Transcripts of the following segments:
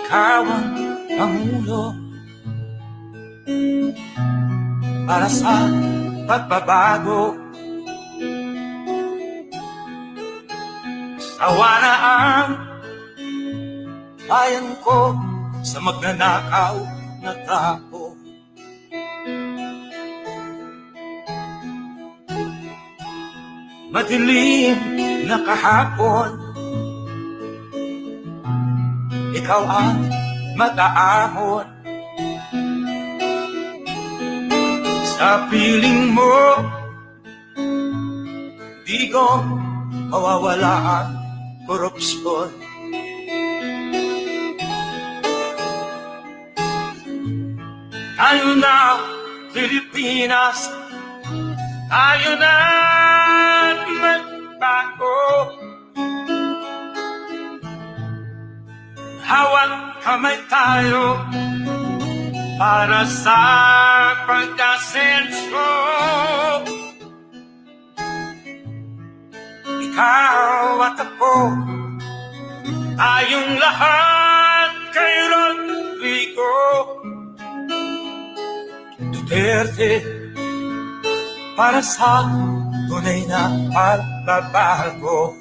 Ikaw ang pangulo para sa pagbabago. Sawa na ang bayan ko sa magnanakaw na tao. Madilim na kahapon, ikaw ang mataahon. Sa piling mo, di ko mawawala ang korupsyon. Tayo na, Pilipinas, tayo na magbago. Hawak kamay tayo para sa pag-asenso. Ikaw at ako, tayong lahat kay Rodrigo Duterte, para sa tunay na pagbabago.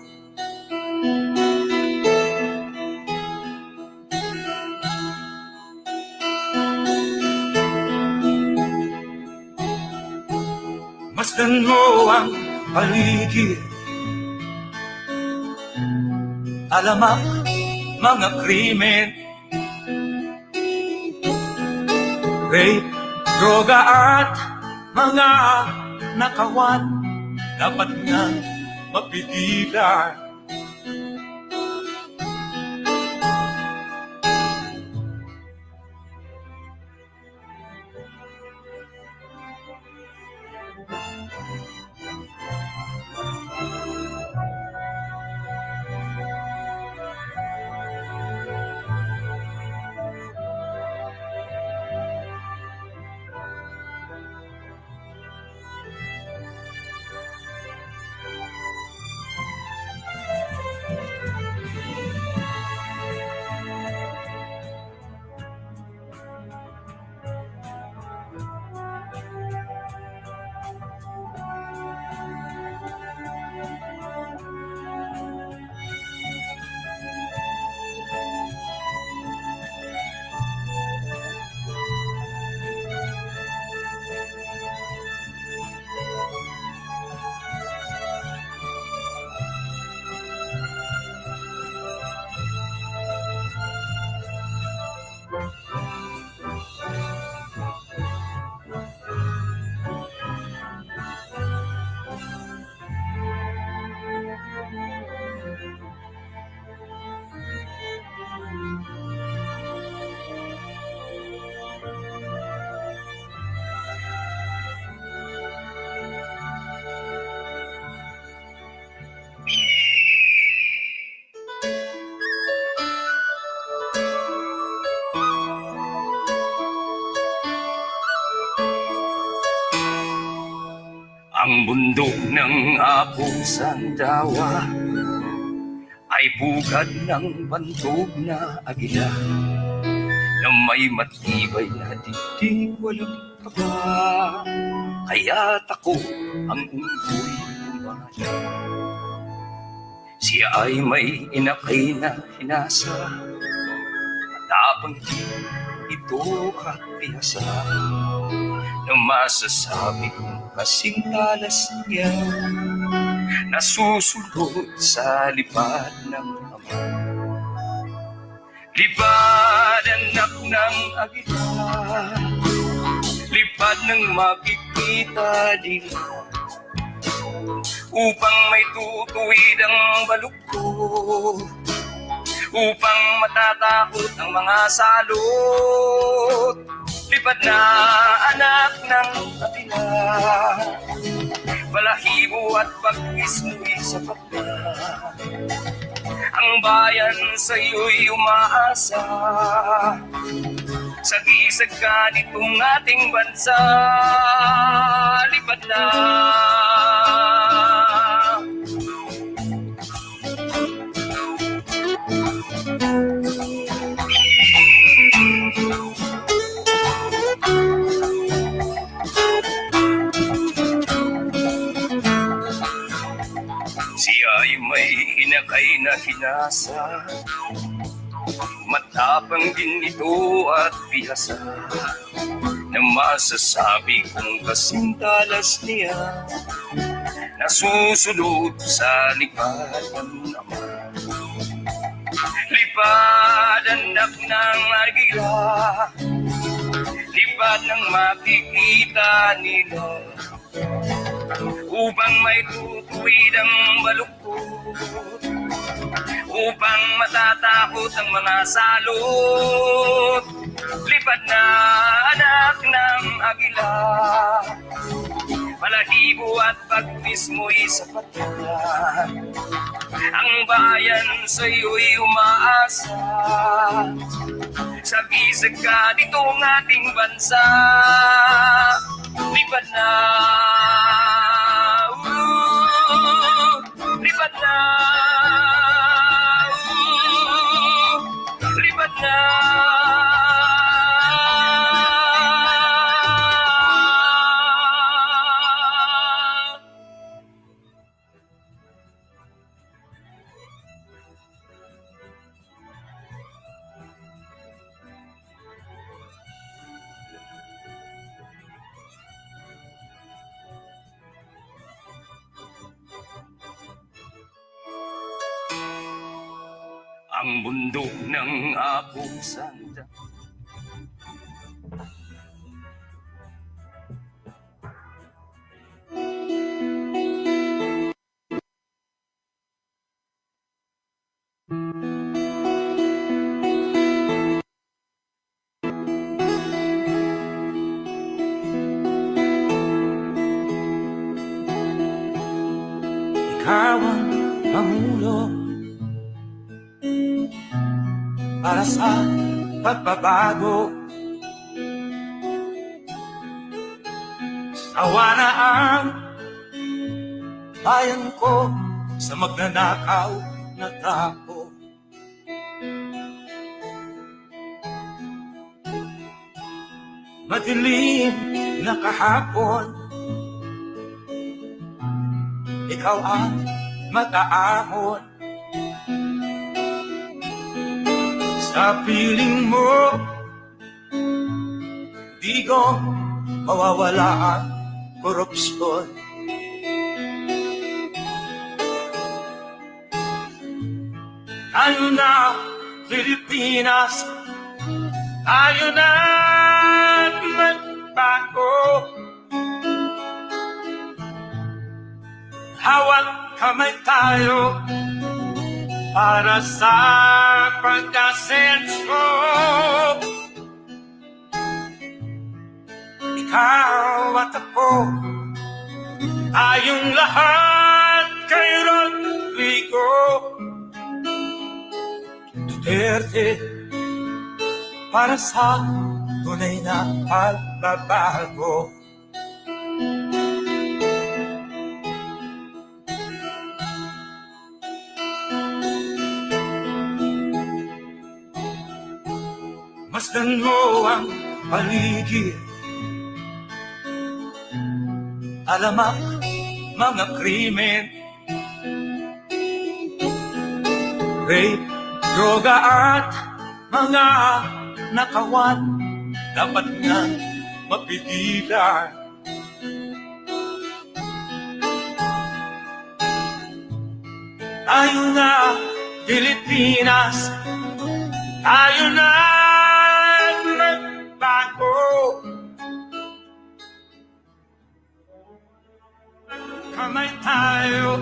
Masdan mo ang paligid, alam ang mga krimen, rape, droga at mga nakawan, dapat nang mapigilan. Ang bundok ng Apong Sandawa ay bugad ng bantog na agila na may matibay na dibding walang kaba. Kaya't ako ang unggoy umala. Siya ay may inakay na hinasa, matapang ito kapihasa, na masasabi kong kasing talas niya, nasusulod sa lipad ng ama. Lipad anak ng agila, lipad ng makikita nila, upang may tutuwid ang balukto, upang matatakot ang mga salot. Lipad na anak ng agila, balahibo at pagkis mo'y sapat na. Ang bayan sa'yo'y umaasa, sagisag ka nitong ating bansa. Lipad na. Siya ay may hinakay na hinasa, matapang din ito at bihasa, na masasabi kong kasing talas niya, nasusunod sa lipad ng ama. Lipad anak ng agila, lipad ng makikita nila, upang may tutuwid ang baluktot, upang matatakot ang mga salot. Lipad na anak ng agila, balahibo at pagpis mo'y sapat na. Ang bayan sa'yo'y umaasa, sagisag ka ditong ating bansa. Lipad na. Lipad na. Lipad na. Ang bundok ng Apong Sandawa ikaw ang pangulo para sa pagbabago. Sawa na ang bayan ko sa magnanakaw na tao. Madilim na kahapon, ikaw ang mataahon. Sa piling mo, di ko mawawala ang korupsyon. Tayo na, Pilipinas, tayo na magbago. Hawak kamay tayo para sa pagkasenso. Ikaw at ako, tayong lahat kay Rodrigo Duterte, para sa tunay na pagbabago. Masdan mo ang paligid, alamak mga krimen, rape, droga at mga nakawan, dapat nga mapigilan. Tayo na Pilipinas, tayo na magbago. Kamay tayo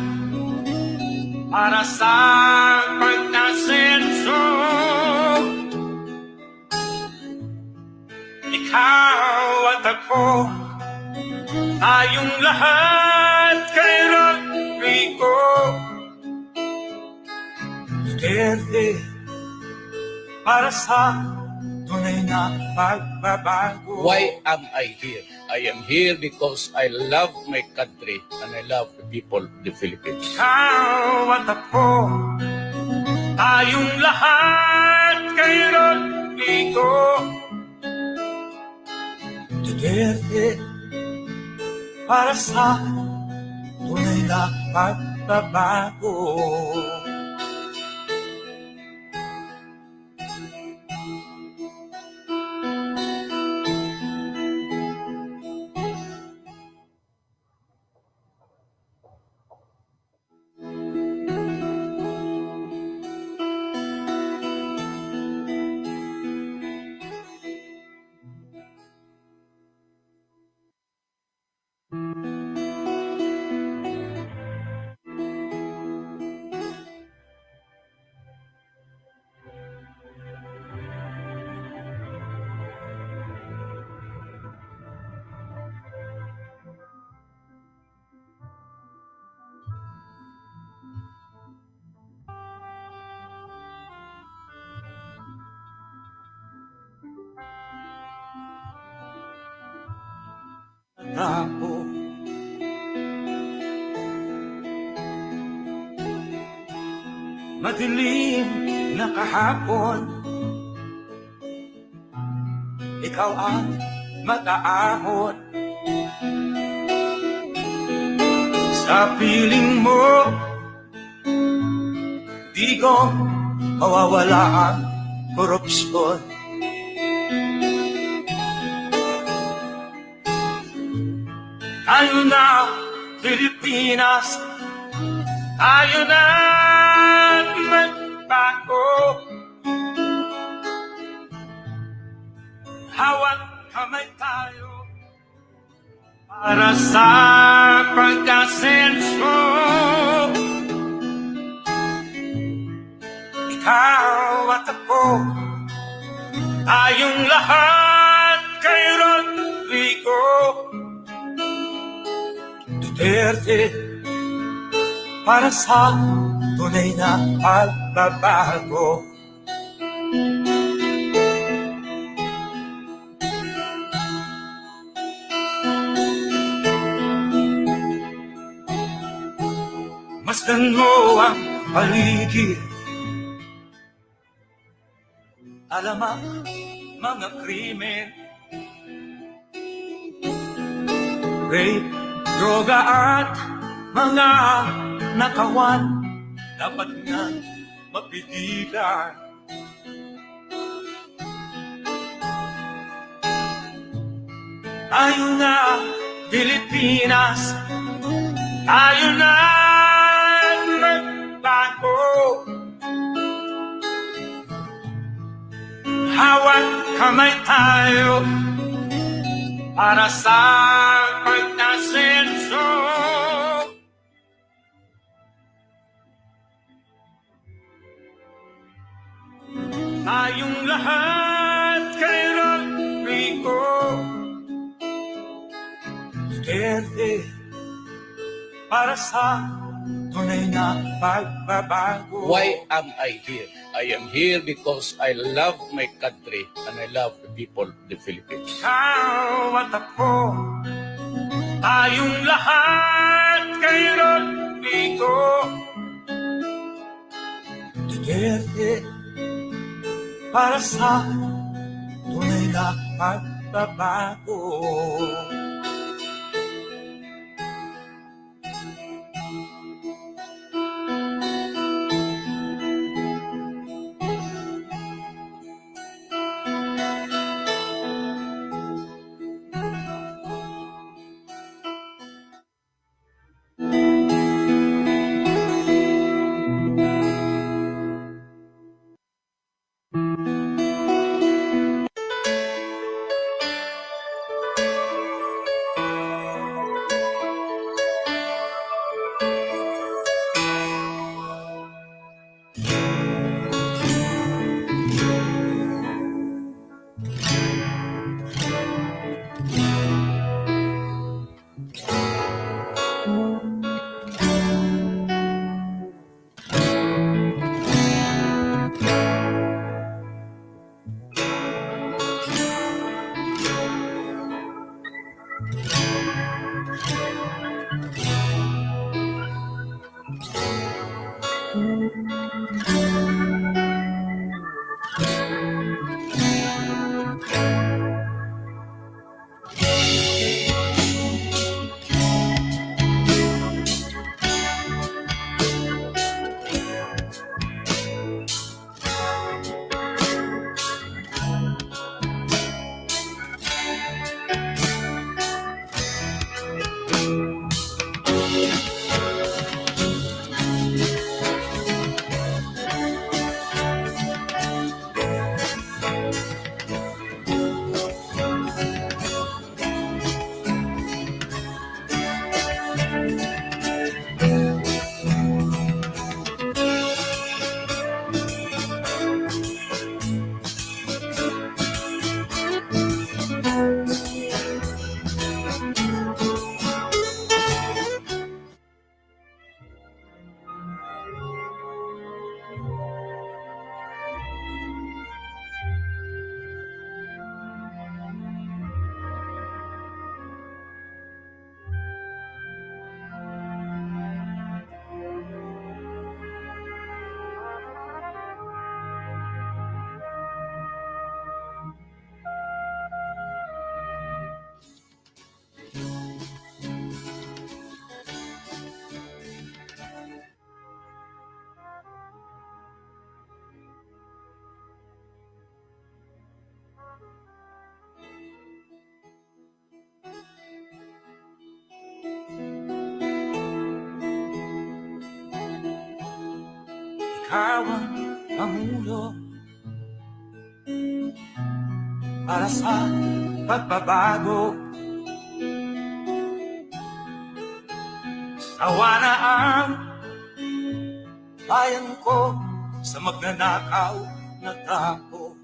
para sa pagkasenso. Ikaw at ako, tayong lahat kay Rodrigo Duterte, para sa tunay na pagbabago. Why am I here? I am here because I love my country and I love the people of the Philippines. Ikaw at ako, tayong lahat kay Rodrigo Duterte, para sa tunay na pagbabago. Tapo, madilim na kahapon, ikaw ang mag-aahon. Sa piling mo, di ko mawawala ang korupsyon. Tayo na Pilipinas, tayo na magbago. Hawak kamay tayo para sa pagkasenso. Ikaw at ako, tayong lahat kay Rodrigo Duterte, para sa tunay na pagbabago. Masdan mo ang paligid, alamak mga krimen, rape, droga at mga nakawan, dapat nga mapigilan. Tayo na Pilipinas, tayo na magbago. Hawak kamay tayo para sa pagkasenso. Tayong lahat kay Rodrigo Duterte, para sa tunay na pagbabago. Why am I here? I am here because I love my country and I love the people of the Philippines. Ikaw at ako, tayong lahat kay Rodrigo Duterte, para sa na pagbabago. Ikaw ang pamulo para sa pagbabago. Sawa na ang bayan ko sa magnanakaw na tao.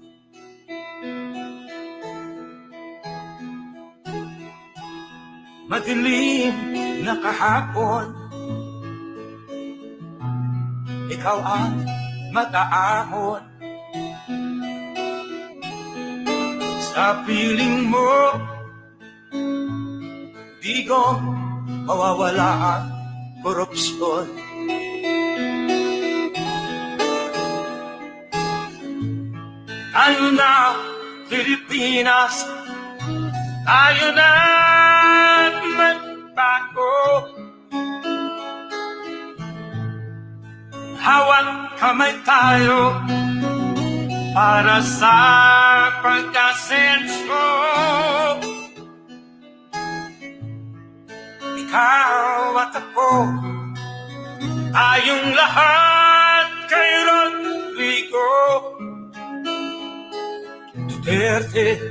Madilim na kahapon, ikaw ang mataahon. Sa piling mo, di ko mawawala ang korupsyon. Tayo na, Pilipinas, tayo na magbago. Hawak kamay tayo para sa pagkasenso. Ikaw at ako, tayong lahat kay Rodrigo Duterte,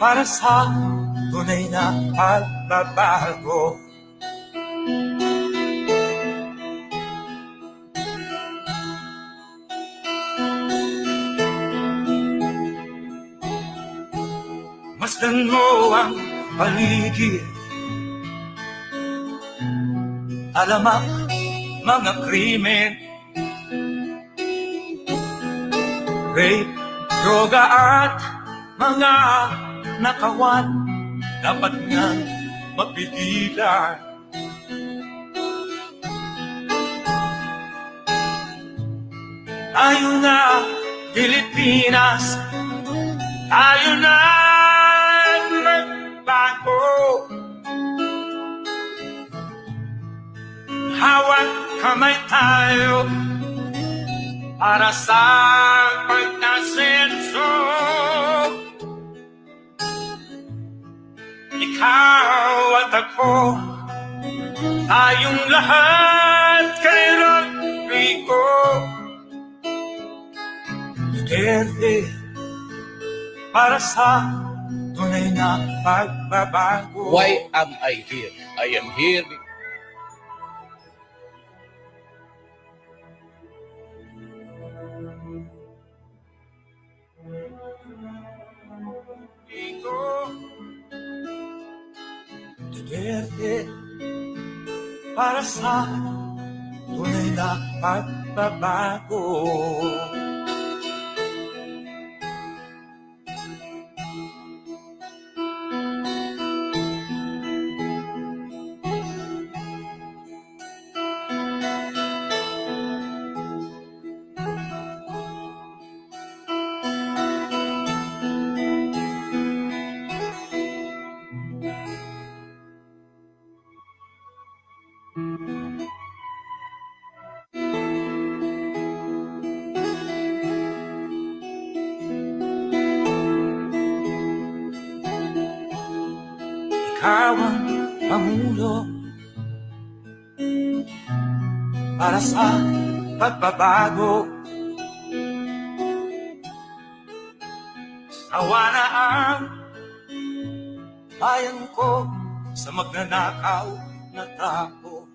para sa tunay na pagbabago. Masdan mo ang paligid, alamak mga krimen, rape, droga at mga nakawan, dapat nang mapigilan. Tayo na, Pilipinas, tayo na magbago. Hawak kamay tayo para sa pagkasenso. Ikaw at ako, tayong lahat kay Rodrigo Duterte, para sa tunay na pagbabago. Why am I here? I am here because Duterte, para sa tunay na pagbabago. Ikaw ang pamulo para sa pagbabago. Sawa na ang bayan ko sa magnanakaw na tao.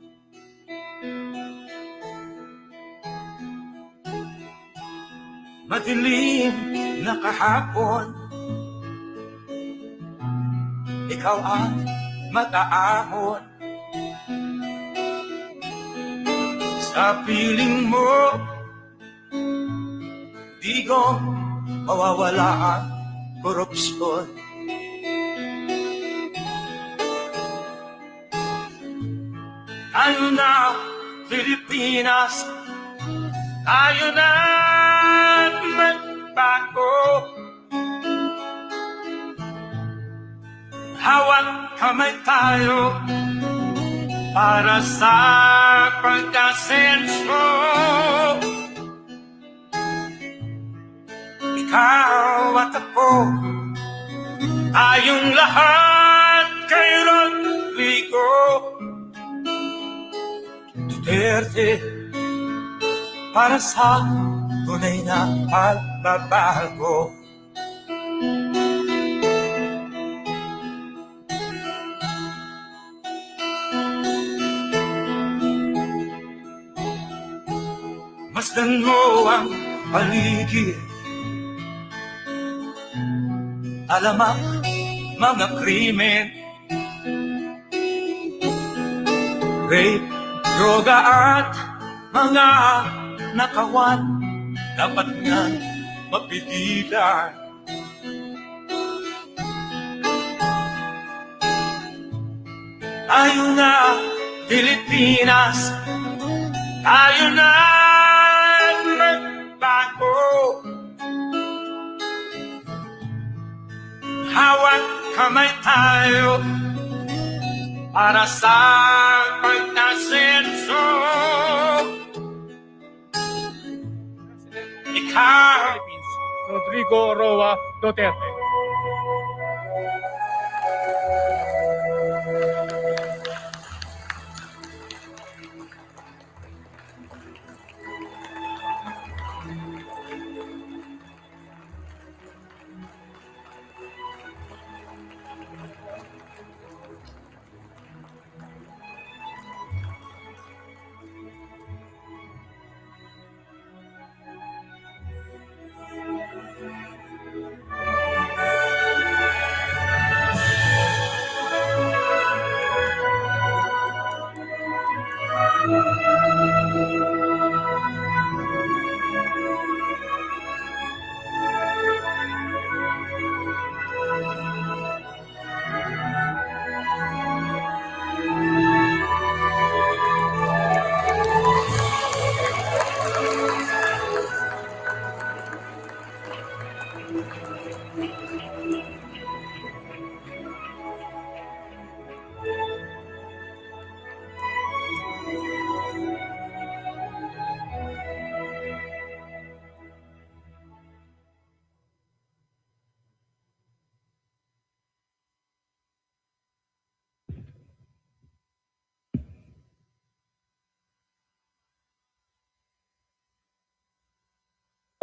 Madilim na kahapon, ikaw ang mataahon. Sa piling mo, di ko mawawala ang korupsyon. Tayo na, Pilipinas, tayo na magbago. Hawak kamay tayo para sa pagkasenso. Ikaw at ako, tayong lahat kay Rodrigo Duterte, para sa tunay na pagbabago. Masdan mo ang paligid, alamak mga krimen, rape, droga at mga nakawan, dapat nga mapigilan. Tayo na, Pilipinas, tayo na magbago. Hawak kamay tayo para sa pagkasenso. Ikaw, Rodrigo Roa Duterte.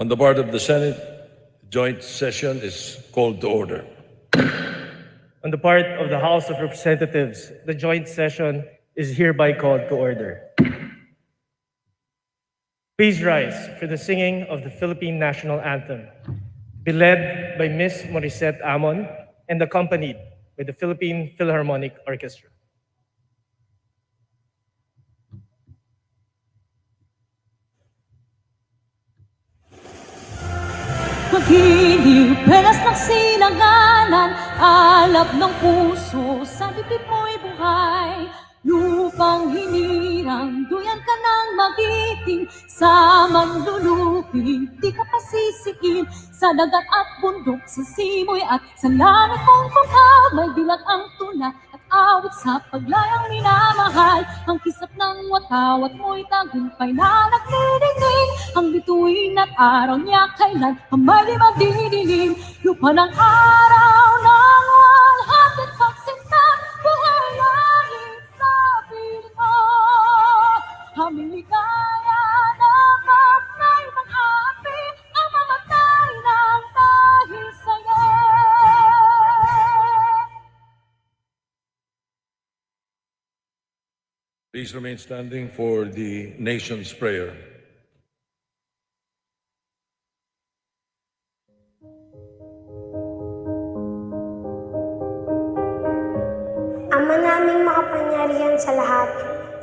On the part of the Senate, the joint session is called to order. On the part of the House of Representatives, the joint session is hereby called to order. Please rise for the singing of the Philippine National Anthem, be led by Ms. Morissette Amon and accompanied by the Philippine Philharmonic Orchestra. Magiliw, pelas ng silanganan, alab ng puso, sa dibdib mo'y buhay. Lupang hinirang, duyan ka ng magiting, sa manlulupig, di ka pasisikin. Sa dagat at bundok, sa simoy at sa langit kong kukaw, may dilag ang tuna at awit sa paglayang minamahal. Ang kisap ng watawat mo'y tagumpay na nagdidingding, ang bituin at araw niya kailan kamay di magdidilim. Lupa ng araw ng walhati at pagsinta, buhay langit sa piling mo. Aming ligaya na patay ng api, ang mamatay ng dahil sa'yo. Please remain standing for the nation's prayer. Ama naming makapangyarihan sa lahat,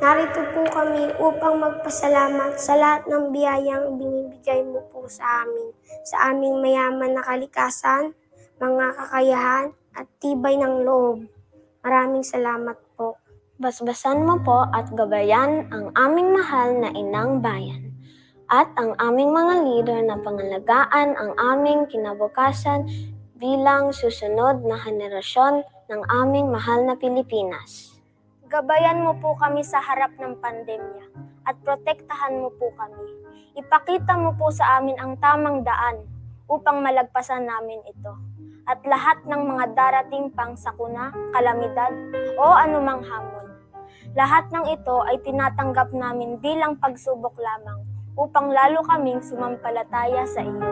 narito po kami upang magpasalamat sa lahat ng biyayang binibigay mo po sa amin, sa aming mayaman na kalikasan, mga kakayahan at tibay ng loob. Maraming salamat po. Basbasan mo po at gabayan ang aming mahal na inang bayan at ang aming mga leader na pangalagaan ang aming kinabukasan bilang susunod na henerasyon ng aming mahal na Pilipinas. Gabayan mo po kami sa harap ng pandemya at protektahan mo po kami. Ipakita mo po sa amin ang tamang daan upang malagpasan namin ito at lahat ng mga darating pang sakuna, kalamidad o anumang hamon. Lahat ng ito ay tinatanggap namin bilang pagsubok lamang upang lalo kaming sumampalataya sa iyo.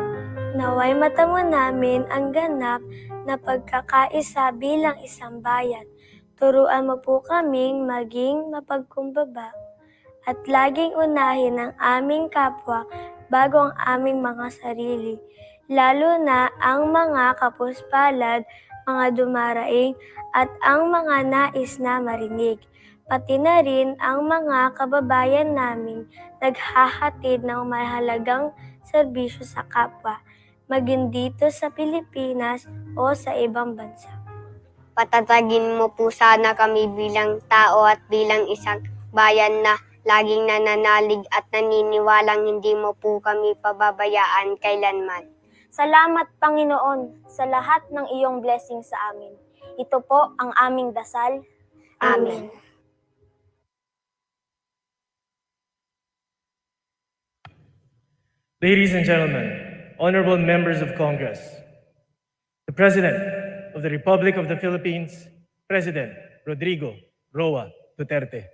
Naway matamo namin ang ganap na pagkakaisa bilang isang bayan. Turuan mo po kaming maging mapagkumbaba at laging unahin ang aming kapwa bago ang aming mga sarili, lalo na ang mga kapuspalad, mga dumaraing at ang mga nais na marinig. Pati na rin ang mga kababayan naming naghahatid ng mahalagang serbisyo sa kapwa, maging dito sa Pilipinas o sa ibang bansa. Patatagin mo po sana kami bilang tao at bilang isang bayan na laging nananalig at naniniwalang hindi mo po kami pababayaan kailanman. Salamat Panginoon sa lahat ng iyong blessing sa amin. Ito po ang aming dasal. Amen. Ladies and gentlemen, honorable members of Congress, the President of the Republic of the Philippines, President Rodrigo Roa Duterte.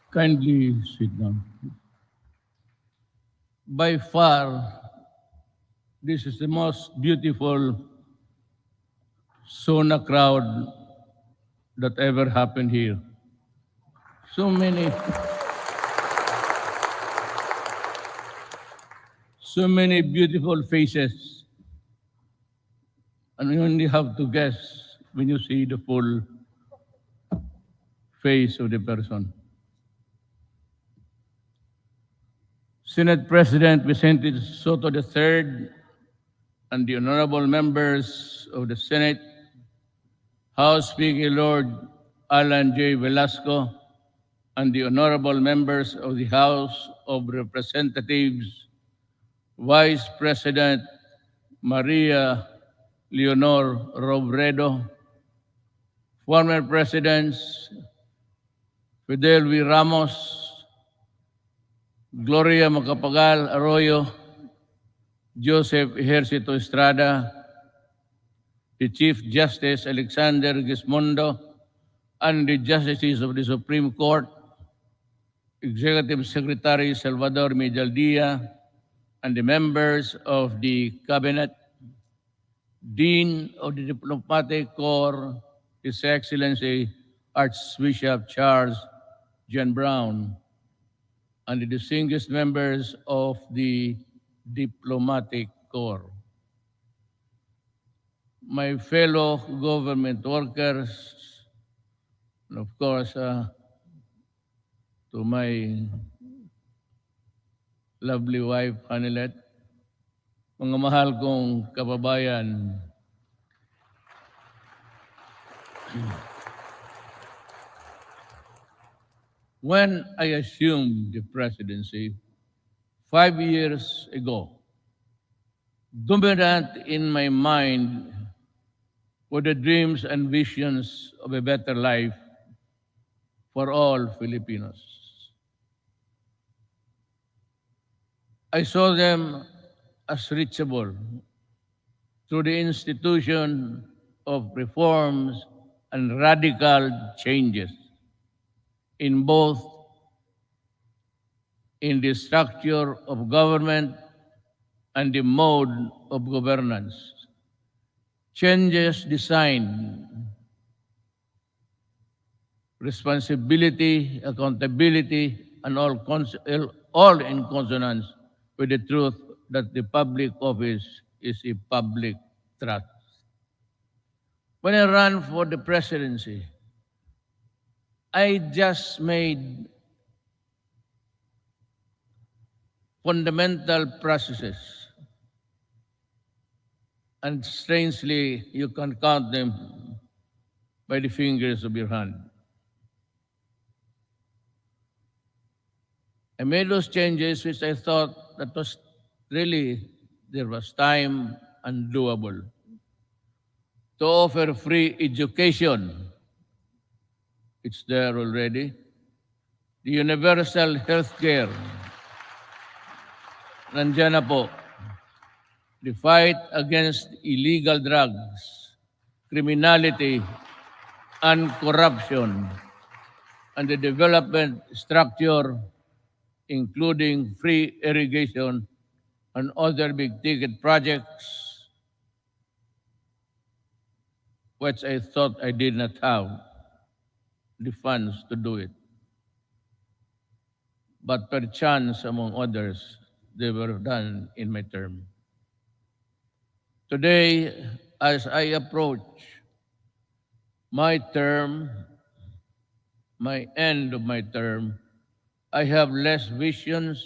Kindly sit down. By far, this is the most beautiful SONA crowd that ever happened here. So many beautiful faces. And you only have to guess when you see the full face of the person. Senate President Vicente Soto III and the honorable members of the Senate, House Speaker Lord Alan J. Velasco, and the honorable members of the House of Representatives, Vice President Maria Leonor Robredo, former Presidents Fidel V. Ramos, Gloria Macapagal Arroyo, Joseph Ejercito Estrada, the Chief Justice Alexander Gismondo, and the Justices of the Supreme Court, Executive Secretary Salvador Medialdia, and the members of the Cabinet, Dean of the Diplomatic Corps, His Excellency Archbishop Charles John Brown, and the distinguished members of the Diplomatic Corps. My fellow government workers, and of course, to my lovely wife, Hanilet, mga mahal kong kababayan, when I assumed the presidency 5 years ago, dominant in my mind were the dreams and visions of a better life for all Filipinos. I saw them as reachable through the institution of reforms and radical changes in both in the structure of government and the mode of governance. Changes designed responsibility, accountability, and all in consonance with the truth that the public office is a public trust. When I ran for the presidency, I just made fundamental processes, and strangely, you can count them by the fingers of your hand. I made those changes which I thought that was really, there was time and doable. To offer free education, it's there already. The universal health care, nandiyan na po. The fight against illegal drugs, criminality, and corruption, and the development structure, including free irrigation and other big-ticket projects, which I thought I did not have the funds to do it. But perchance, among others, they were done in my term. Today, as I approach my term, my end of my term, I have less visions,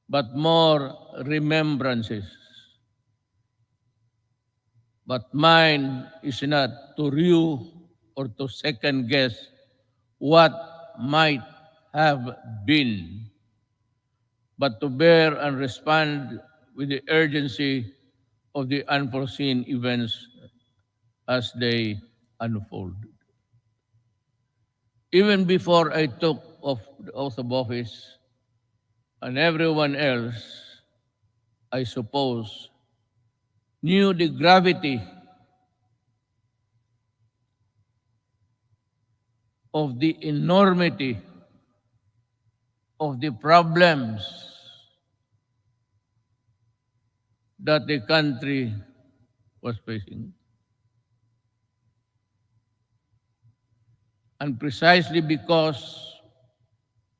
but more remembrances. But mine is not to review or to second guess what might have been, but to bear and respond with the urgency of the unforeseen events as they unfold. Even before I took the oath of office, and everyone else, I suppose, knew the gravity of the enormity of the problems that the country was facing. And precisely because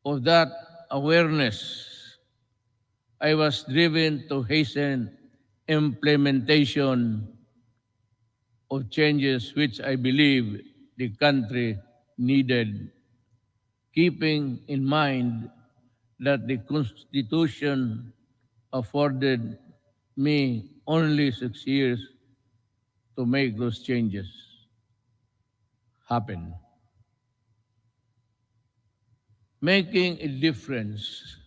of that awareness, I was driven to hasten implementation of changes which I believe the country needed, keeping in mind that the Constitution afforded me only 6 years to make those changes happen. Making a difference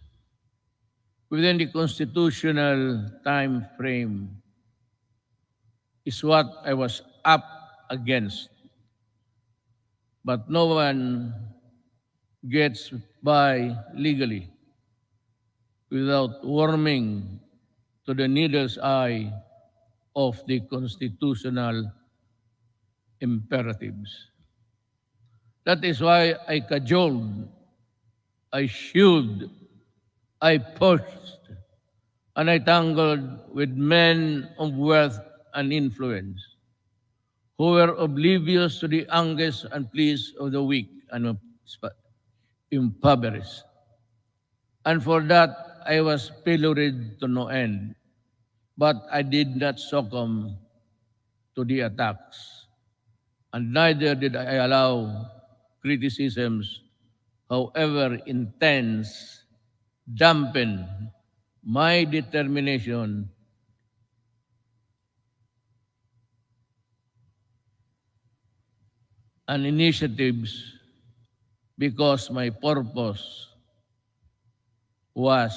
within the constitutional time frame is what I was up against. But no one gets by legally without warming to the needle's eye of the constitutional imperatives. That is why I cajoled, I shewed, I pushed, and I tangled with men of wealth and influence who were oblivious to the angst and pleas of the weak and impoverished. And for that, I was pilloried to no end. But I did not succumb to the attacks, and neither did I allow criticisms, however intense, dampen my determination and initiatives because my purpose was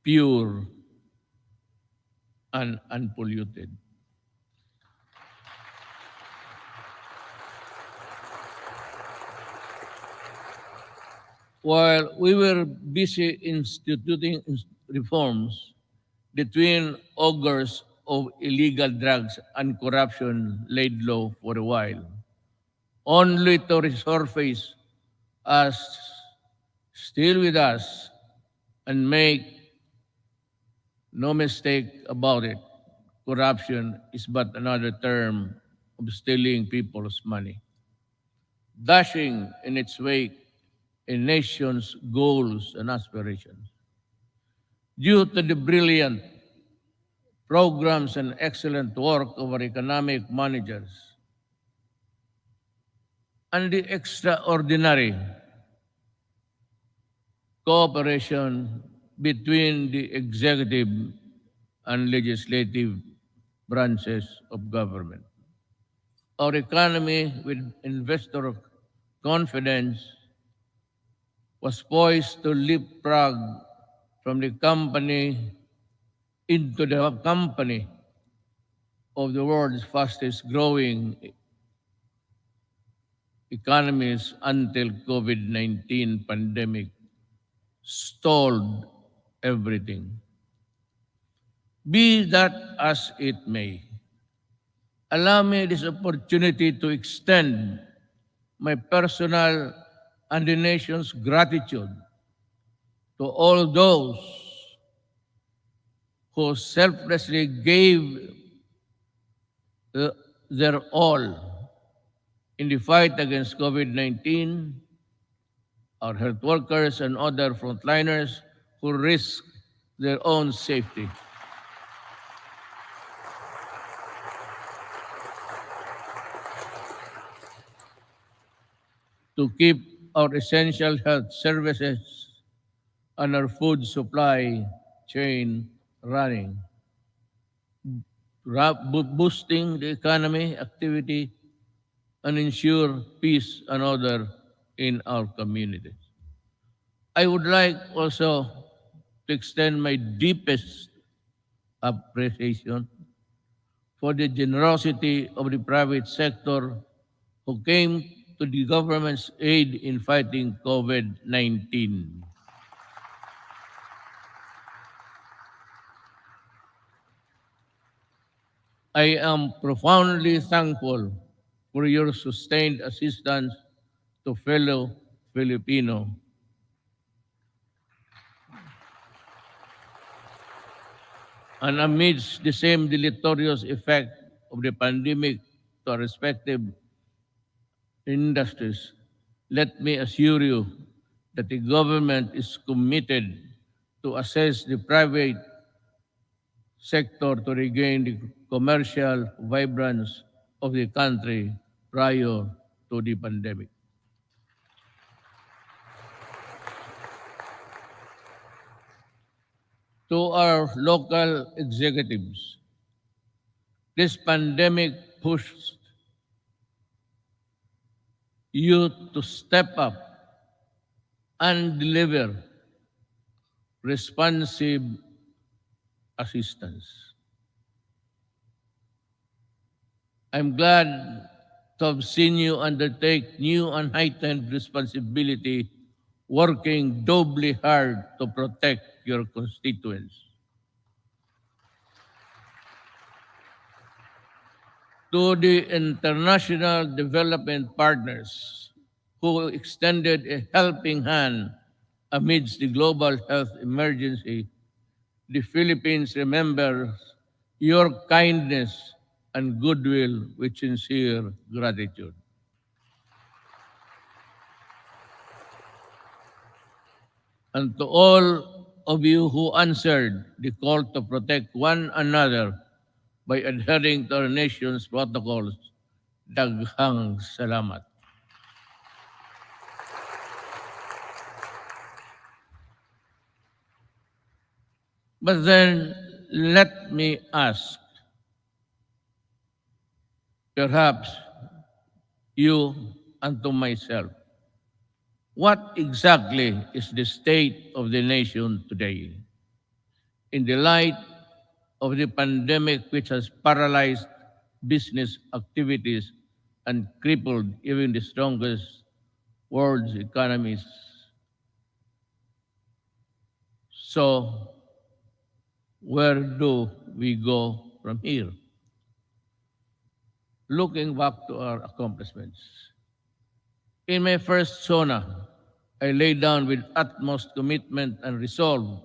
pure and unpolluted. While we were busy instituting reforms, the twin augurs of illegal drugs and corruption laid low for a while, only to resurface as still with us and make no mistake about it. Corruption is but another term of stealing people's money, dashing in its wake a nation's goals and aspirations. Due to the brilliant programs and excellent work of our economic managers and the extraordinary cooperation between the executive and legislative branches of government. Our economy, with investor confidence, was poised to leapfrog from the company into the company of the world's fastest growing economies until COVID-19 pandemic stalled everything. Be that as it may, allow me this opportunity to extend my personal and the nation's gratitude to all those who selflessly gave their all in the fight against COVID-19, our health workers and other frontliners who risk their own safety. To keep our essential health services and our food supply chain running, boosting the economy activity and ensure peace and order in our communities. I would like also to extend my deepest appreciation for the generosity of the private sector who came to the government's aid in fighting COVID-19. I am profoundly thankful for your sustained assistance to fellow Filipino. And amidst the same deleterious effect of the pandemic to our respective industries, let me assure you that the government is committed to assess the private sector to regain the commercial vibrance of the country prior to the pandemic. To our local executives, this pandemic pushed you to step up and deliver responsive assistance. I'm glad to have seen you undertake new and heightened responsibility, working doubly hard to protect your constituents. To the international development partners who extended a helping hand amidst the global health emergency, the Philippines remembers your kindness and goodwill with sincere gratitude. And to all of you who answered the call to protect one another by adhering to our nation's protocols, daghang salamat. But then let me ask, perhaps you and to myself, what exactly is the state of the nation today? In the light of the pandemic which has paralyzed business activities and crippled even the strongest world's economies. So, where do we go from here? Looking back to our accomplishments. In my first SONA, I laid down with utmost commitment and resolve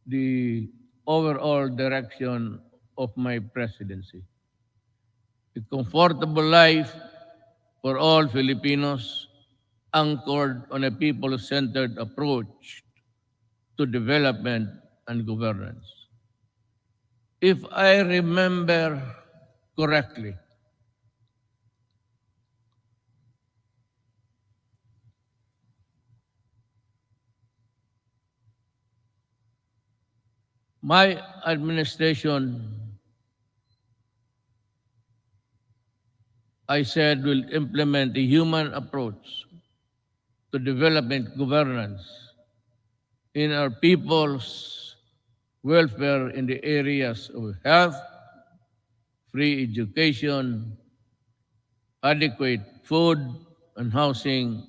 the overall direction of my presidency. A comfortable life for all Filipinos anchored on a people-centered approach to development and governance. If I remember correctly, my administration, I said, will implement a human approach to development governance in our people's welfare in the areas of health, free education, adequate food and housing,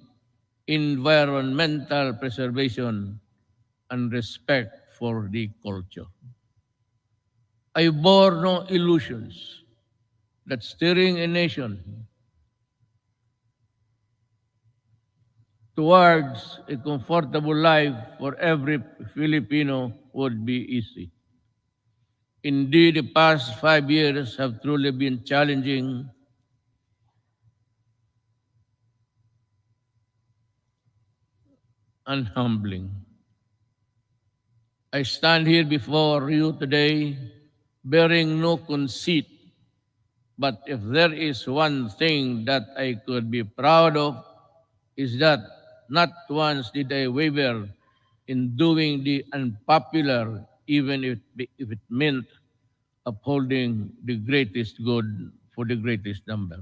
environmental preservation, and respect for the culture. I bore no illusions that steering a nation towards a comfortable life for every Filipino would be easy. Indeed, the past 5 years have truly been challenging and humbling. I stand here before you today bearing no conceit, but if there is one thing that I could be proud of, is that not once did I waver in doing the unpopular, even if it meant upholding the greatest good for the greatest number.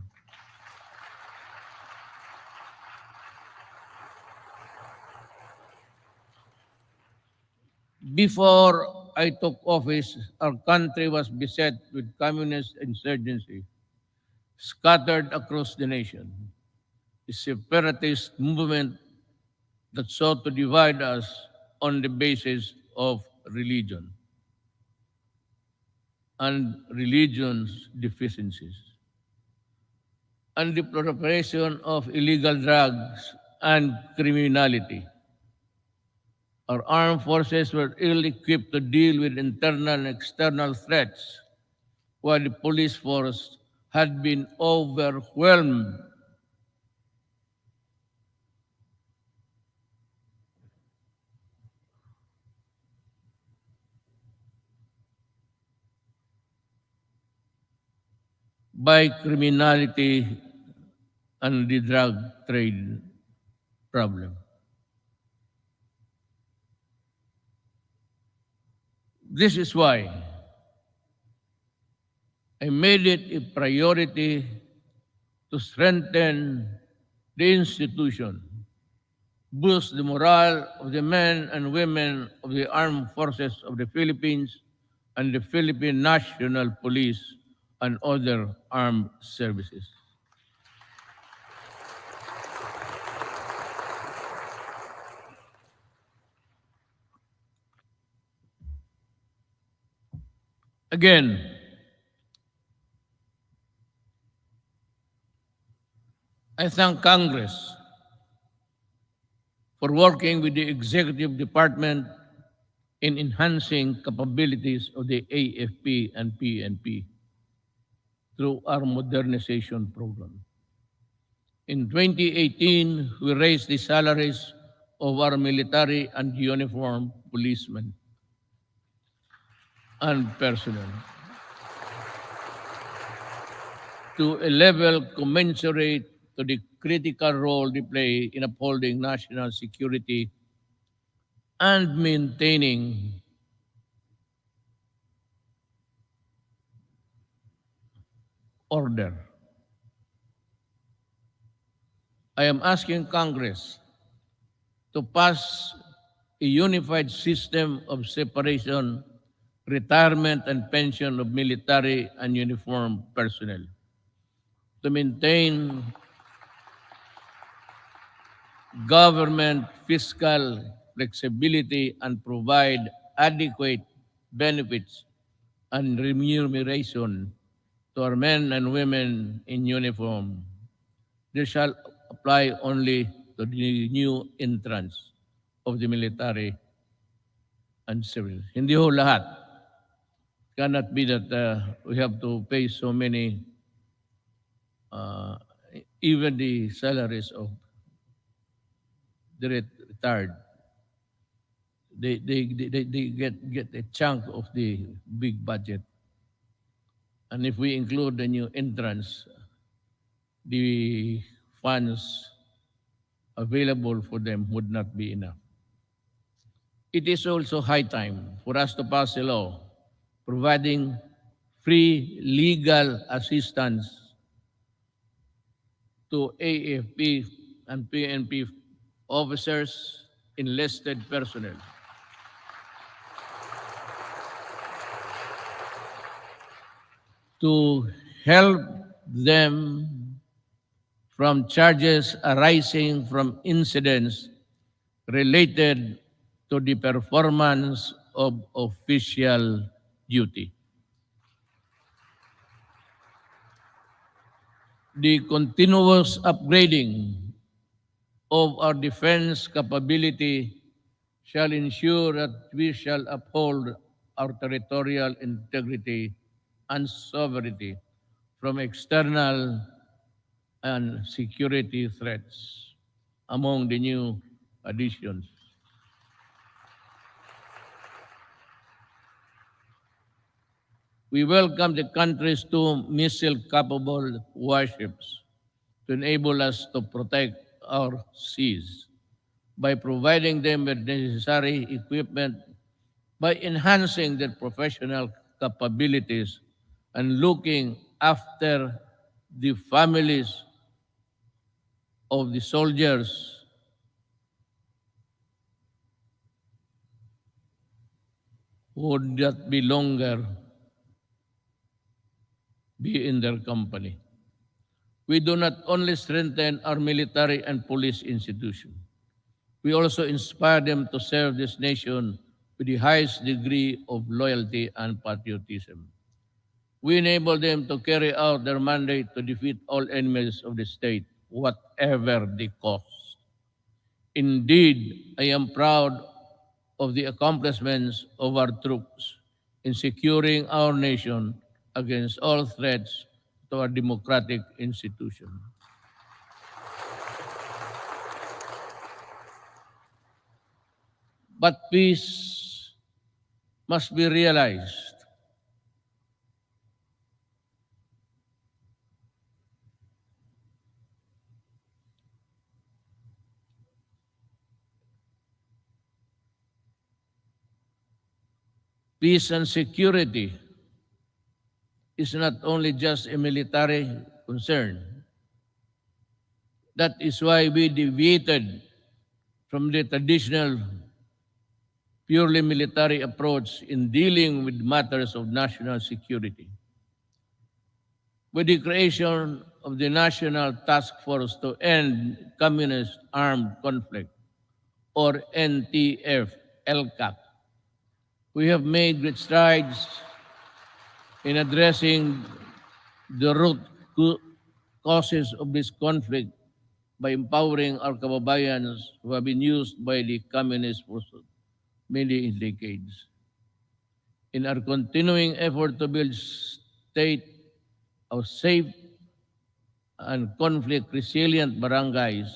Before I took office, our country was beset with communist insurgency scattered across the nation. A separatist movement that sought to divide us on the basis of religion and religion's deficiencies, and the proliferation of illegal drugs and criminality. Our armed forces were ill-equipped to deal with internal and external threats, while the police force had been overwhelmed by criminality and the drug trade problem. This is why I made it a priority to strengthen the institution, boost the morale of the men and women of the armed forces of the Philippines and the Philippine National Police and other armed services. Again, I thank Congress for working with the Executive Department in enhancing capabilities of the AFP and PNP through our modernization program. In 2018, we raised the salaries of our military and uniformed policemen and personnel to a level commensurate to the critical role they play in upholding national security and maintaining order. I am asking Congress to pass a unified system of separation, retirement, and pension of military and uniformed personnel to maintain government fiscal flexibility and provide adequate benefits and remuneration to our men and women in uniform. This shall apply only to the new entrants of the military and civil. Hindi ho lahat. Cannot be that we have to pay so many, uh, even the salaries of the retired. They get a chunk of the big budget. And if we include the new entrants, the funds available for them would not be enough. It is also high time for us to pass a law providing free legal assistance to AFP and PNP officers, enlisted personnel, to help them from charges arising from incidents related to the performance of official duty. The continuous upgrading of our defense capability shall ensure that we shall uphold our territorial integrity and sovereignty from external and security threats among the new additions. We welcome the country's two missile-capable warships to enable us to protect our seas by providing them with necessary equipment, by enhancing their professional capabilities, and looking after the families of the soldiers who would not be longer be in their company. We do not only strengthen our military and police institution, we also inspire them to serve this nation with the highest degree of loyalty and patriotism. We enable them to carry out their mandate to defeat all enemies of the state, whatever the cost. Indeed, I am proud of the accomplishments of our troops in securing our nation against all threats to our democratic institution. But peace must be realized. Peace and security is not only just a military concern. That is why we deviated from the traditional purely military approach in dealing with matters of national security. With the creation of the National Task Force to End Communist Armed Conflict, or NTF-LCAC, we have made great strides in addressing the root causes of this conflict by empowering our kababayans who have been used by the communists for many decades. In our continuing effort to build state of safe and conflict-resilient barangays,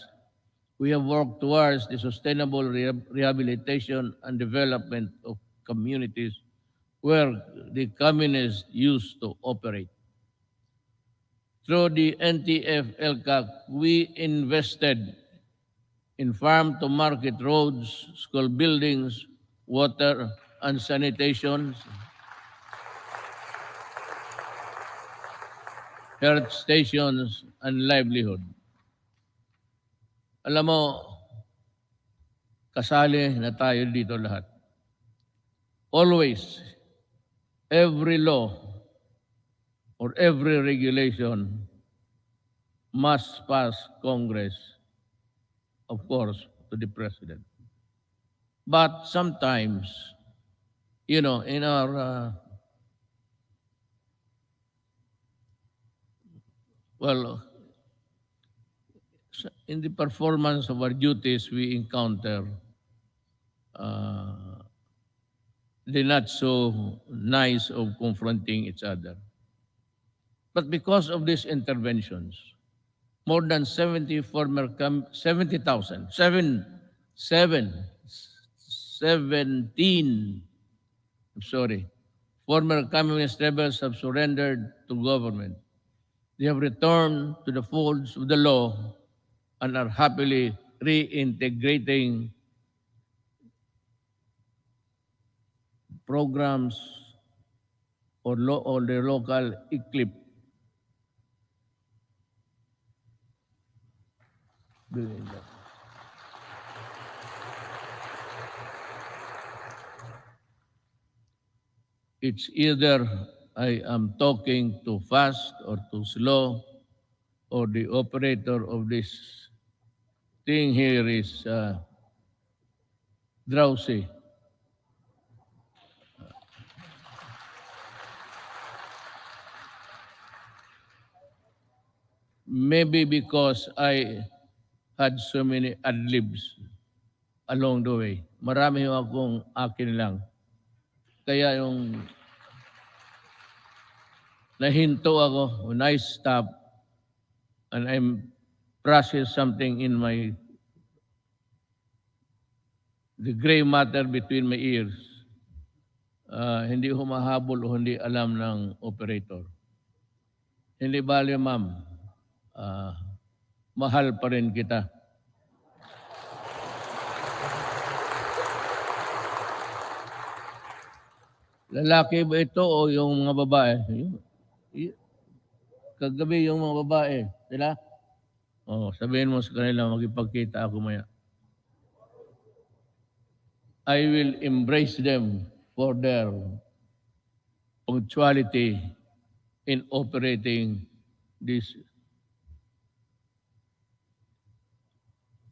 we have worked towards the sustainable rehabilitation and development of communities where the communists used to operate. Through the NTF-LCAC, we invested in farm-to-market roads, school buildings, water and sanitation, health stations, and livelihood. Alam mo, kasali na tayo dito lahat. Always, every law or every regulation must pass Congress, of course, to the President. But sometimes, in our, in the performance of our duties, we encounter the not so nice of confronting each other. But because of these interventions, more than 70 former 70,000, 17, former communist rebels have surrendered to government. They have returned to the folds of the law and are happily reintegrating programs or the local eclipse. It's either I am talking too fast or too slow, or the operator of this thing here is drowsy. Maybe because I had so many ad-libs along the way. Marami akong akin lang. Kaya yung nahinto ako when I stop and I'm process something in the gray matter between my ears, hindi humahabol o hindi alam ng operator. Hindi bale, ma'am, mahal pa rin kita. Lalaki ba ito o yung mga babae? Kagabi yung mga babae, sila? Sabihin mo sa kanila, magipagkita ako maya. I will embrace them for their punctuality in operating this,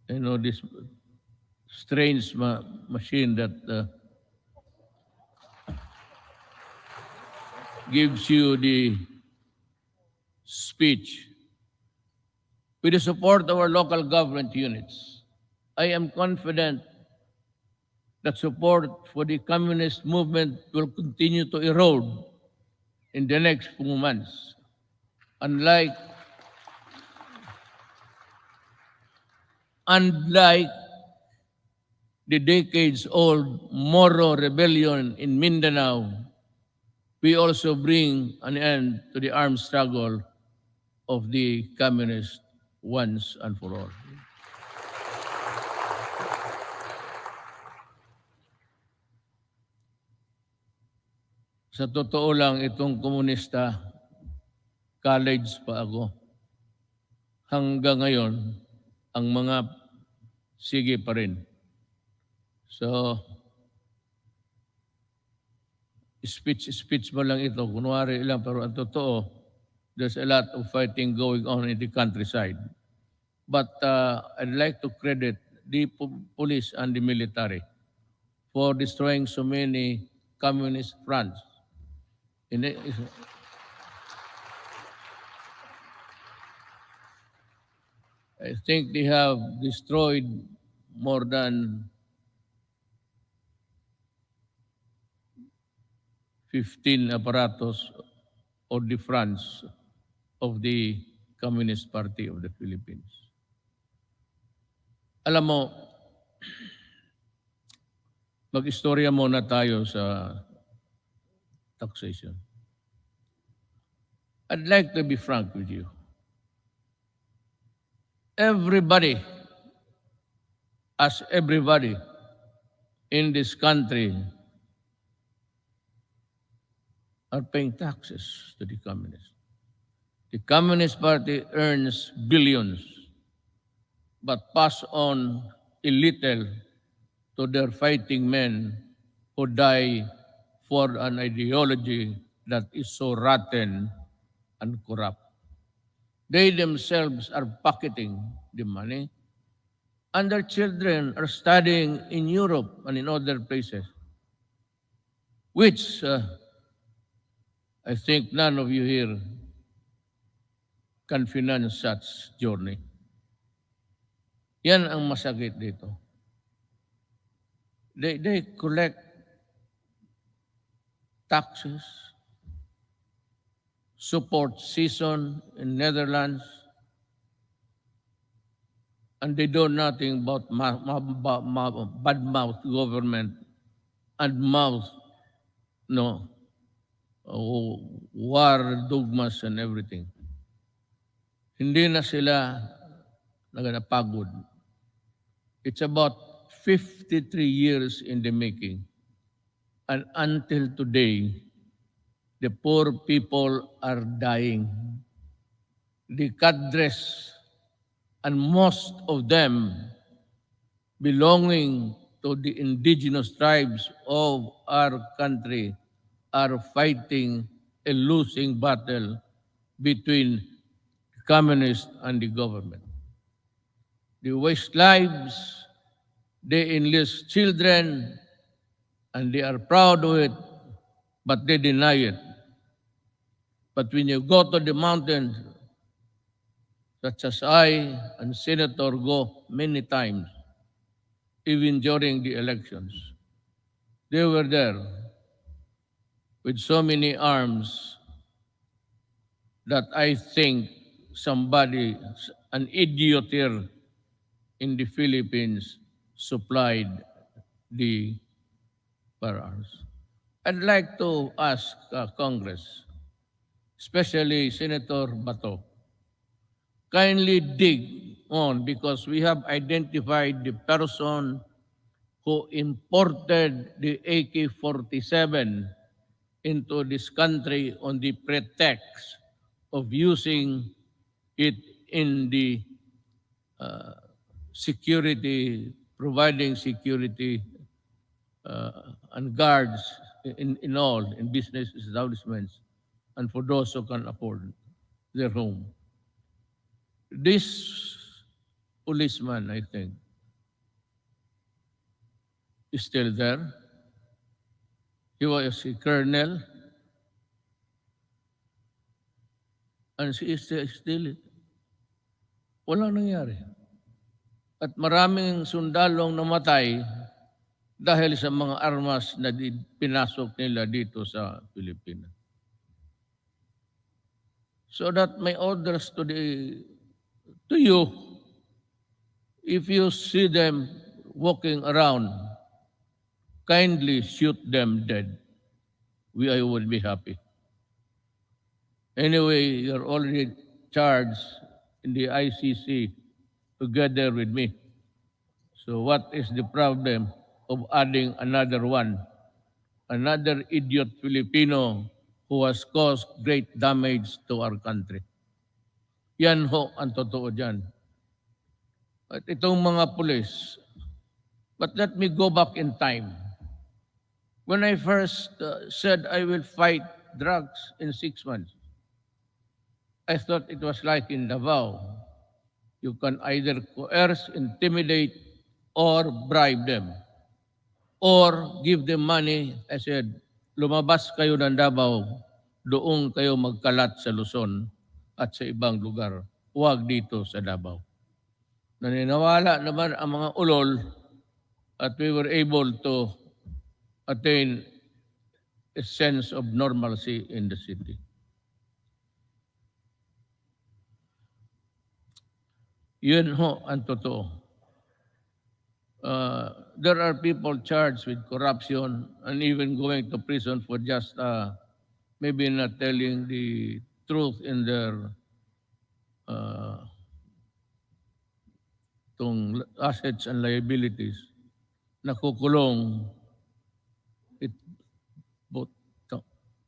this strange machine that gives you the speech. With the support of our local government units, I am confident that support for the communist movement will continue to erode in the next few months. Unlike the decades-old Moro rebellion in Mindanao, we also bring an end to the armed struggle of the communists once and for all. Sa totoo lang, itong komunista, college pa ako. Hanggang ngayon, ang mga sige pa rin. So, speech mo lang ito, kunwari lang, pero ang totoo, there's a lot of fighting going on in the countryside. But I'd like to credit the police and the military for destroying so many communist fronts. I think they have destroyed more than 15 apparatus or the fronts of the Communist Party of the Philippines. Alam mo, mag-istorya muna tayo sa taxation. I'd like to be frank with you. Everybody in this country are paying taxes to the communists. The Communist Party earns billions, but pass on a little to their fighting men who die for an ideology that is so rotten and corrupt. They themselves are pocketing the money, and their children are studying in Europe and in other places, which I think none of you here can finance such journey. Yan ang masakit dito. They collect taxes, support season in Netherlands, and they do nothing but bad-mouth government and mouth war dogmas and everything. Hindi na sila naganapagod. It's about 53 years in the making. And until today, the poor people are dying. The cadres, and most of them belonging to the indigenous tribes of our country, are fighting a losing battle between the communists and the government. They waste lives, they enlist children, and they are proud of it, but they deny it. But when you go to the mountains, such as I and Senator go many times, even during the elections, they were there with so many arms that I think somebody, an idiot here in the Philippines, supplied the firearms. I'd like to ask Congress, especially Senator Bato, kindly dig on, because we have identified the person who imported the AK-47 into this country on the pretext of using it in the security, providing security and guards in business establishments and for those who can afford their home. This policeman, I think, is still there. He was a colonel, and she is still, walang nangyari. At maraming sundalong namatay dahil sa mga armas na pinasok nila dito sa Pilipinas. So that my orders to you, if you see them walking around, kindly shoot them dead. I would be happy. Anyway, you're already charged in the ICC together with me. So what is the problem of adding another one another idiot Filipino who has caused great damage to our country. Yan ho ang totoo dyan. At itong mga pulis, but let me go back in time. When I first said I will fight drugs in 6 months, I thought it was like in Davao. You can either coerce, intimidate, or bribe them. Or give them money. I said, lumabas kayo ng Davao, doon kayo magkalat sa Luzon at sa ibang lugar. Huwag dito sa Davao. Naniniwala naman ang mga ulol at we were able to attain a sense of normalcy in the city. Yun ho ang totoo. There are people charged with corruption and even going to prison for just maybe not telling the truth in their assets and liabilities. Nakukulong.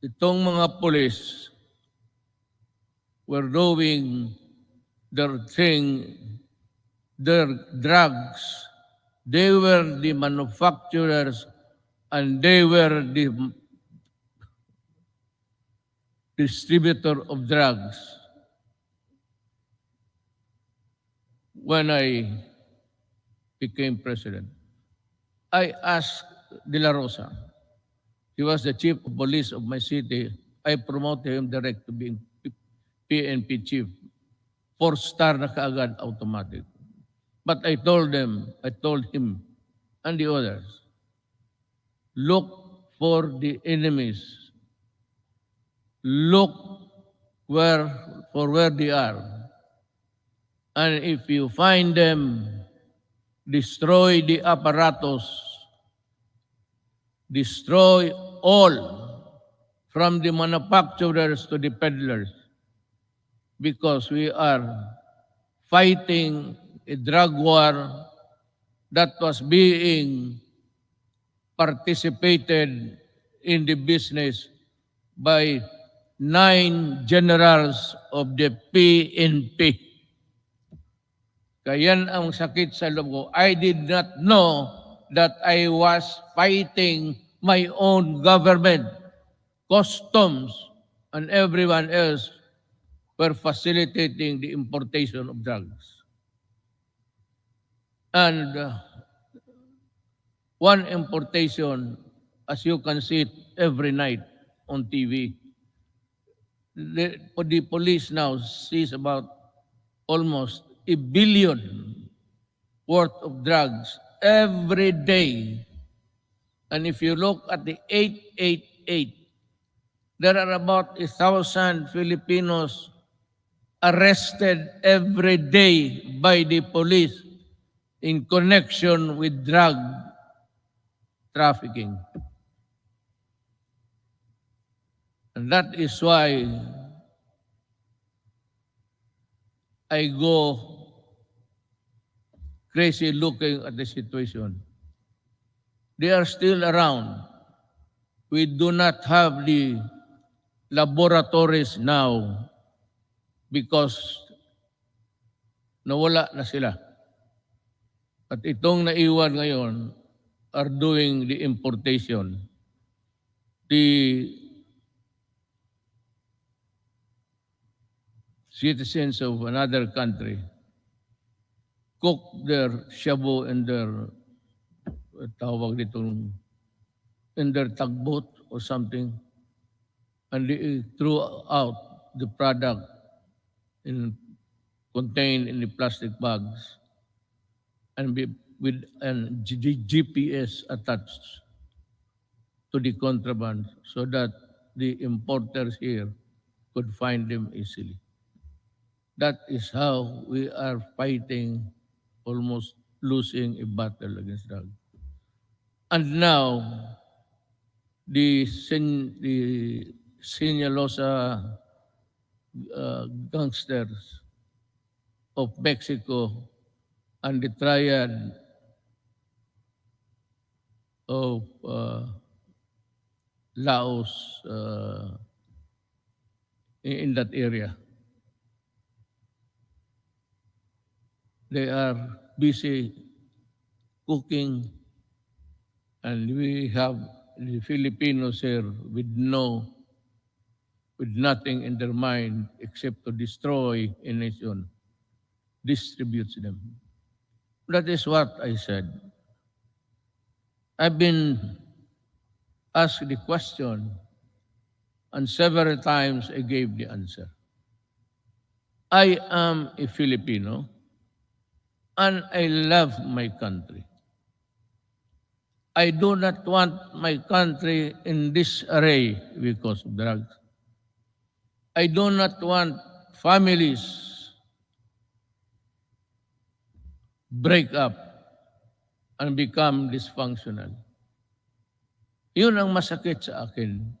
Itong mga police were doing their thing, their drugs. They were the manufacturers and they were the distributor of drugs. When I became president, I asked De La Rosa, he was the chief of police of my city. I promoted him direct to being PNP chief. 4-star na kaagad automatic. But I told him and the others, look for the enemies. Look for where they are. And if you find them, destroy the apparatus. Destroy all, from the manufacturers to the peddlers, because we are fighting a drug war that was being participated in the business by 9 generals of the PNP. Kaya yan ang sakit sa loob ko. I did not know that I was fighting my own government. Customs and everyone else were facilitating the importation of drugs. And one importation, as you can see it every night on TV, the police now sees about almost $1 billion worth of drugs every day. And if you look at the 888, there are about 1,000 Filipinos arrested every day by the police in connection with drug trafficking. And that is why I go crazy looking at the situation. They are still around. We do not have the laboratories now because nawala na sila. At itong naiwan ngayon are doing the importation. The citizens of another country cook their shabu in their in their tugboat or something, and they threw out the product contained in the plastic bags and with GPS attached to the contraband so that the importers here could find them easily. That is how we are fighting, almost losing a battle against drugs. And now, the Sinaloa gangsters of Mexico and the triad of Laos in that area. They are busy cooking, and we have the Filipinos here with nothing in their mind except to destroy a nation, distributes them. That is what I said. I've been asked the question, and several times I gave the answer. I am a Filipino, and I love my country. I do not want my country in disarray because of drugs. I do not want families break up and become dysfunctional. Yun ang masakit sa akin.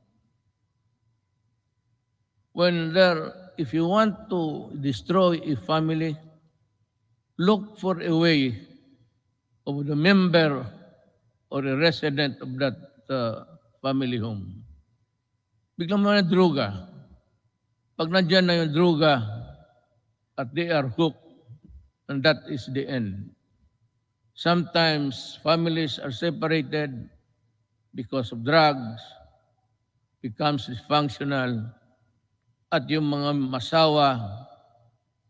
If you want to destroy a family, look for a way of the member or a resident of that family home. Biglang mga droga. Pag nandyan na yung droga at they are hooked, and that is the end. Sometimes families are separated because of drugs, becomes dysfunctional, at yung mga masawa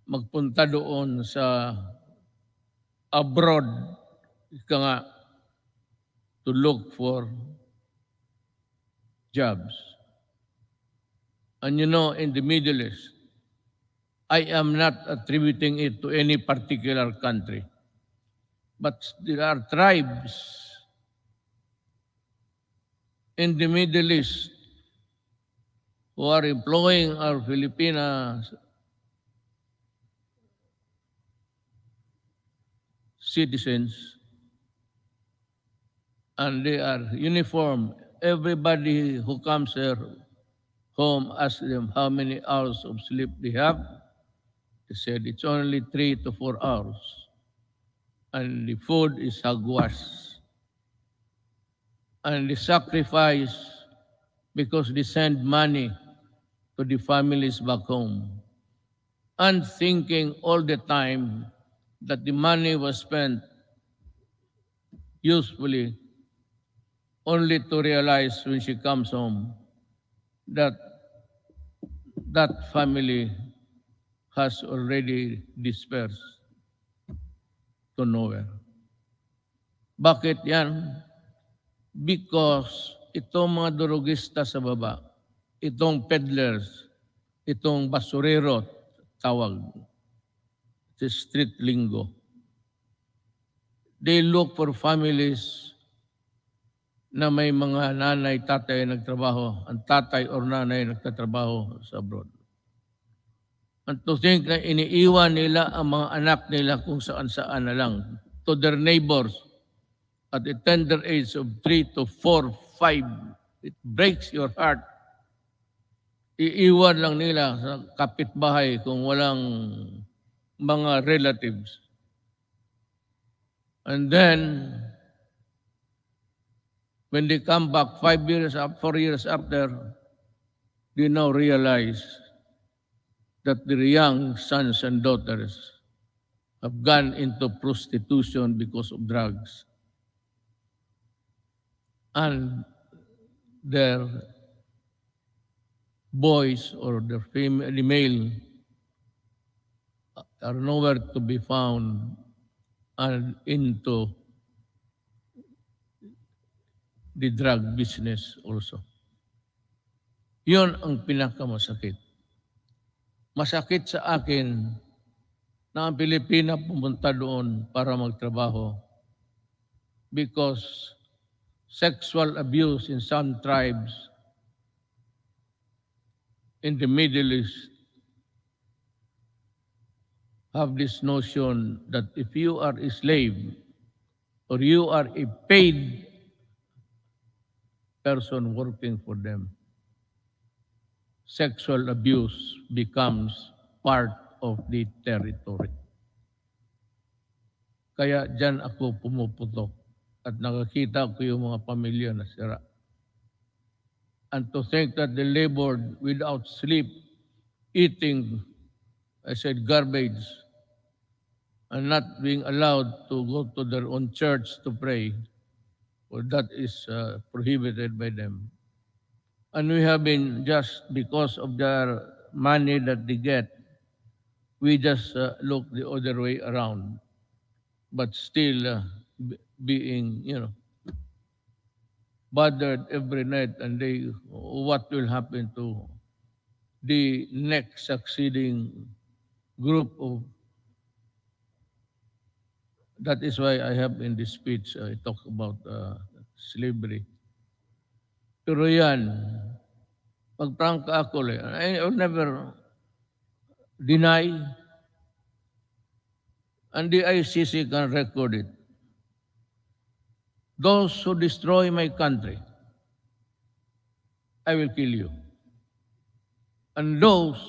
magpunta doon sa abroad, ika nga, to look for jobs. And you know, in the Middle East, I am not attributing it to any particular country, but there are tribes in the Middle East who are employing our Filipina citizens, and they are uniform. Everybody who comes here home asks them how many hours of sleep they have. They said it's only 3 to 4 hours. And the food is hagwas. And the sacrifice because they send money to the families back home. And thinking all the time that the money was spent usefully, only to realize when she comes home that that family has already dispersed to nowhere. Bakit yan? Because itong mga durugista sa baba, itong peddlers, itong basurero, tawag, sa street lingo, they look for families na may mga nanay, tatay nagtrabaho, ang tatay or nanay nagtatrabaho sa abroad. And to think na iniiwan nila ang mga anak nila kung saan-saan na lang to their neighbors at the tender age of 3 to 4, 5. It breaks your heart. Iiwan lang nila sa kapitbahay kung walang mga relatives. And then, when they come back 5 years, 4 years after, they now realize that their young sons and daughters have gone into prostitution because of drugs. And their boys or the male are nowhere to be found and into the drug business also. Yun ang pinakamasakit. Masakit sa akin na ang Pilipina pumunta doon para magtrabaho because sexual abuse in some tribes in the Middle East have this notion that if you are a slave or you are a paid person working for them, sexual abuse becomes part of the territory. Kaya dyan ako pumuputok at nakakita ko yung mga pamilya na sira. and to think that they labored without sleep, eating, I said, garbage, and not being allowed to go to their own church to pray, well, that is prohibited by them. And we have been, just because of their money that they get, we just look the other way around, but still being, bothered every night and day. What will happen to the next succeeding group of. That is why I have in this speech, I talk about slavery. Pero yan, pagprangka ako, I will never deny, and the ICC can record it. Those who destroy my country, I will kill you. And those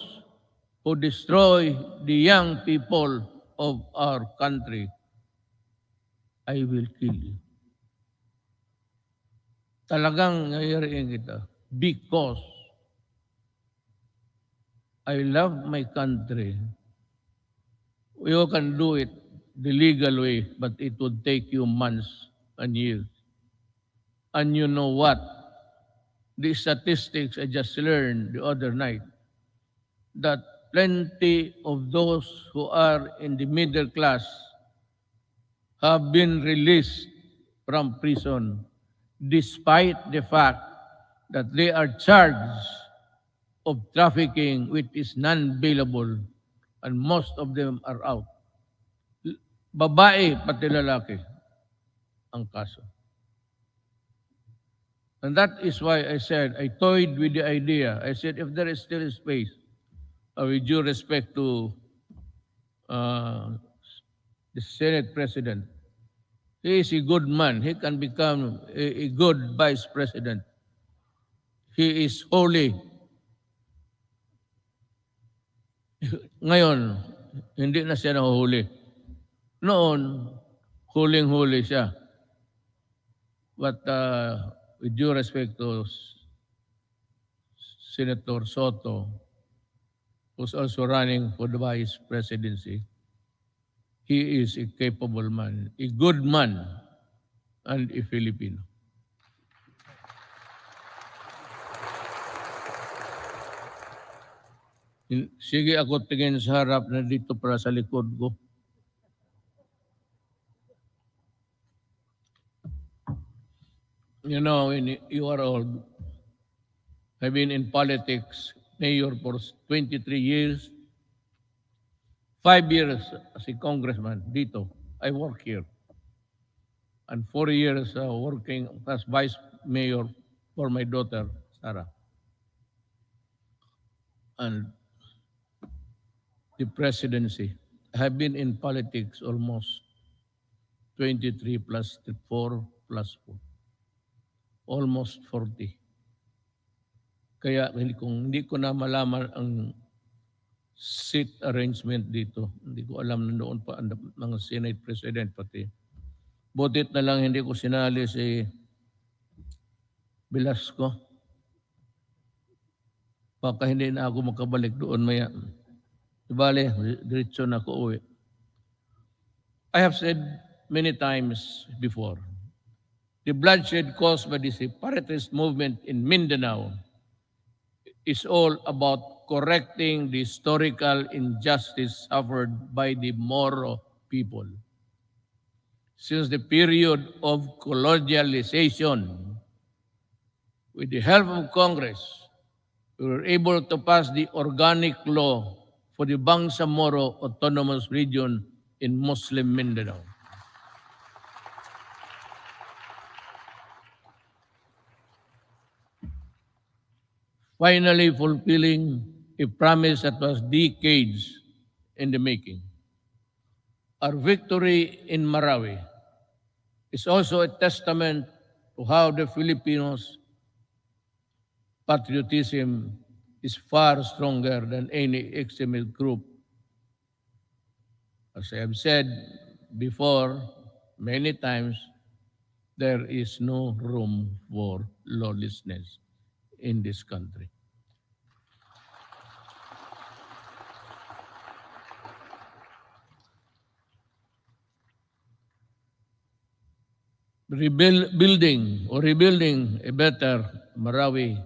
who destroy the young people of our country, I will kill you. Talagang ngayariin kita because I love my country. You can do it the legal way, but it would take you months and years. And you know what? The statistics I just learned the other night, that plenty of those who are in the middle class have been released from prison despite the fact that they are charged of trafficking which is non-bailable, and most of them are out. Babae pati lalaki ang kaso. And that is why I said, I toyed with the idea. I said, if there is still space, with due respect to the Senate President, he is a good man. He can become a good Vice President. He is holy. Ngayon, hindi na siya nahuhuli. Noon, huling-huli siya. But with due respect to Senator Soto, who's also running for the Vice Presidency, he is a capable man, a good man, and a Filipino. Sige ako tingin sa harap na dito para sa likod ko. You know, when you are old, I've been in politics, mayor for 23 years, 5 years as a congressman dito. I work here. And 4 years working as vice mayor for my daughter, Sarah. And the presidency. I have been in politics almost 23 plus 4 plus 4. Almost 40. Kaya kung hindi ko na malaman ang seat arrangement dito, hindi ko alam na noon pa ang mga Senate President pati. Butit na lang hindi ko sinali si Velasco. Baka hindi na ako makabalik doon maya. Bale, diretso na ako uwi. I have said many times before, the bloodshed caused by the separatist movement in Mindanao is all about correcting the historical injustice suffered by the Moro people. Since the period of colonialization, with the help of Congress, we were able to pass the organic law for the Bangsamoro Autonomous Region in Muslim Mindanao. Finally fulfilling a promise that was decades in the making. Our victory in Marawi is also a testament to how the Filipinos' patriotism is far stronger than any extremist group. As I have said before many times, there is no room for lawlessness in this country. Rebuilding a better Marawi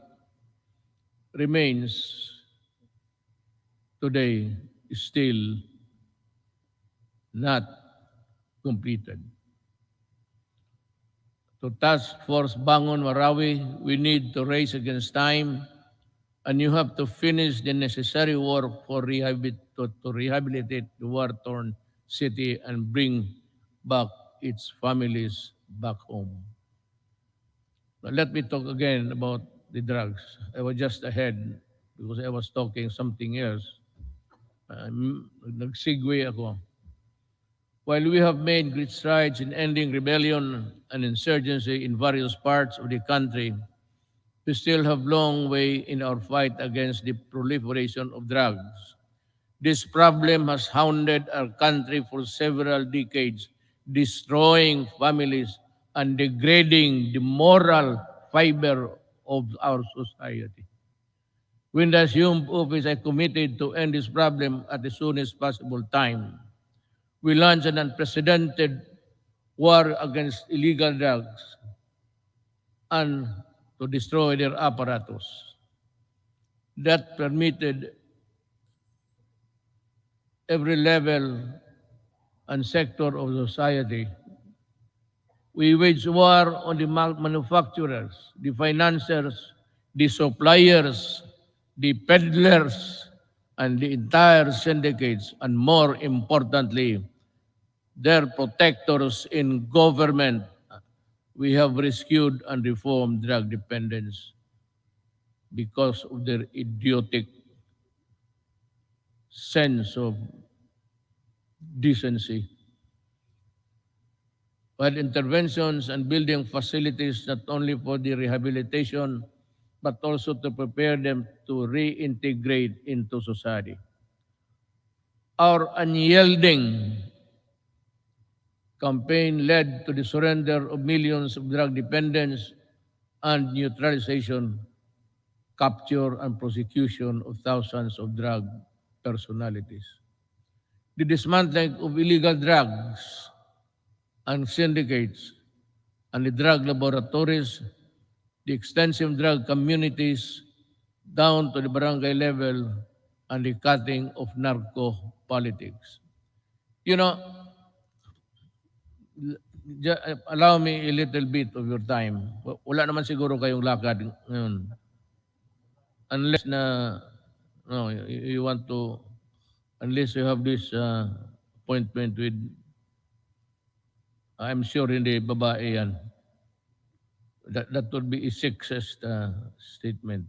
remains today still not completed. To Task Force Bangon Marawi, we need to race against time, and you have to finish the necessary work for to rehabilitate the war-torn city and bring back its families back home. Now, let me talk again about the drugs. I was just ahead because I was talking something else. Nag-segue ako. While we have made great strides in ending rebellion and insurgency in various parts of the country, we still have long way in our fight against the proliferation of drugs. This problem has hounded our country for several decades, destroying families and degrading the moral fiber of our society. We in the assumed office are committed to end this problem at the soonest possible time. We launched an unprecedented war against illegal drugs and to destroy their apparatus. That permitted every level and sector of society. We wage war on the manufacturers, the financiers, the suppliers, the peddlers, and the entire syndicates, and more importantly, their protectors in government. We have rescued and reformed drug dependence because of their idiotic sense of decency. While interventions and building facilities not only for the rehabilitation, but also to prepare them to reintegrate into society. Our unyielding campaign led to the surrender of millions of drug dependents and neutralization, capture, and prosecution of thousands of drug personalities. The dismantling of illegal drugs and syndicates and the drug laboratories, the extensive drug communities down to the barangay level, and the cutting of narco politics. You know, allow me a little bit of your time. Wala naman siguro kayong lakad ngayon. Unless no, you want to, unless you have this appointment with, I'm sure hindi babae yan. That would be a sexist statement.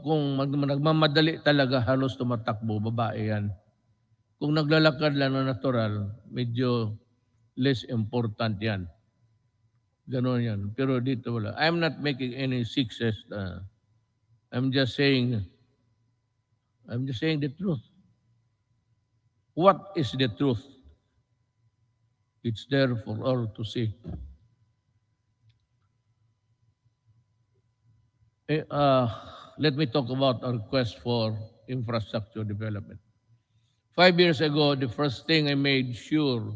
Kung nagmamadali talaga, halos tumatakbo, babae yan. Kung naglalakad lang na natural, medyo less important yan. Ganon yan. Pero dito wala. I'm not making any sexist. I'm just saying the truth. What is the truth? It's there for all to see. Let me talk about our quest for infrastructure development. 5 years ago, the first thing I made sure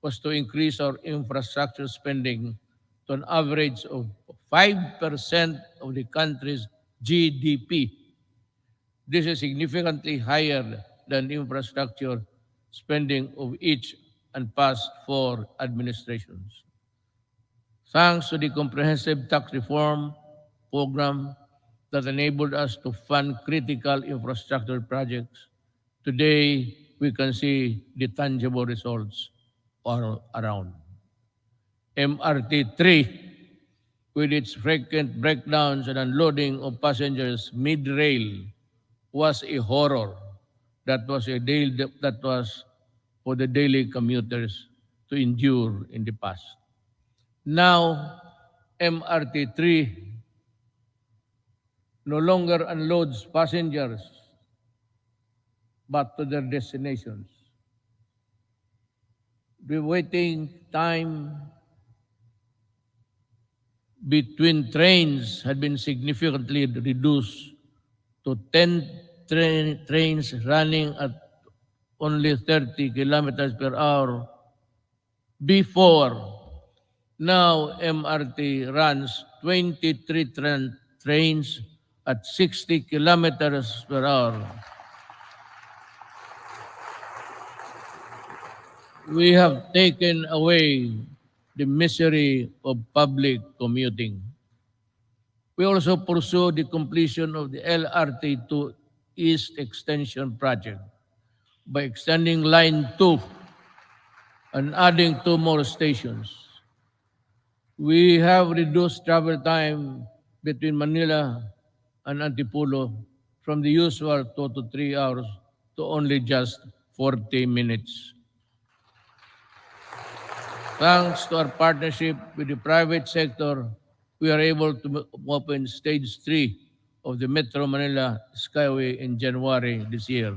was to increase our infrastructure spending to an average of 5% of the country's GDP. This is significantly higher than infrastructure spending of each and past 4 administrations. Thanks to the comprehensive tax reform program that enabled us to fund critical infrastructure projects, today we can see the tangible results all around. MRT-3, with its frequent breakdowns and unloading of passengers mid-rail, was a horror. That was for the daily commuters to endure in the past. Now, MRT-3 no longer unloads passengers but to their destinations. The waiting time between trains had been significantly reduced to 10 trains running at only 30 kilometers per hour before. Now MRT runs 23 trains at 60 kilometers per hour. We have taken away the misery of public commuting. We also pursue the completion of the LRT to East Extension project by extending Line 2 and adding 2 more stations. We have reduced travel time between Manila and Antipolo from the usual 2 to 3 hours to only just 40 minutes. Thanks to our partnership with the private sector, we are able to open Stage 3 of the Metro Manila Skyway in January this year.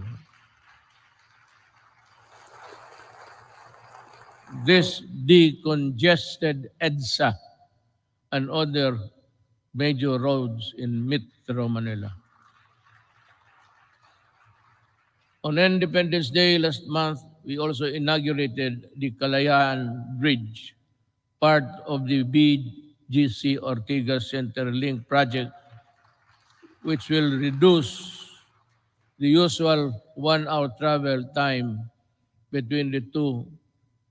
This decongested EDSA and other major roads in Metro Manila. On Independence Day last month, we also inaugurated the Kalayaan Bridge, part of the BGC Ortigas Center Link project, which will reduce the usual 1-hour travel time between the two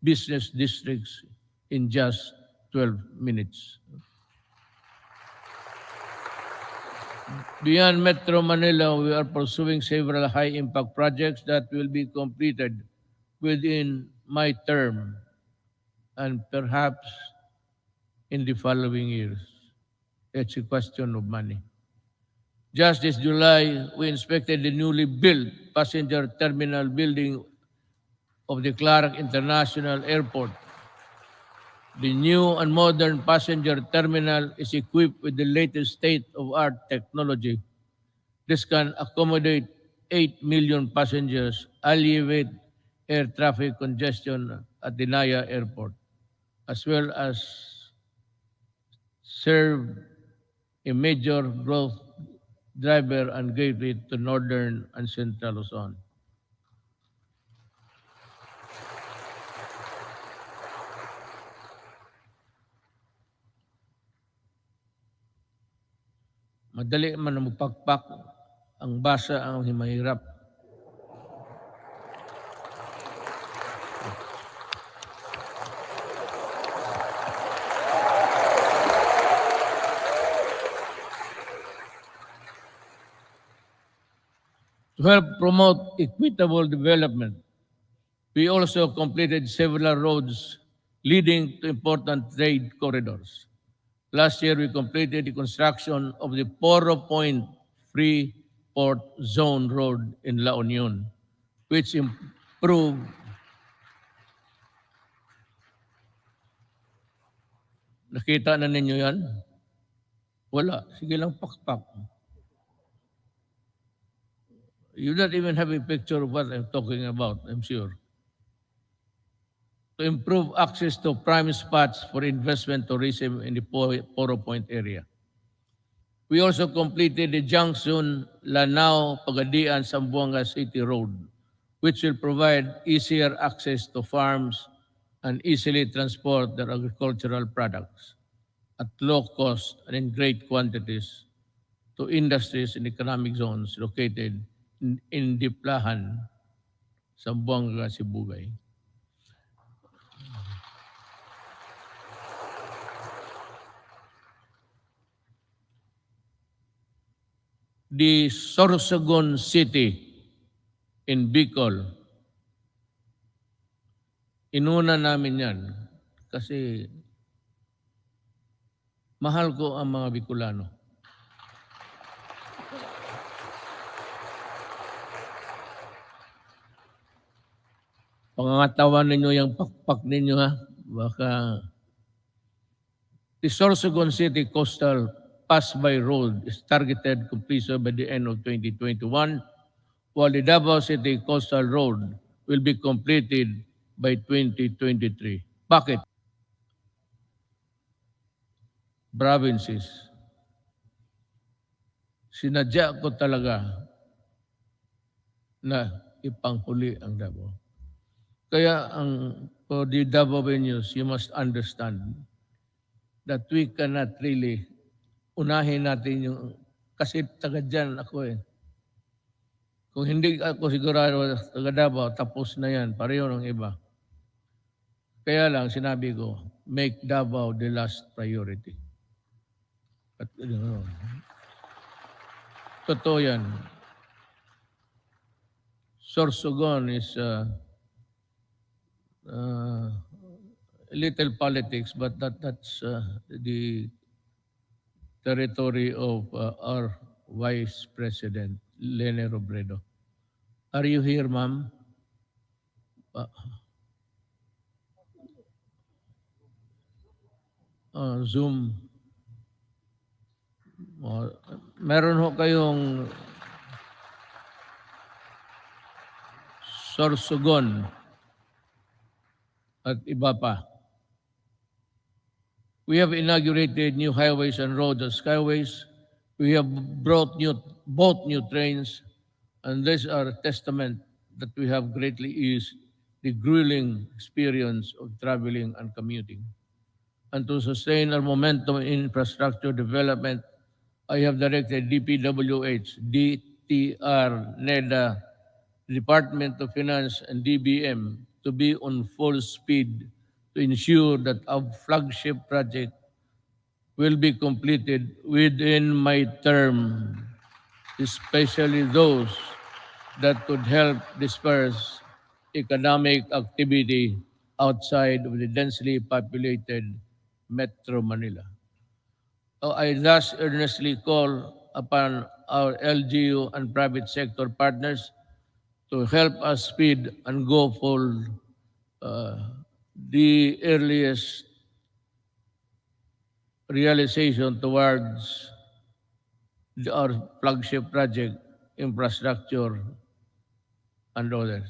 business districts in just 12 minutes. Beyond Metro Manila, we are pursuing several high-impact projects that will be completed within my term and perhaps in the following years. It's a question of money. Just this July, we inspected the newly built passenger terminal building of the Clark International Airport. The new and modern passenger terminal is equipped with the latest state-of-art technology. This can accommodate 8 million passengers, alleviate air traffic congestion at the Naya Airport, as well as serve a major growth driver and gateway to northern and central Luzon. Madali man na magpakpak, ang basa ang mahirap. To help promote equitable development, we also completed several roads leading to important trade corridors. Last year, we completed the construction of the Poro Point Free Port Zone Road in La Union, which improved Nakita na ninyo yan? Wala. Sige lang pakpak. You don't even have a picture of what I'm talking about, I'm sure. To improve access to prime spots for investment tourism in the Poro Point area. We also completed the junction Lanao-Pagadian-Zamboanga City Road, which will provide easier access to farms and easily transport their agricultural products at low cost and in great quantities to industries in economic zones located in Diplahan, Zamboanga, Sibugay. The Sorsogon City in Bicol, inuna namin yan kasi mahal ko ang mga Bicolano. Pangangatawan ninyo yung pakpak ninyo ha. Baka the Sorsogon City Coastal Pass-by Road is targeted completion by the end of 2021, while the Davao City Coastal Road will be completed by 2023. Bakit? provinces. Sinadya ko talaga na ipanghuli ang Davao. Kaya for the Davaoenos, you must understand that we cannot really unahin natin yung, kasi taga dyan ako eh. Kung hindi ako sigurado taga Davao, tapos na yan, pareho ng iba. Kaya lang sinabi ko, make Davao the last priority. At totoo yan. Sorsogon is little politics, but that's the territory of our Vice President, Lene Robredo. Are you here, ma'am? Zoom. Meron ho kayong Sorsogon at iba pa. We have inaugurated new highways and roads and skyways. We have bought new trains, and these are a testament that we have greatly eased the grueling experience of traveling and commuting. And to sustain our momentum in infrastructure development, I have directed DPWH, DTR, NEDA, Department of Finance, and DBM to be on full speed to ensure that our flagship project will be completed within my term, especially those that could help disperse economic activity outside of the densely populated Metro Manila. I thus earnestly call upon our LGU and private sector partners to help us speed and go for the earliest realization towards our flagship project, infrastructure, and others.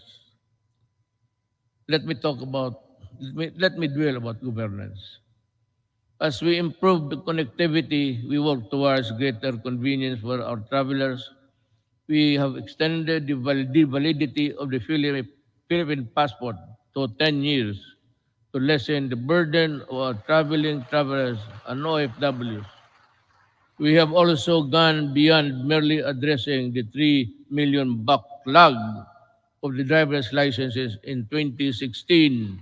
Let me dwell about governance. As we improve the connectivity, we work towards greater convenience for our travelers. We have extended the validity of the Philippine passport to 10 years to lessen the burden of our traveling travelers and OFWs. We have also gone beyond merely addressing the 3 million backlog of the driver's licenses in 2016.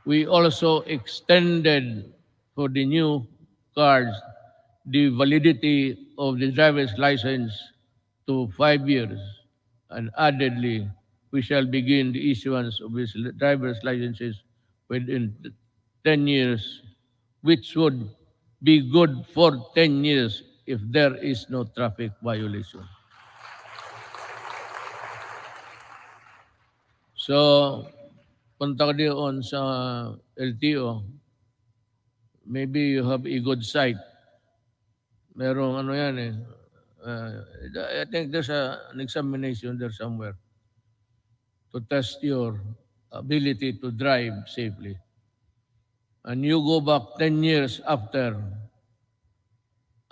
We also extended for the new cars the validity of the driver's license to 5 years. And addedly, we shall begin the issuance of these driver's licenses within 10 years, which would be good for 10 years if there is no traffic violation. So, punta ka doon sa LTO, maybe you have a good sight. Merong ano yan eh. I think there's an examination there somewhere to test your ability to drive safely. And you go back 10 years after,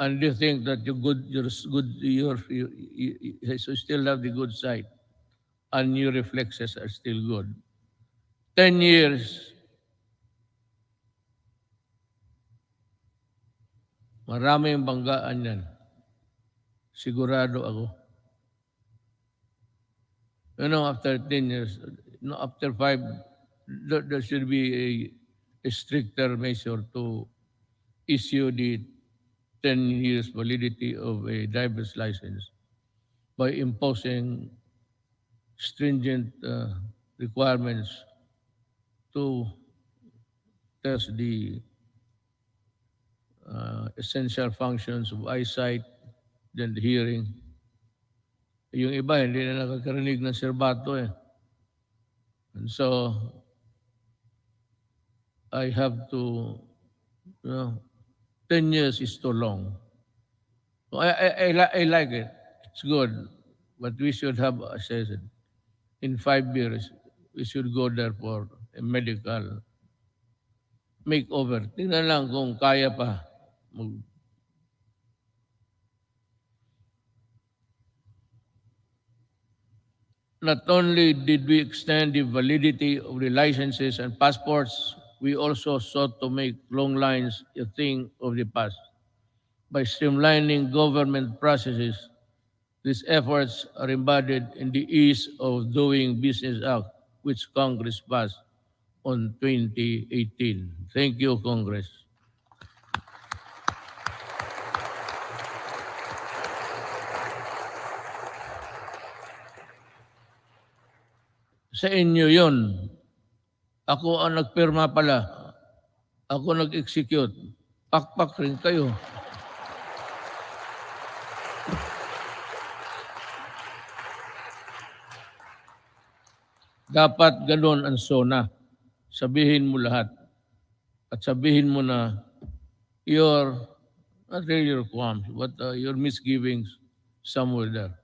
and you think that you still have the good sight, and your reflexes are still good. 10 years, maraming banggaan yan. Sigurado ako. After 10 years, after 5, there should be a stricter measure to issue the 10 years validity of a driver's license by imposing stringent requirements to test the essential functions of eyesight, then the hearing. Yung iba, hindi na nakakarinig ng serbato eh. And so, I have to, 10 years is too long. So I like it. It's good. But we should have, as I said, in 5 years, we should go there for a medical makeover. Tingnan lang kung kaya pa. Not only did we extend the validity of the licenses and passports, we also sought to make long lines a thing of the past. By streamlining government processes, these efforts are embodied in the Ease of Doing Business Act, which Congress passed on 2018. Thank you, Congress. Sa inyo yon. Ako ang nagpirma pala. Ako nag-execute. Pakpak rin kayo. Dapat ganun ang SONA. Sabihin mo lahat. At sabihin mo na your, not really your qualms, but your misgivings somewhere there.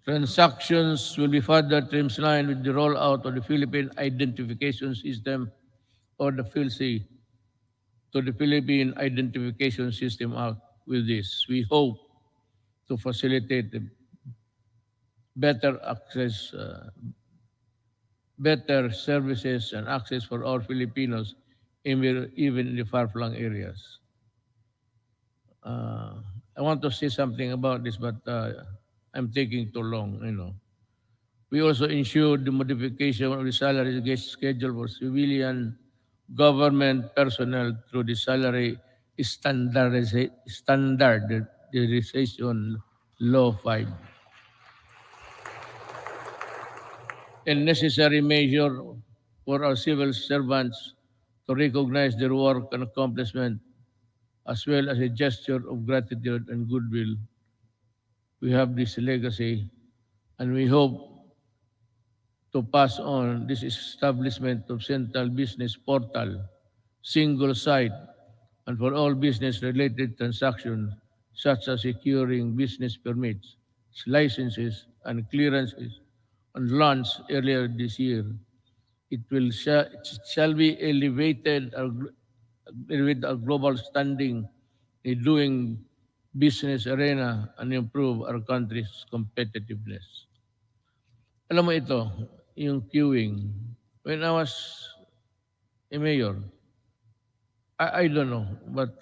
Transactions will be further streamlined with the rollout of the Philippine Identification System or the PhilSy to the Philippine Identification System Act. With this, we hope to facilitate the better access, better services and access for all Filipinos, even in the far-flung areas. I want to say something about this, but I'm taking too long, We also ensured the modification of the salary schedule for civilian government personnel through the salary standardization law 5. A necessary measure for our civil servants to recognize their work and accomplishment, as well as a gesture of gratitude and goodwill. We have this legacy, and we hope to pass on this establishment of central business portal, single site, and for all business-related transactions, such as securing business permits, licenses, and clearances, and launched earlier this year. It shall be elevated our global standing in doing business arena and improve our country's competitiveness. Alam mo ito, yung queuing. When I was a mayor, I don't know, but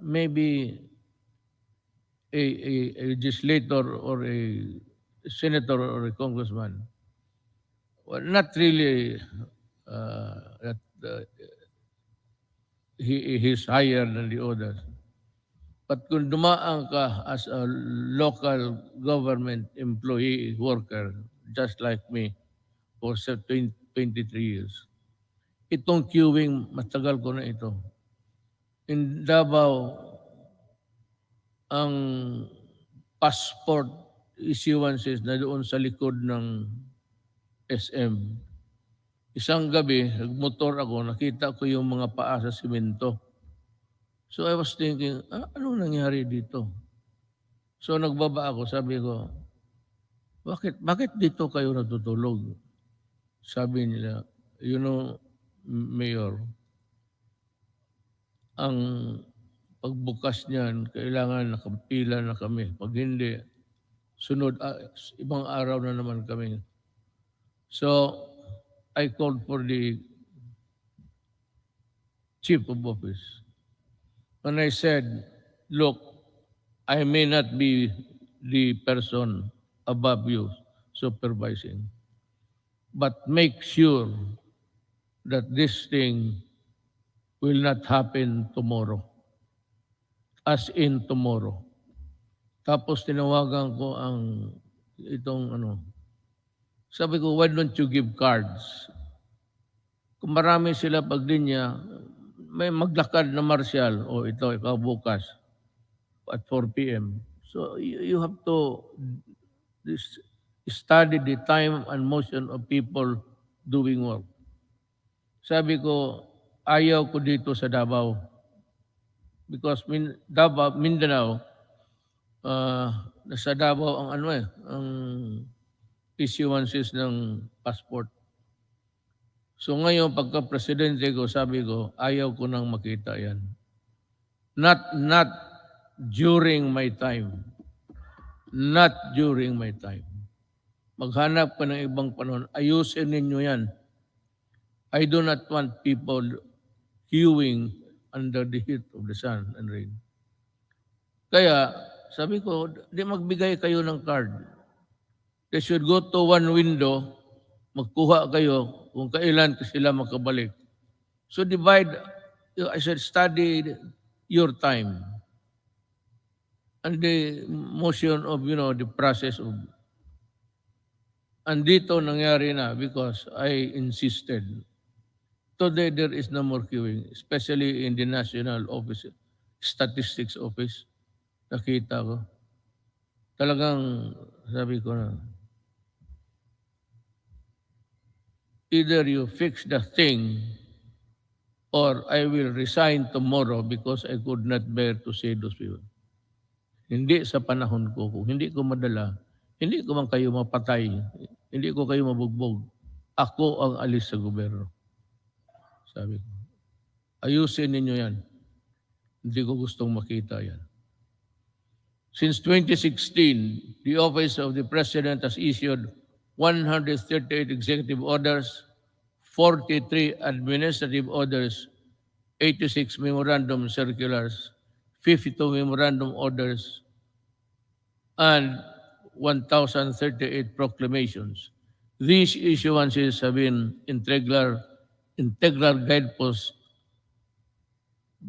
maybe a legislator or a senator or a congressman, well, not really that he's higher than the others. But kung dumaan ka as a local government employee worker, just like me, for 23 years, itong queuing, matagal ko na ito. In Davao, ang passport issuances na doon sa likod ng SM, isang gabi, nagmotor ako, nakita ko yung mga paa sa simento. So I was thinking, ano nangyari dito? So nagbaba ako, sabi ko, bakit dito kayo natutulog? Sabi nila, Mayor, ang pagbukas niyan, kailangan nakapila na kami. Pag hindi, ibang araw na naman kami. So I called for the chief of office. And I said, look, I may not be the person above you supervising, but make sure that this thing will not happen tomorrow. As in tomorrow. Tapos tinawagan ko sabi ko, why don't you give cards? Kung marami sila pagdinya, may maglakad na martial, ito, ikaw bukas at 4 p.m. So you have to study the time and motion of people doing work. Sabi ko, ayaw ko dito sa Davao. Because Mindanao, nasa Davao ang issuances ng passport. So ngayon, pagka-presidente ko, sabi ko, ayaw ko nang makita yan. Not during my time. Not during my time. Maghanap ka ng ibang panahon. Ayusin ninyo yan. I do not want people queuing under the heat of the sun and rain. Kaya, sabi ko, di magbigay kayo ng card. They should go to one window, magkuha kayo kung kailan sila makabalik. So divide, I said, study your time. And the motion of, the process of, andito nangyari na because I insisted. Today, there is no more queuing, especially in the National Office, Statistics Office. Nakita ko. Talagang, sabi ko na, either you fix the thing or I will resign tomorrow because I could not bear to see those people. Hindi sa panahon ko. Kung hindi ko madala, hindi ko man kayo mapatay. Hindi ko kayo mabugbog. Ako ang alis sa gobyerno. Sabi ko. Ayusin ninyo yan. Hindi ko gustong makita yan. Since 2016, the Office of the President has issued 138 executive orders, 43 administrative orders, 86 memorandum circulars, 52 memorandum orders, and 1,038 proclamations. These issuances have been integral guideposts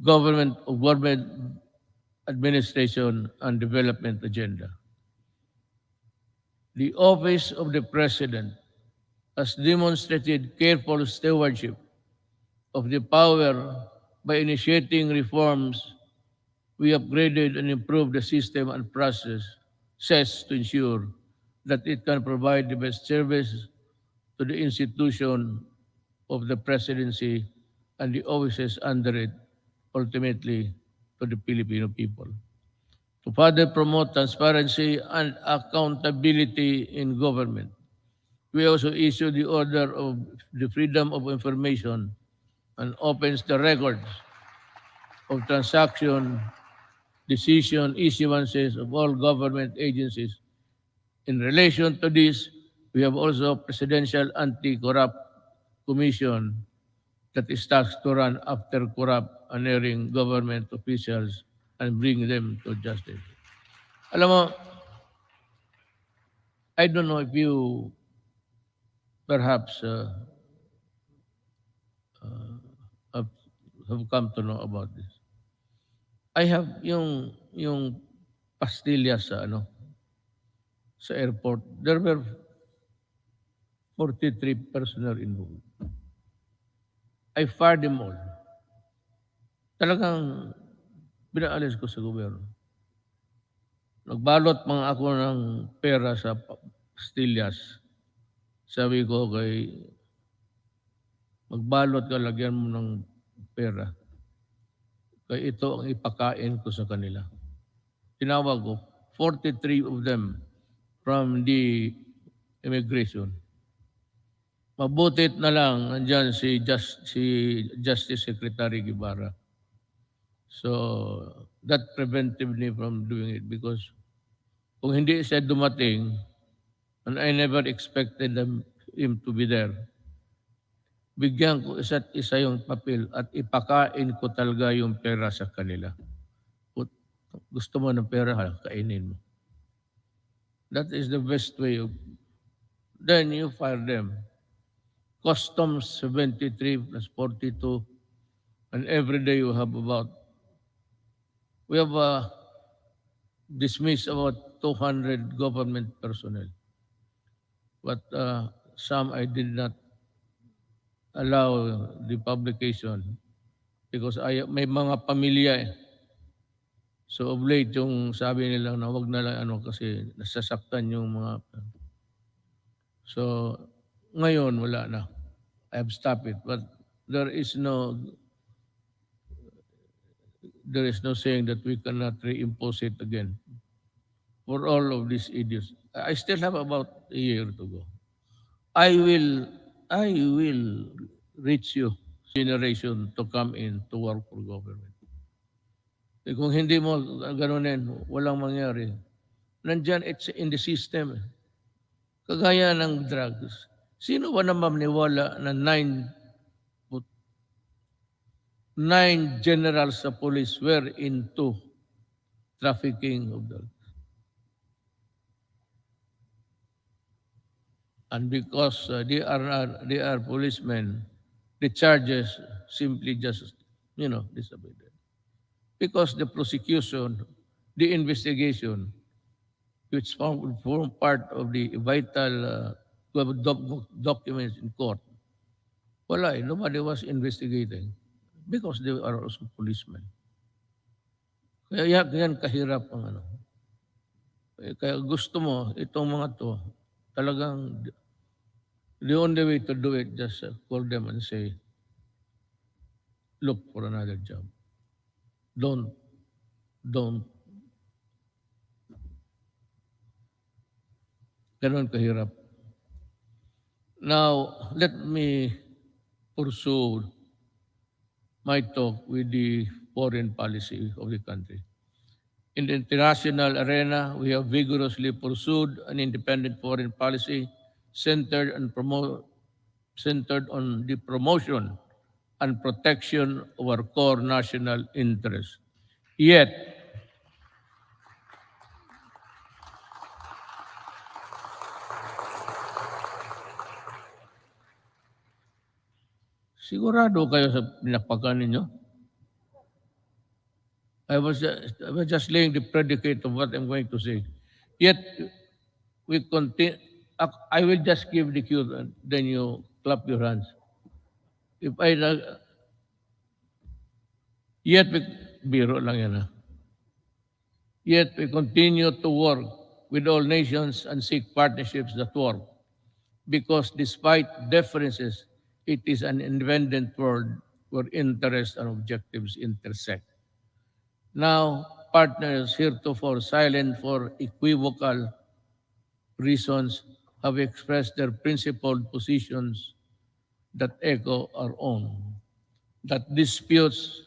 government administration and development agenda. The Office of the President has demonstrated careful stewardship of the power by initiating reforms. We upgraded and improved the system and process to ensure that it can provide the best service to the institution of the presidency and the offices under it, ultimately to the Filipino people. To further promote transparency and accountability in government, we also issued the Order of the Freedom of Information and opens the records of transaction, decision, issuances of all government agencies. In relation to this, we have also Presidential Anti-Corrupt Commission that is tasked to run after corrupt and erring government officials and bring them to justice. Alam mo, I don't know if you perhaps have come to know about this. I have yung pastillas sa airport. There were 43 personnel involved. I fired them all. Talagang pinaalis ko sa gobyerno. Nagbalot mga ako ng pera sa pastillas. Sabi ko magbalot ka, lagyan mo ng pera. Kaya ito ang ipakain ko sa kanila. Tinawag ko, 43 of them from the immigration. Mabutit na lang nandyan si Justice Secretary Guevara. So that prevented me from doing it because kung hindi siya dumating, and I never expected him to be there, bigyan ko isa't isa yung papel at ipakain ko talaga yung pera sa kanila. Gusto mo ng pera, kainin mo. That is the best way of, then you fire them. Customs 73 plus 42, and every day you have we have dismissed about 200 government personnel. But some I did not allow the publication because may mga pamilya eh. So of late yung sabi nila na wag na lang kasi nasasaktan yung mga. So ngayon wala na. I have stopped it, but there is no saying that we cannot reimpose it again for all of these idiots. I still have about a year to go. I will reach you generation to come in to work for government. Kung hindi mo ganunin, walang mangyari. Nandyan, it's in the system. Kagaya ng drugs. Sino ba naman maniwala na nine generals sa police were into trafficking of drugs? And because they are policemen, the charges simply just disobeyed. Because the prosecution, the investigation, which form part of the vital documents in court, wala nobody was investigating because they are also policemen. Kaya yan kahirap ang ano. Kaya gusto mo itong mga to, talagang the only way to do it, just call them and say, look for another job. Don't. Ganon kahirap. Now, let me pursue my talk with the foreign policy of the country. In the international arena, we have vigorously pursued an independent foreign policy centered on the promotion and protection of our core national interests. Yet, sigurado kayo sa pinapakan ninyo? I was just laying the predicate of what I'm going to say. Yet, we continue. I will just give the cue, then you clap your hands. Yet, biro lang yan. Yet, we continue to work with all nations and seek partnerships that work. Because despite differences, it is an independent world where interests and objectives intersect. Now, partners heretofore silent for equivocal reasons have expressed their principled positions that echo our own, that disputes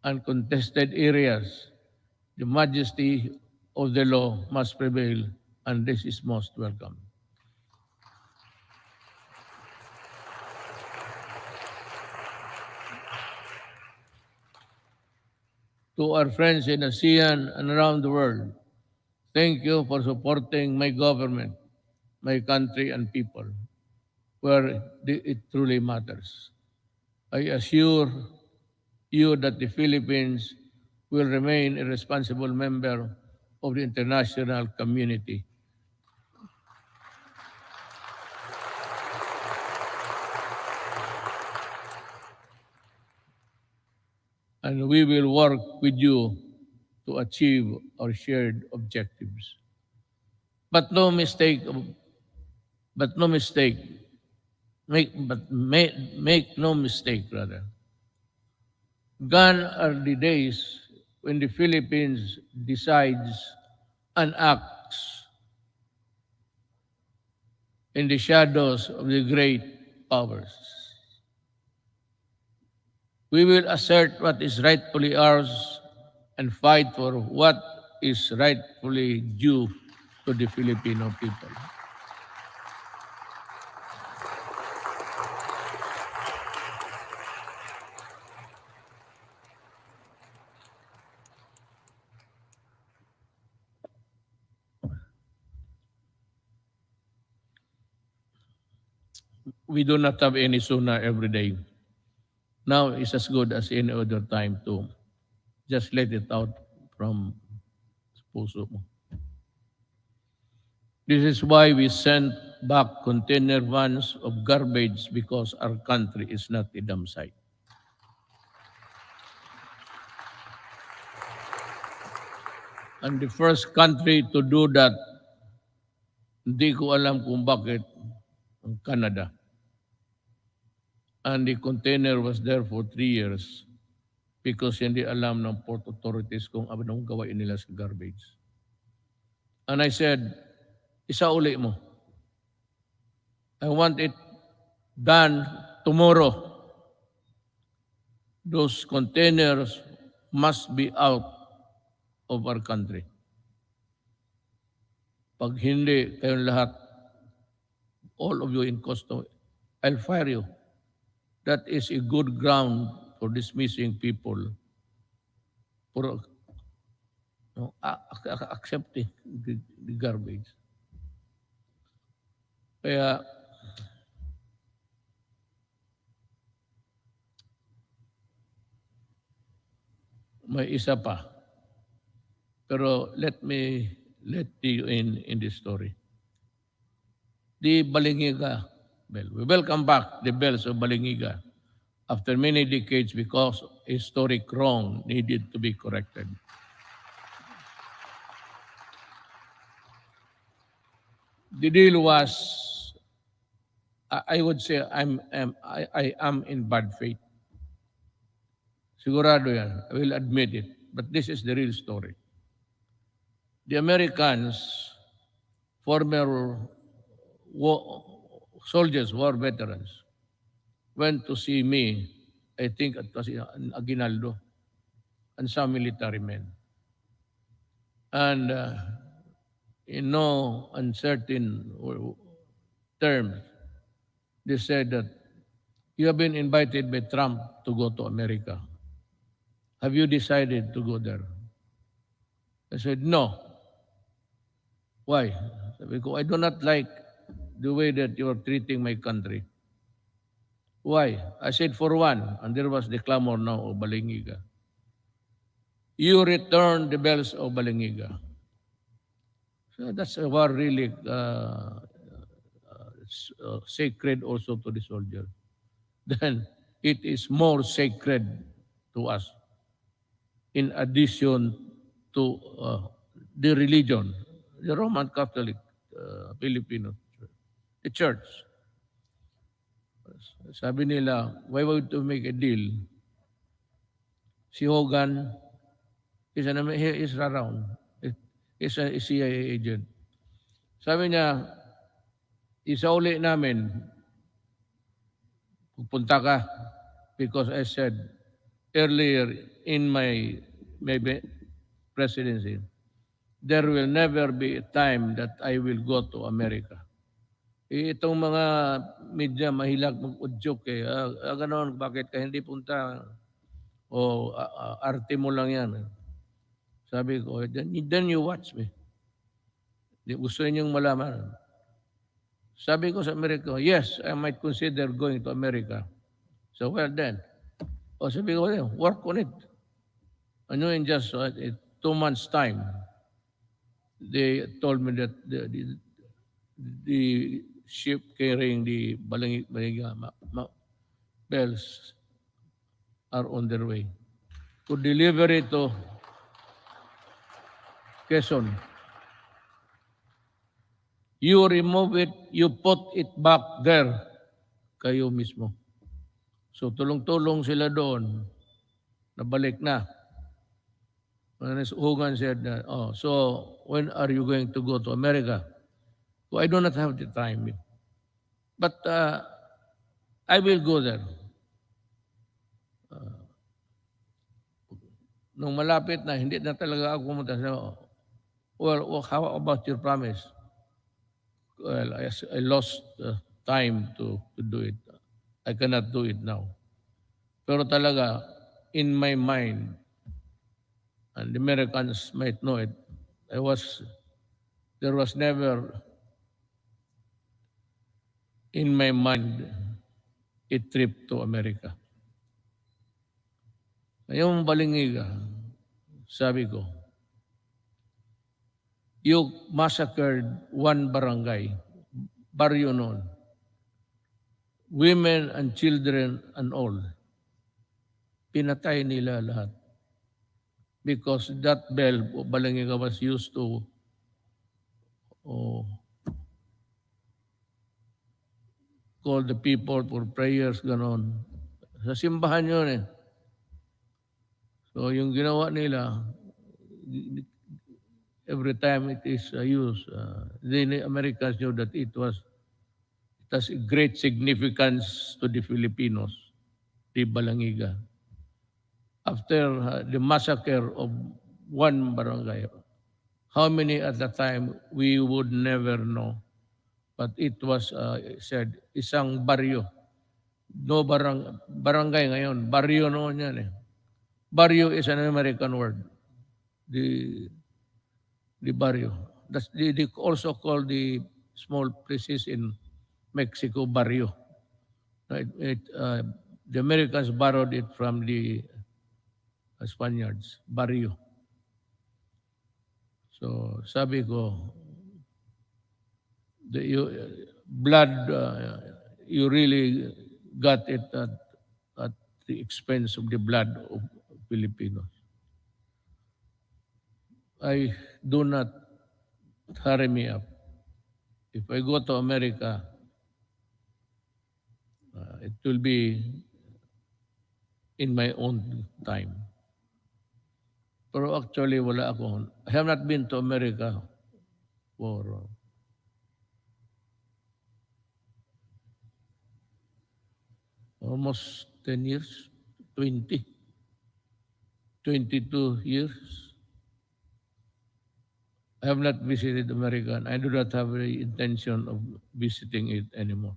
and contested areas, the majesty of the law must prevail, and this is most welcome. To our friends in ASEAN and around the world, thank you for supporting my government, my country and people, where it truly matters. I assure you that the Philippines will remain a responsible member of the international community. And we will work with you to achieve our shared objectives. But make no mistake, rather. Gone are the days when the Philippines decides and acts in the shadows of the great powers. We will assert what is rightfully ours and fight for what is rightfully due to the Filipino people. We do not have any SONA every day. Now is as good as any other time to just let it out from puso mo. This is why we sent back container vans of garbage, because our country is not a dump site. And the first country to do that, hindi ko alam kung bakit, ang Canada. And the container was there for 3 years because hindi alam ng port authorities kung anong gawain nila sa garbage. And I said, isauli mo. I want it done tomorrow. Those containers must be out of our country. Pag hindi kayong lahat, all of you in custody, I'll fire you. That is a good ground for dismissing people for accepting the garbage. Kaya may isa pa. Pero let you in this story. The Balingiga bell. We welcome back the bells of Balingiga after many decades because historic wrong needed to be corrected. The deal was, I would say, I am in bad faith. Sigurado yan. I will admit it. But this is the real story. The Americans, former soldiers, war veterans, went to see me, I think it was in Aguinaldo, and some military men. And in no uncertain terms, they said that you have been invited by Trump to go to America. Have you decided to go there? I said, no. Why? Because I do not like the way that you are treating my country. Why? I said, for one, and there was the clamor now of Balingiga. You return the bells of Balingiga. So that's a war really sacred also to the soldier. Then it is more sacred to us in addition to the religion, the Roman Catholic Filipino, the church. Sabi nila, why would to make a deal? Si Hogan, he is around. He's a CIA agent. Sabi niya, isauli namin, pupunta ka, because I said earlier in my presidency, there will never be a time that I will go to America. Itong mga media mahilag mag-udyok eh. Ganon, bakit ka hindi punta? O arte mo lang yan. Sabi ko, then you watch me. Gusto ninyong malaman. Sabi ko sa Amerika, yes, I might consider going to America. So well then. O sabi ko, work on it. Ano in just 2 months time, they told me that the ship carrying the Balingiga bells are on their way to deliver it to Quezon. You remove it, you put it back there, kayo mismo. So tulong-tulong sila doon, nabalik na. Hogan said, so when are you going to go to America? So I do not have the time. But I will go there. Nung malapit na, hindi na talaga ako pumunta. Well, how about your promise? Well, I lost time to do it. I cannot do it now. Pero talaga, in my mind, and the Americans might know it, there was never in my mind a trip to America. Ngayong Balingiga, sabi ko, you massacred one barangay, baryo noon, women and children and all. Pinatay nila lahat. Because that bell, Balingiga, was used to call the people for prayers, ganon. Sa simbahan yun eh. So yung ginawa nila, every time it is used, the Americans knew that it has great significance to the Filipinos, the Balangiga. After the massacre of one barangay, how many at the time we would never know. But it was said, isang baryo. No barangay ngayon, baryo noon yan eh. Baryo is an American word. The barrio. They also call the small places in Mexico barrio. The Americans borrowed it from the Spaniards, barrio. So sabi ko, blood, you really got it at the expense of the blood of Filipinos. I do not hurry me up. If I go to America, it will be in my own time. Pero actually, wala ako. I have not been to America for almost 10 years, 20, 22 years. I have not visited America and I do not have the intention of visiting it anymore.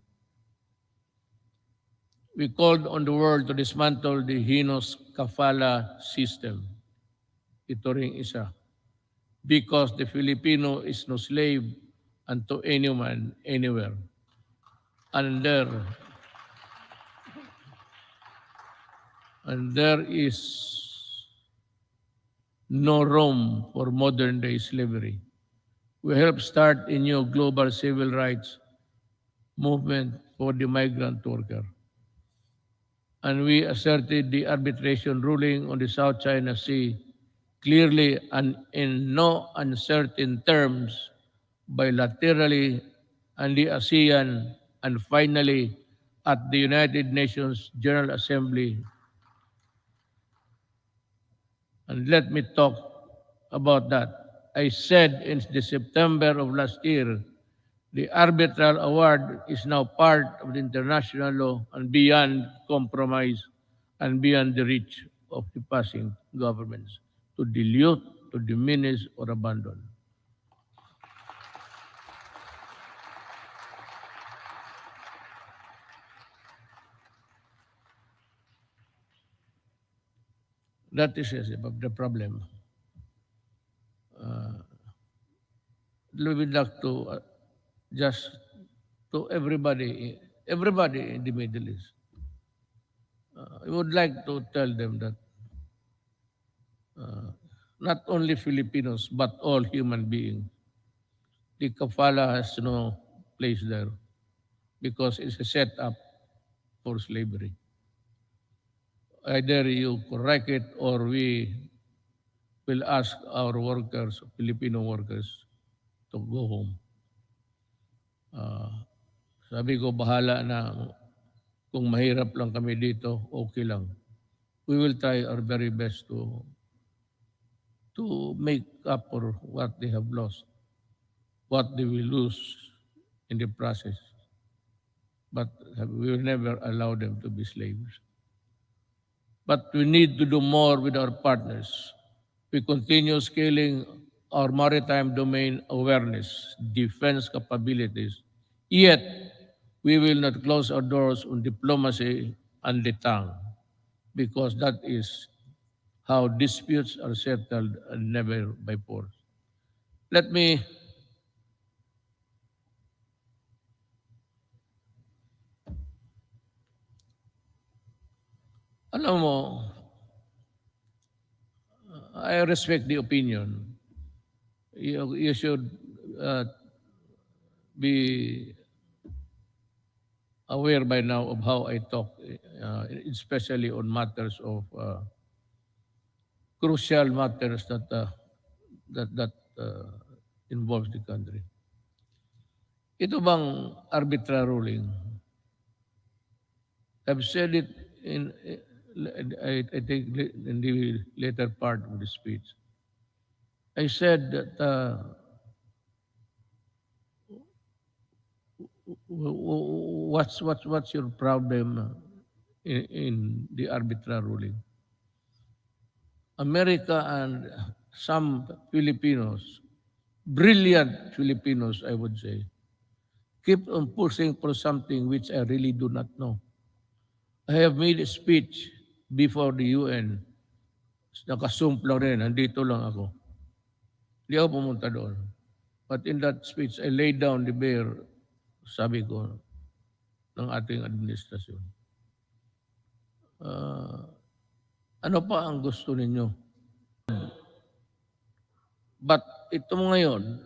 We called on the world to dismantle the heinous kafala system. Ito ring isa. Because the Filipino is no slave unto anyone, anywhere. And there is no room for modern day slavery. We helped start a new global civil rights movement for the migrant worker. And we asserted the arbitration ruling on the South China Sea clearly and in no uncertain terms, bilaterally, and the ASEAN, and finally at the United Nations General Assembly. And let me talk about that. I said in the September of last year, the arbitral award is now part of the international law and beyond compromise and beyond the reach of the passing governments to dilute, to diminish, or abandon. That is the problem. We would like to just to everybody in the Middle East. I would like to tell them that not only Filipinos, but all human beings, the kafala has no place there because it's a setup for slavery. Either you correct it or we will ask our workers, Filipino workers, to go home. Sabi ko, bahala na. Kung mahirap lang kami dito, okay lang. We will try our very best to make up for what they have lost, what they will lose in the process. But we will never allow them to be slaves. But we need to do more with our partners. We continue scaling our maritime domain awareness, defense capabilities. Yet, we will not close our doors on diplomacy and the tongue, because that is how disputes are settled and never by force. Let me alam mo, I respect the opinion. You should be aware by now of how I talk, especially on matters of crucial matters that involves the country. Ito bang arbitral ruling? I've said it I think in the later part of the speech. I said that what's your problem in the arbitral ruling? America and some Filipinos, brilliant Filipinos, I would say, keep on pushing for something which I really do not know. I have made a speech before the UN. Nakasump lang rin, nandito lang ako. Hindi ako pumunta doon. But in that speech, I laid down the bare, sabi ko, ng ating administrasyon. Ano pa ang gusto ninyo? But ito ngayon,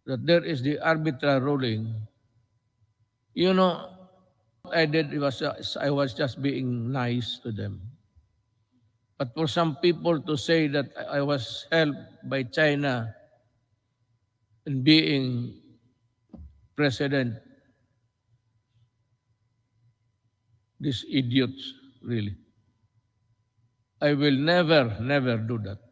that there is the arbitral ruling, you know, what I did was I was just being nice to them. But for some people to say that I was helped by China in being president, these idiots, really. I will never do that.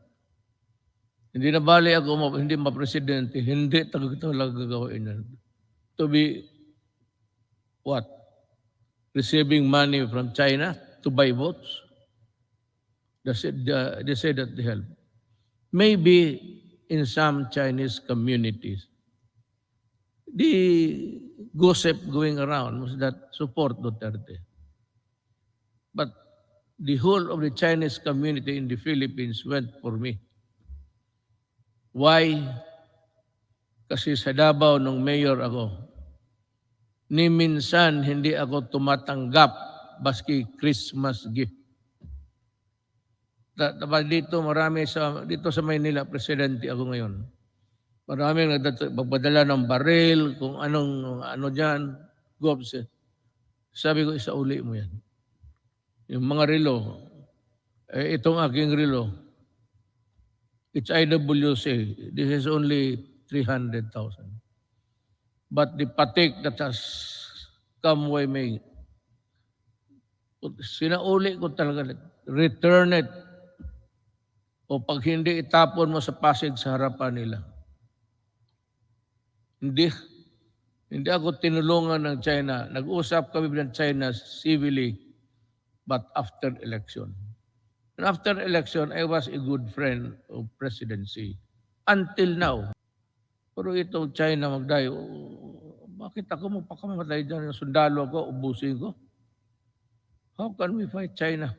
Hindi na bali ako, hindi ma-presidente, hindi talaga gagawin yan. To be, what? Receiving money from China to buy votes? They say that they help. Maybe in some Chinese communities, the gossip going around was that support Duterte. But the whole of the Chinese community in the Philippines went for me. Why? Kasi sa Davao nung mayor ako, ni minsan hindi ako tumatanggap baski Christmas gift. Dito dito sa Maynila, presidente ako ngayon. Maraming magpadala ng baril, kung ano diyan, gobs. Sabi ko, isauli mo yan. Yung mga relo, itong aking relo, it's IWC. This is only 300,000. But the patik that has come way me, sinauli ko talaga, return it. O pag hindi, itapon mo sa Pasig sa harapan nila. Hindi ako tinulungan ng China. Nag-usap kami ng China civilly, but after election. And after election, I was a good friend of presidency. Until now. Pero ito, China magdayo, bakit ako magpakamatay dyan? Yung sundalo ko, ubusin ko. How can we fight China?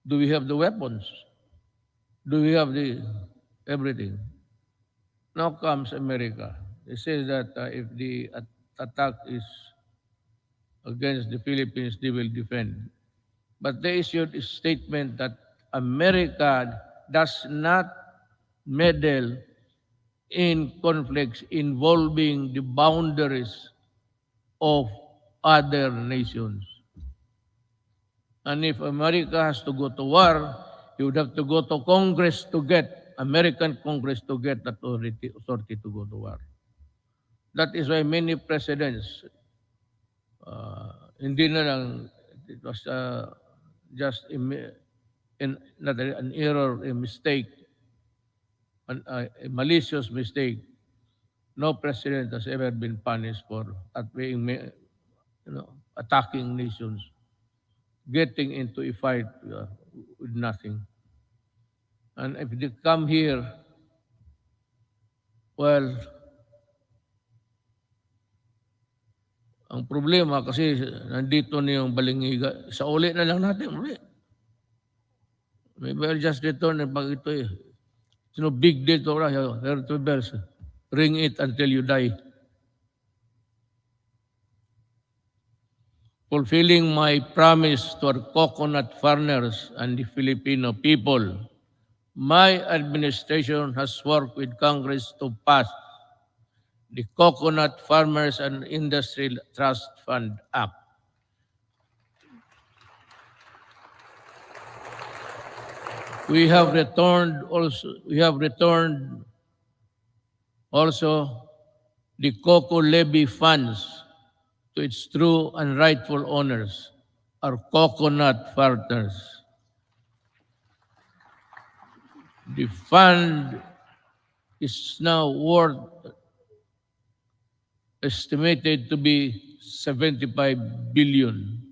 Do we have the weapons? Do we have the everything? Now comes America. They say that if the attack is against the Philippines, they will defend. But they issued a statement that America does not meddle in conflicts involving the boundaries of other nations. And if America has to go to war, you would have to go to Congress to get, American Congress to get that authority to go to war. That is why many presidents, hindi na lang, it was just not an error, a mistake, a malicious mistake. No president has ever been punished for attacking nations, getting into a fight with nothing. And if they come here, well, ang problema kasi nandito na yung balingiga. Sa uli na lang natin, uli. Maybe I'll just return and pag ito it's no big deal to hear to bells. Ring it until you die. Fulfilling my promise to our coconut farmers and the Filipino people, my administration has worked with Congress to pass the Coconut Farmers and Industry Trust Fund Act. We have returned also the cocoa levy funds to its true and rightful owners, our coconut farmers. The fund is now worth estimated to be 75 billion,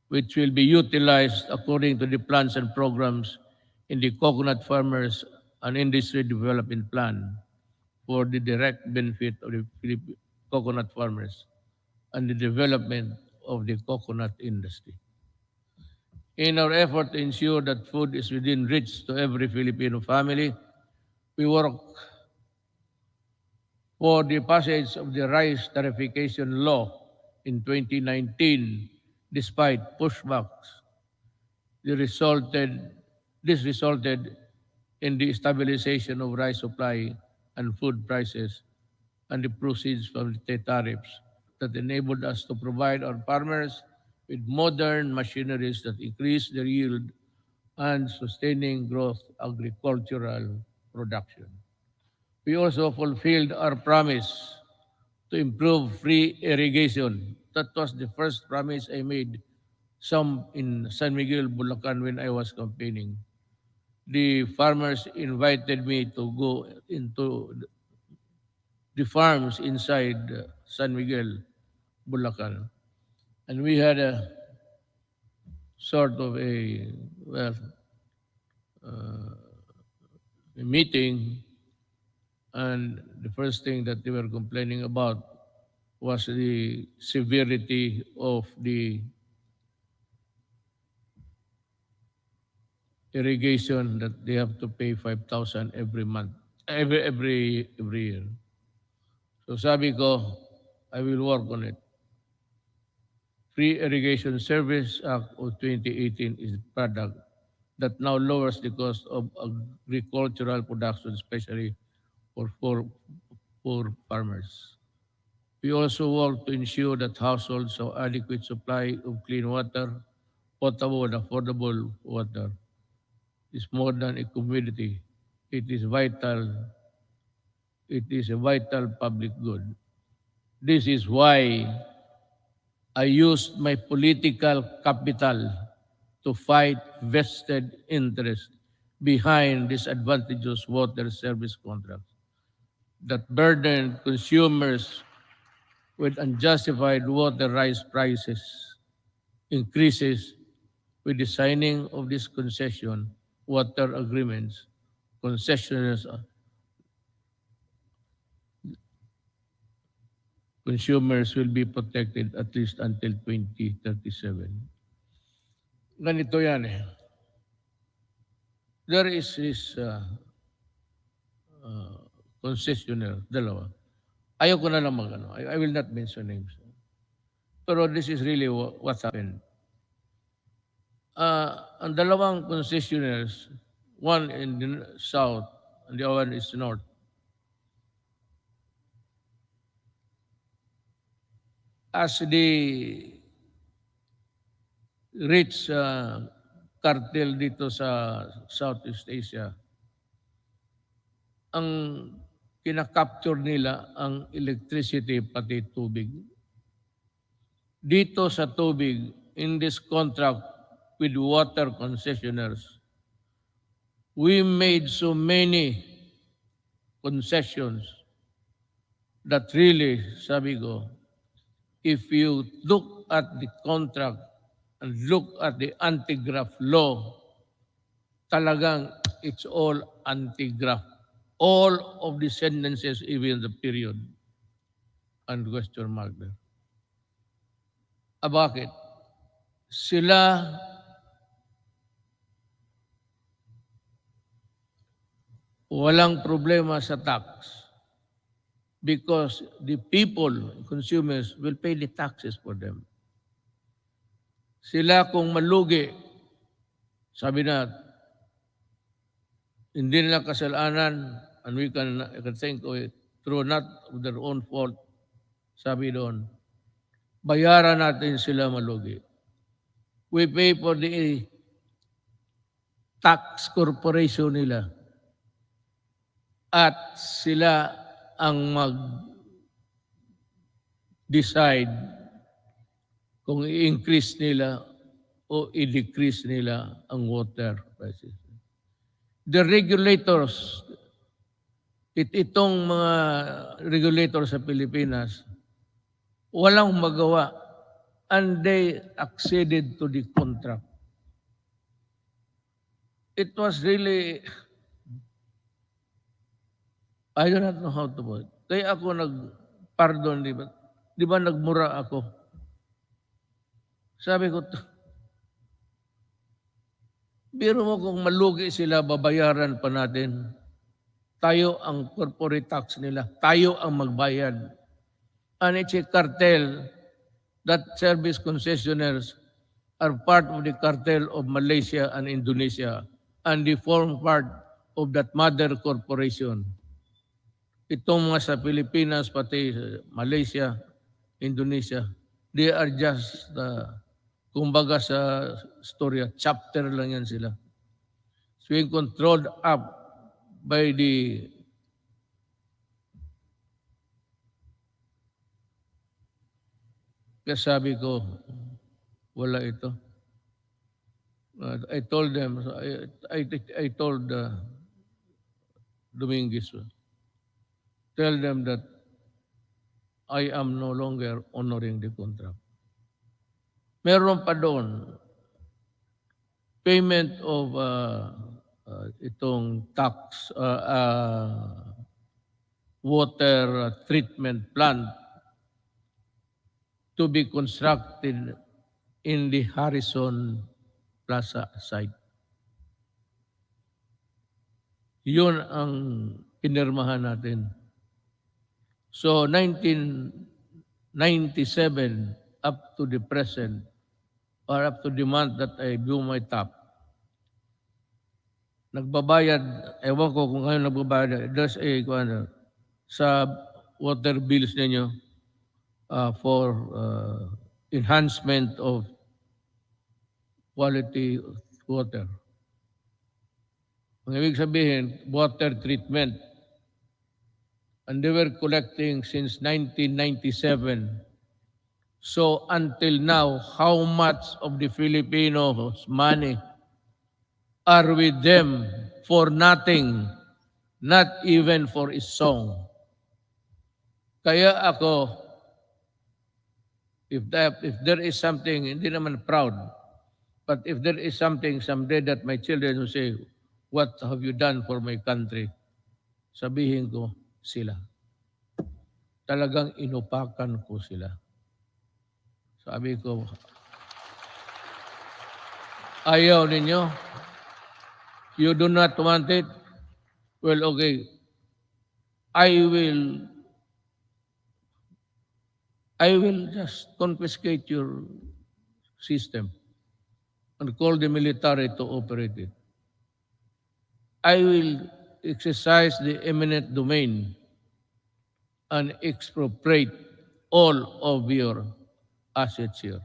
which will be utilized according to the plans and programs in the Coconut Farmers and Industry Development Plan for the direct benefit of the coconut farmers and the development of the coconut industry. In our effort to ensure that food is within reach to every Filipino family, we work for the passage of the rice tariffication law in 2019 despite pushbacks. This resulted in the stabilization of rice supply and food prices and the proceeds from the tariffs that enabled us to provide our farmers with modern machineries that increase their yield and sustaining growth agricultural production. We also fulfilled our promise to improve free irrigation. That was the first promise I made some in San Miguel, Bulacan when I was campaigning. The farmers invited me to go into the farms inside San Miguel, Bulacan. And we had a sort of a meeting, and the first thing that they were complaining about was the severity of the irrigation that they have to pay 5,000 every month, every year. So sabi ko, I will work on it. Free Irrigation Service Act of 2018 is a product that now lowers the cost of agricultural production, especially for farmers. We also work to ensure that households have adequate supply of clean water, potable and affordable water. Is more than a commodity. It is vital. It is a vital public good. This is why I used my political capital to fight vested interest behind disadvantageous water service contracts that burden consumers with unjustified water rights prices increases with the signing of this concession water agreements. Concessioners, consumers will be protected at least until 2037. Ganito yan eh. There is this concessionaire, dalawa. Ayoko na lang mag-ano. I will not mention names. Pero this is really what happened. Ang dalawang concessionaires, one in the south and the other one is north. As the rich cartel dito sa Southeast Asia, ang kinakapture nila ang electricity pati tubig. Dito sa tubig, in this contract with water concessionaires, we made so many concessions that really, sabi ko, if you look at the contract and look at the anti-graft law, talagang it's all anti-graft. All of the sentences, even the period, and question mark there. Bakit? Sila walang problema sa tax because the people, consumers, will pay the taxes for them. Sila kung malugi, sabi na, hindi nila kasalanan, and I can think of it, through not of their own fault, sabi doon, bayaran natin sila malugi. We pay for the tax corporation nila. At sila ang mag-decide kung i-increase nila o i-decrease nila ang water prices. The regulators Itong mga regulator sa Pilipinas, walang magawa and they acceded to the contract. It was really, I do not know how to put it. Kaya ako nag-pardon, di ba? Di ba nagmura ako? Sabi ko, biro mo kung malugi sila, babayaran pa natin. Tayo ang corporate tax nila. Tayo ang magbayad. And it's a cartel that service concessionaires are part of the cartel of Malaysia and Indonesia and they form part of that mother corporation. Itong mga sa Pilipinas, pati Malaysia, Indonesia, they are just, kumbaga sa storya, chapter lang yan sila. So being controlled up by the kaya sabi ko, wala ito. I told them, I told Dominguez, tell them that I am no longer honoring the contract. Meron pa doon, payment of itong tax, water treatment plant to be constructed in the Harrison Plaza site. Yun ang pinirmahan natin. So 1997 up to the present or up to the month that I blew my top, nagbabayad, ewan ko kung ngayon nagbabayad, there's a, sa water bills ninyo, for enhancement of quality of water. Ang ibig sabihin, water treatment. And they were collecting since 1997. So until now, how much of the Filipinos' money are with them for nothing, not even for a song? Kaya ako, if there is something, hindi naman proud, but if there is something someday that my children will say, what have you done for my country? Sabihin ko, sila. Talagang inupakan ko sila. Sabi ko, ayaw ninyo? You do not want it? Well, okay. I will just confiscate your system and call the military to operate it. I will exercise the eminent domain and expropriate all of your assets here.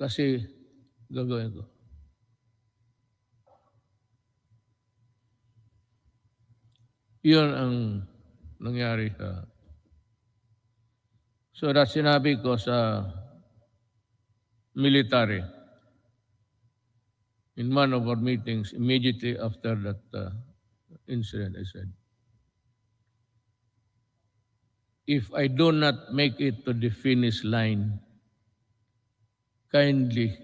Kasi gagawin ko. Yun ang nangyari sa... So that sinabi ko sa military in one of our meetings immediately after that incident, I said, if I do not make it to the finish line, kindly,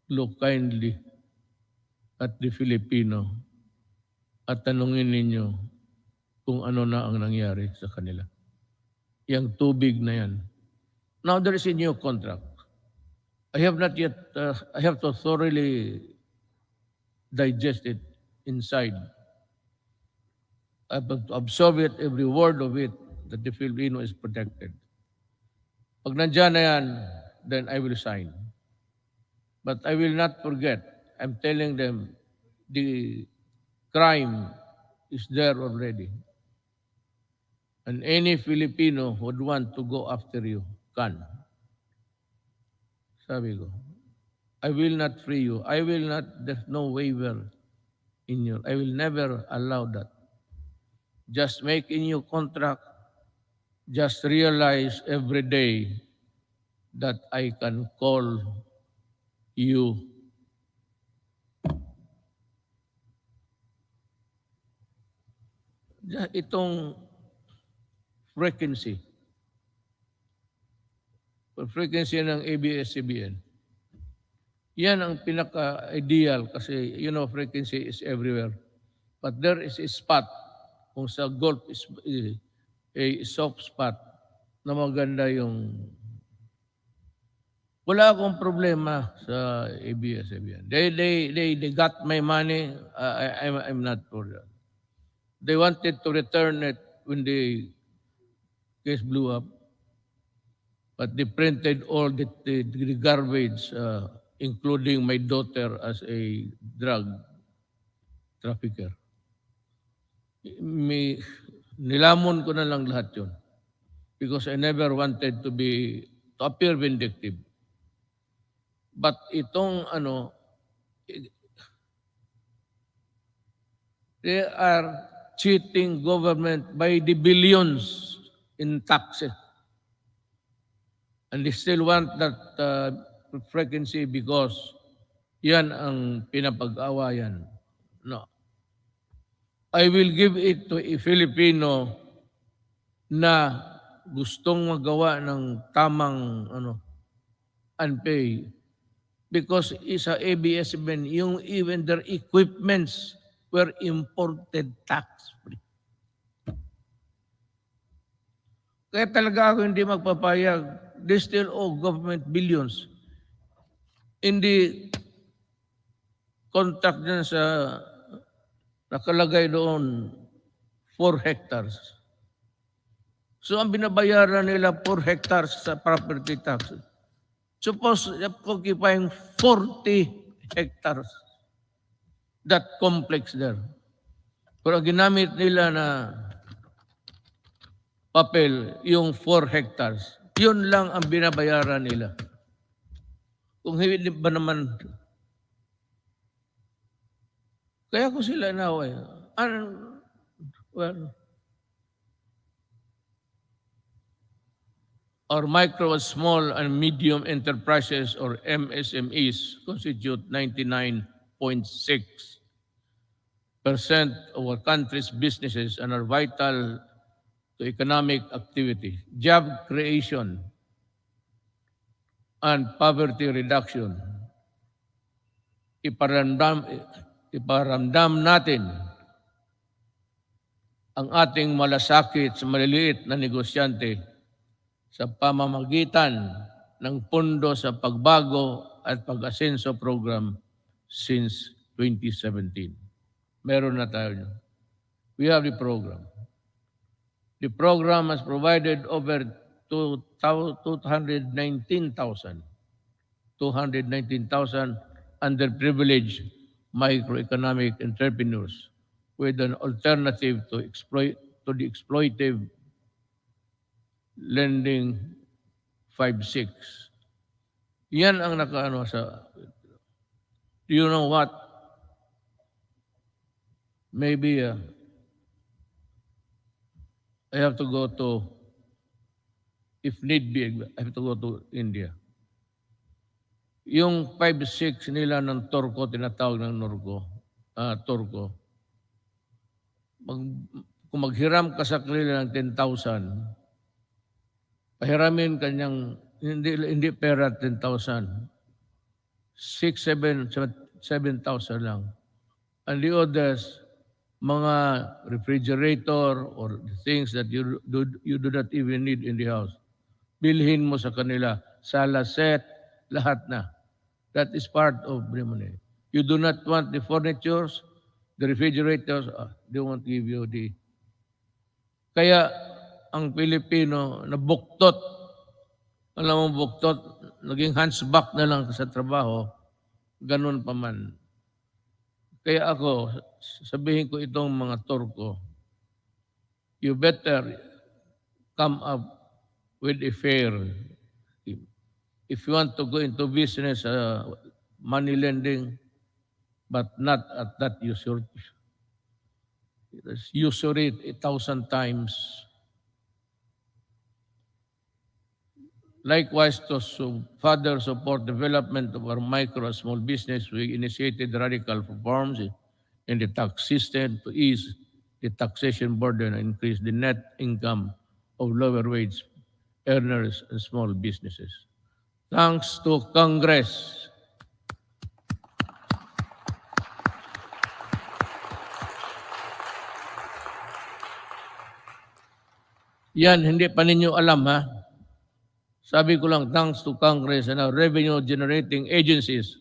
look kindly at the Filipino at tanungin ninyo kung ano na ang nangyari sa kanila. Yang tubig na yan. Now there is a new contract. I have not yet, I have to thoroughly digest it inside. I have to absorb it, every word of it, that the Filipino is protected. Pag nandyan na yan, then I will sign. But I will not forget. I'm telling them, the crime is there already. And any Filipino who would want to go after you can. Sabi ko, I will not free you. I will not, there's no waiver in you. I will never allow that. Just make a new contract. Just realize every day that I can call you itong frequency ng ABS-CBN, yan ang pinaka-ideal kasi frequency is everywhere. But there is a spot kung sa Gulf is a soft spot na maganda yung wala akong problema sa ABS-CBN. They got my money. I'm not for that. They wanted to return it when the case blew up, but they printed all the garbage, including my daughter as a drug trafficker. Nilamon ko na lang lahat yun because I never wanted to appear vindictive. But itong they are cheating government by the billions in taxes. And they still want that frequency because yan ang pinapag-awayan. No. I will give it to a Filipino na gustong magawa ng tamang unpay because isa ABS-CBN, even their equipments were imported tax-free. Kaya talaga ako hindi magpapayag. They still owe government billions. In the contract dyan sa nakalagay doon 4 hectares. So ang binabayaran nila 4 hectares sa property tax. Suppose occupying 40 hectares. That complex there. Pero ginamit nila na papel, yung 4 hectares. Yun lang ang binabayaran nila. Kung hindi ba naman, kaya ko sila inaway. Well, our micro, small, and medium enterprises or MSMEs constitute 99.6% of our country's businesses and are vital to economic activity, job creation, and poverty reduction. Iparamdam natin ang ating malasakit sa maliliit na negosyante sa pamamagitan ng pondo sa pagbago at pag-asenso program since 2017. Meron na tayo. We have the program. The program has provided over 219,000 underprivileged microeconomic entrepreneurs with an alternative to the exploitive lending 5-6. Yan ang nakaano sa, do you know what? Maybe I have to go to, if need be, I have to go to India. Yung 5-6 nila ng Turko, tinatawag ng Turko, kung maghiram ka sa kanila ng 10,000, pahiramin kanyang, hindi pera 10,000, 6,000, 7,000 lang. And the others, mga refrigerator or things that you do not even need in the house. Bilhin mo sa kanila, sala set, lahat na. That is part of the money. You do not want the furnitures, the refrigerators, they won't give you the... Kaya ang Pilipino na buktot, alam mo buktot, naging hunchback na lang sa trabaho, ganun pa man. Kaya ako, sabihin ko itong mga Turko, you better come up with a fair. If you want to go into business, money lending, but not at that usury. Usury 1,000 times. Likewise, to further support development of our micro and small business, we initiated radical reforms in the tax system to ease the taxation burden and increase the net income of lower wage earners and small businesses. Thanks to Congress. Yan, hindi pa ninyo alam ha. Sabi ko lang, thanks to Congress and our revenue-generating agencies,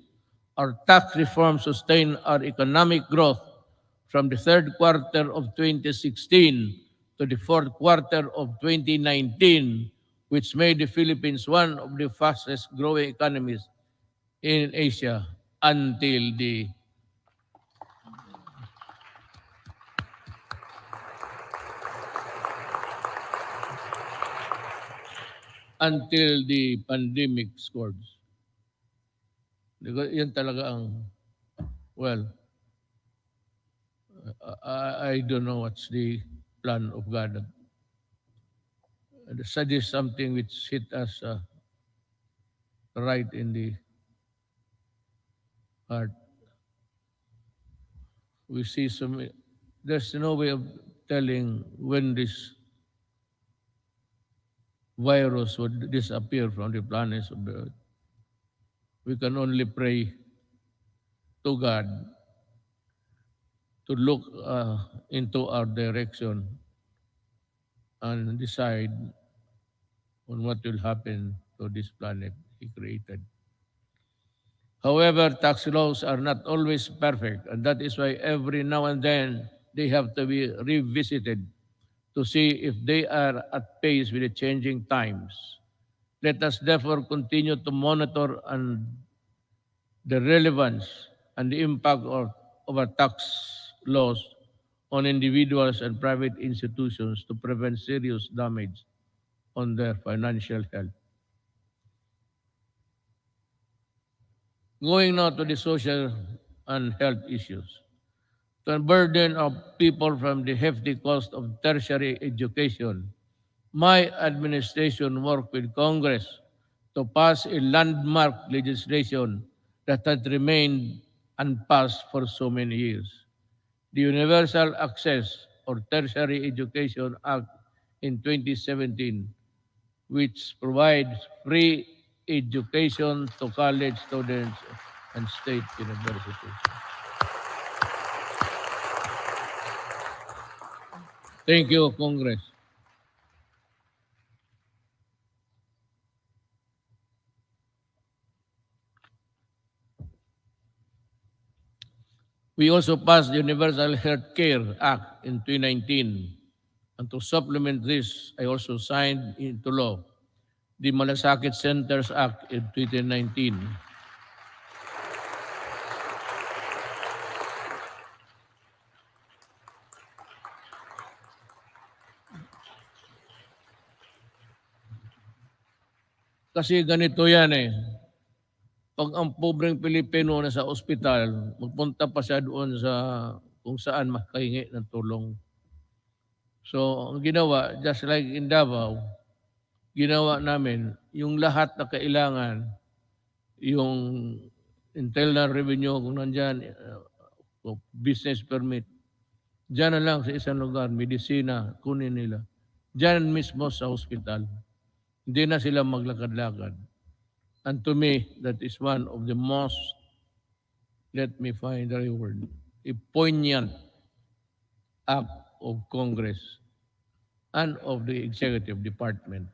our tax reform sustained our economic growth from the third quarter of 2016 to the fourth quarter of 2019, which made the Philippines one of the fastest-growing economies in Asia until the pandemic scored. Yan talaga ang, well, I don't know what's the plan of God. That is something which hit us right in the heart. We see there's no way of telling when this virus would disappear from the planets of the earth. We can only pray to God to look into our direction and decide on what will happen to this planet He created. However, tax laws are not always perfect, and that is why every now and then they have to be revisited to see if they are at pace with the changing times. Let us therefore continue to monitor the relevance and the impact of our tax laws on individuals and private institutions to prevent serious damage on their financial health. Going now to the social and health issues. To unburden of people from the hefty cost of tertiary education, my administration worked with Congress to pass a landmark legislation that had remained unpassed for so many years. The Universal Access or Tertiary Education Act in 2017, which provides free education to college students and state universities. Thank you, Congress. We also passed the Universal Health Care Act in 2019. And to supplement this, I also signed into law the Malasakit Centers Act in 2019. Kasi ganito yan eh. Pag ang pobreng Pilipino na sa ospital, magpunta pa siya doon sa kung saan makahingi ng tulong. So, ang ginawa, just like in Davao, ginawa namin, yung lahat na kailangan, yung internal revenue, kung nandyan, business permit, dyan na lang sa isang lugar, medisina, kunin nila. Dyan mismo sa hospital. Hindi na sila maglakad-lakad. And to me, that is one of the most, let me find the right word, a poignant act of Congress and of the Executive Department.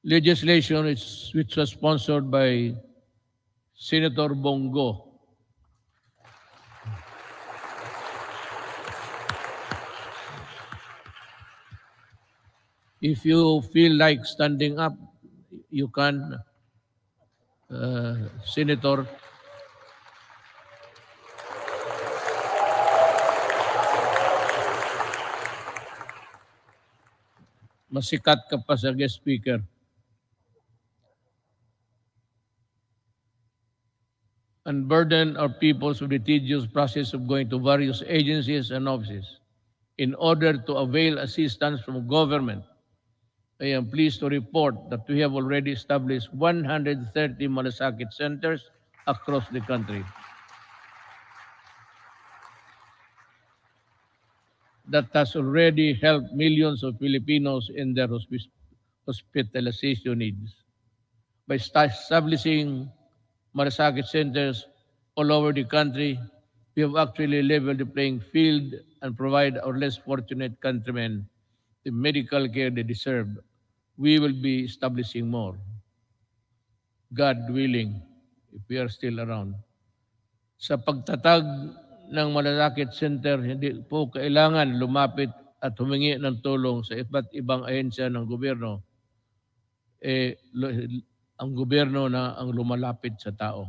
Legislation which was sponsored by Senator Bongo. If you feel like standing up, you can, Senator. Masikat ka pa sa guest speaker. Unburden our peoples with the tedious process of going to various agencies and offices in order to avail assistance from government. I am pleased to report that we have already established 130 malasakit centers across the country. That has already helped millions of Filipinos in their hospitalization needs. By establishing malasakit centers all over the country, we have actually leveled the playing field and provide our less fortunate countrymen the medical care they deserve. We will be establishing more, God willing, if we are still around. Sa pagtatag ng malasakit center, hindi po kailangan lumapit at humingi ng tulong sa iba't ibang ahensya ng gobyerno. Ang gobyerno na ang lumalapit sa tao.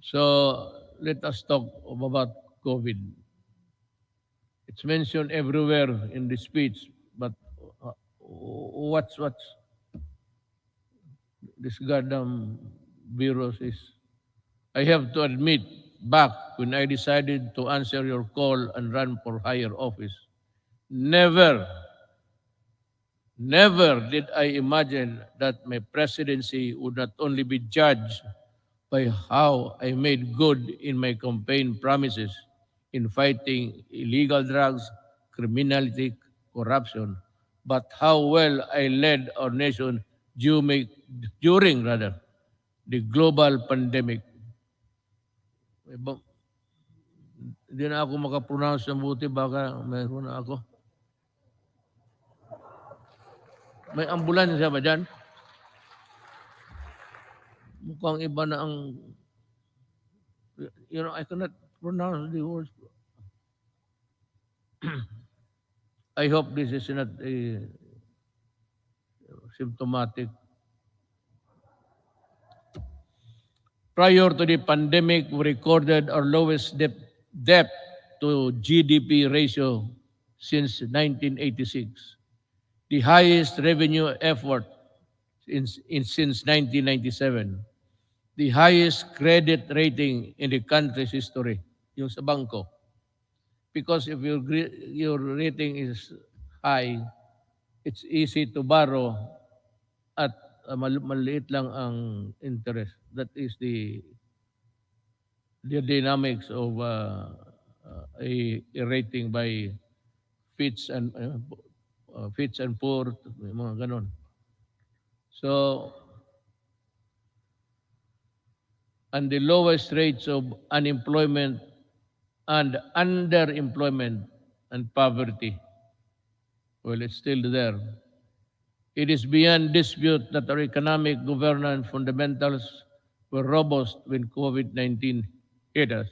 So, let us talk about COVID. It's mentioned everywhere in the speech, but what's this goddamn virus is? I have to admit, back when I decided to answer your call and run for higher office, never did I imagine that my presidency would not only be judged by how I made good in my campaign promises in fighting illegal drugs, criminality, corruption, but how well I led our nation during the global pandemic. Hindi na ako makapronounce ng buti, baka mayroon na ako. May ambulansya ba dyan? Mukhang iba na ang... I cannot pronounce the words. I hope this is not a symptomatic. Prior to the pandemic, we recorded our lowest debt to GDP ratio since 1986, the highest revenue effort since 1997, the highest credit rating in the country's history, yung sa bangko. Because if your rating is high, it's easy to borrow at maliit lang ang interest. That is the dynamics of a rating by Fitch and Poor, mga ganon. So, and the lowest rates of unemployment and underemployment and poverty. Well, it's still there. It is beyond dispute that our economic governance fundamentals were robust when COVID-19 hit us.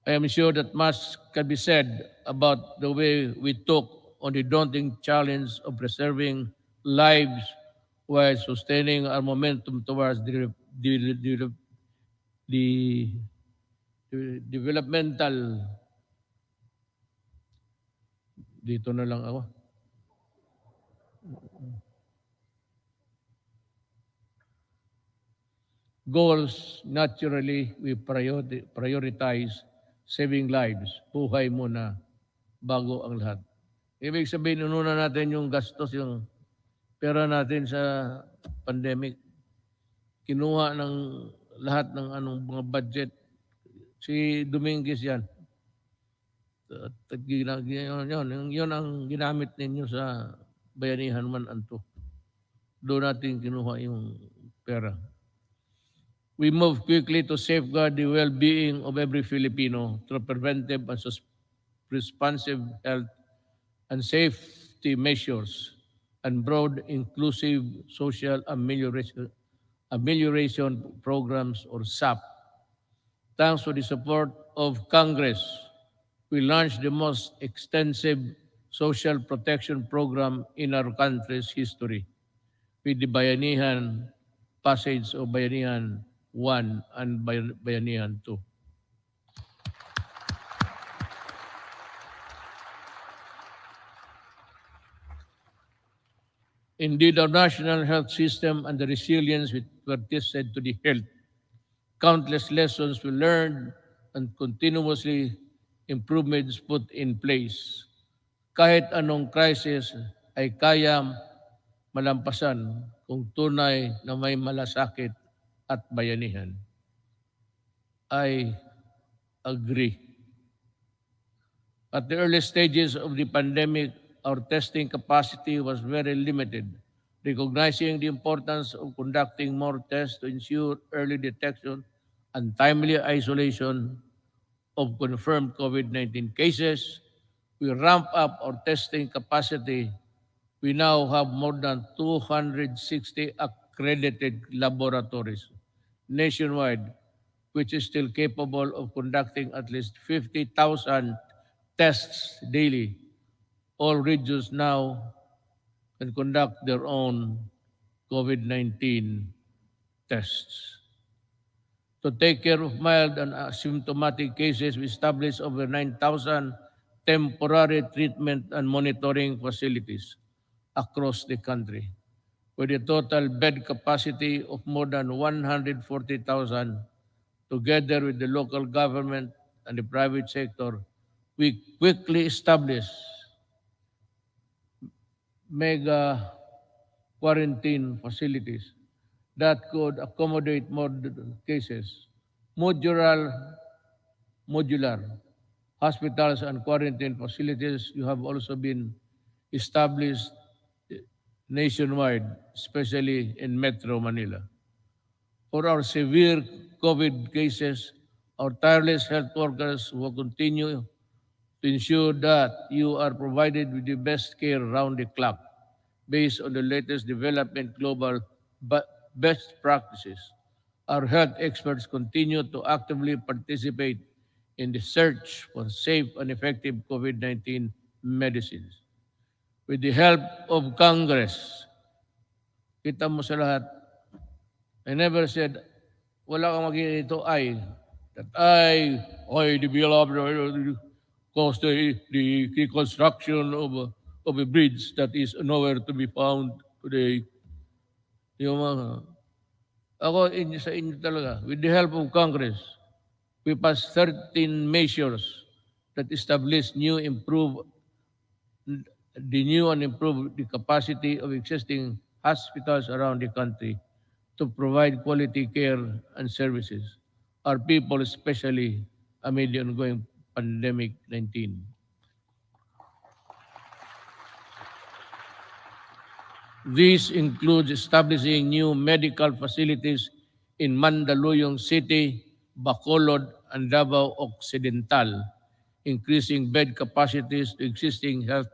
I am sure that much can be said about the way we took on the daunting challenge of preserving lives while sustaining our momentum towards the developmental, dito na lang ako, goals. Naturally, we prioritize saving lives. Buhay muna bago ang lahat. Ibig sabihin, inuna natin yung gastos, yung pera natin sa pandemic. Kinuha ng lahat ng mga budget. Si Dominguez yan. Yun ang ginamit ninyo sa Bayanihan 1 and 2. Doon natin kinuha yung pera. We move quickly to safeguard the well-being of every Filipino through preventive and responsive health and safety measures and broad inclusive social amelioration programs, or SAP. Thanks to the support of Congress, we launched the most extensive social protection program in our country's history with the Bayanihan passage of Bayanihan 1 and Bayanihan 2. Indeed, our national health system and the resilience which were tested to the health, countless lessons we learned and continuously improvements put in place, kahit anong crisis ay kaya malampasan kung tunay na may malasakit at bayanihan. I agree. At the early stages of the pandemic, our testing capacity was very limited. Recognizing the importance of conducting more tests to ensure early detection and timely isolation of confirmed COVID-19 cases, we ramp up our testing capacity. We now have more than 260 accredited laboratories nationwide, which is still capable of conducting at least 50,000 tests daily. All regions now can conduct their own COVID-19 tests. To take care of mild and asymptomatic cases, we established over 9,000 temporary treatment and monitoring facilities across the country, with a total bed capacity of more than 140,000. Together with the local government and the private sector, we quickly established mega quarantine facilities that could accommodate more cases. Modular hospitals and quarantine facilities you have also been established nationwide, especially in Metro Manila. For our severe COVID cases, our tireless health workers will continue to ensure that you are provided with the best care round the clock based on the latest development global best practices. Our health experts continue to actively participate in the search for safe and effective COVID-19 medicines. With the help of Congress, kita mo sa lahat, I never said, wala kang magiging ito that I developed cause the construction of a bridge that is nowhere to be found today. Yung mga, ako sa inyo talaga, with the help of Congress, we passed 13 measures that establish the new and improve the capacity of existing hospitals around the country to provide quality care and services. Our people, especially amid the ongoing pandemic 19. This includes establishing new medical facilities in Mandaluyong City, Bacolod, and Davao Occidental, increasing bed capacities to existing health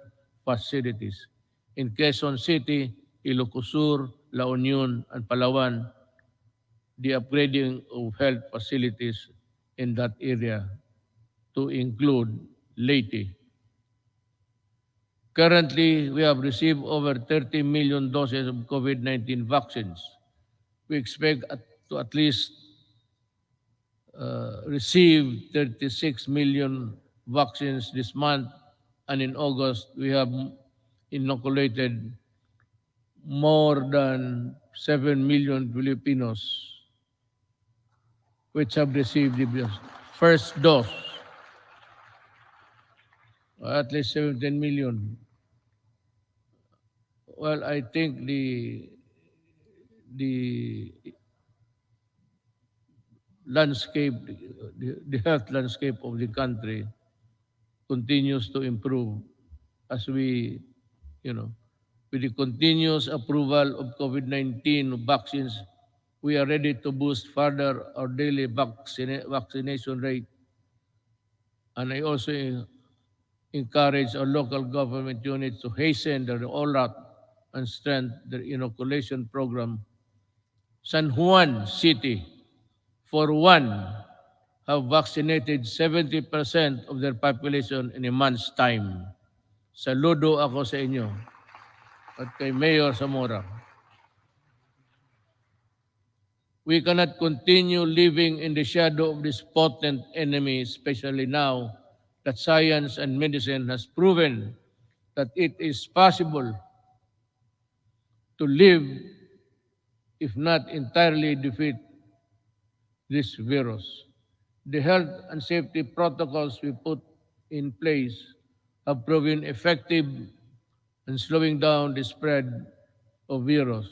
facilities. In Quezon City, Ilocos Sur, La Union, and Palawan, the upgrading of health facilities in that area to include Leyte. Currently, we have received over 30 million doses of COVID-19 vaccines. We expect to at least receive 36 million vaccines this month, and in August, we have inoculated more than 7 million Filipinos which have received the first dose, at least 17 million. Well, I think the landscape, the health landscape of the country continues to improve as we, with the continuous approval of COVID-19 vaccines, we are ready to boost further our daily vaccination rate. And I also encourage our local government units to hasten the rollout and strengthen their inoculation program. San Juan City, for one, have vaccinated 70% of their population in a month's time. Saludo ako sa inyo at kay Mayor Zamora. We cannot continue living in the shadow of this potent enemy, especially now that science and medicine has proven that it is possible to live, if not entirely defeat this virus. The health and safety protocols we put in place have proven effective in slowing down the spread of virus.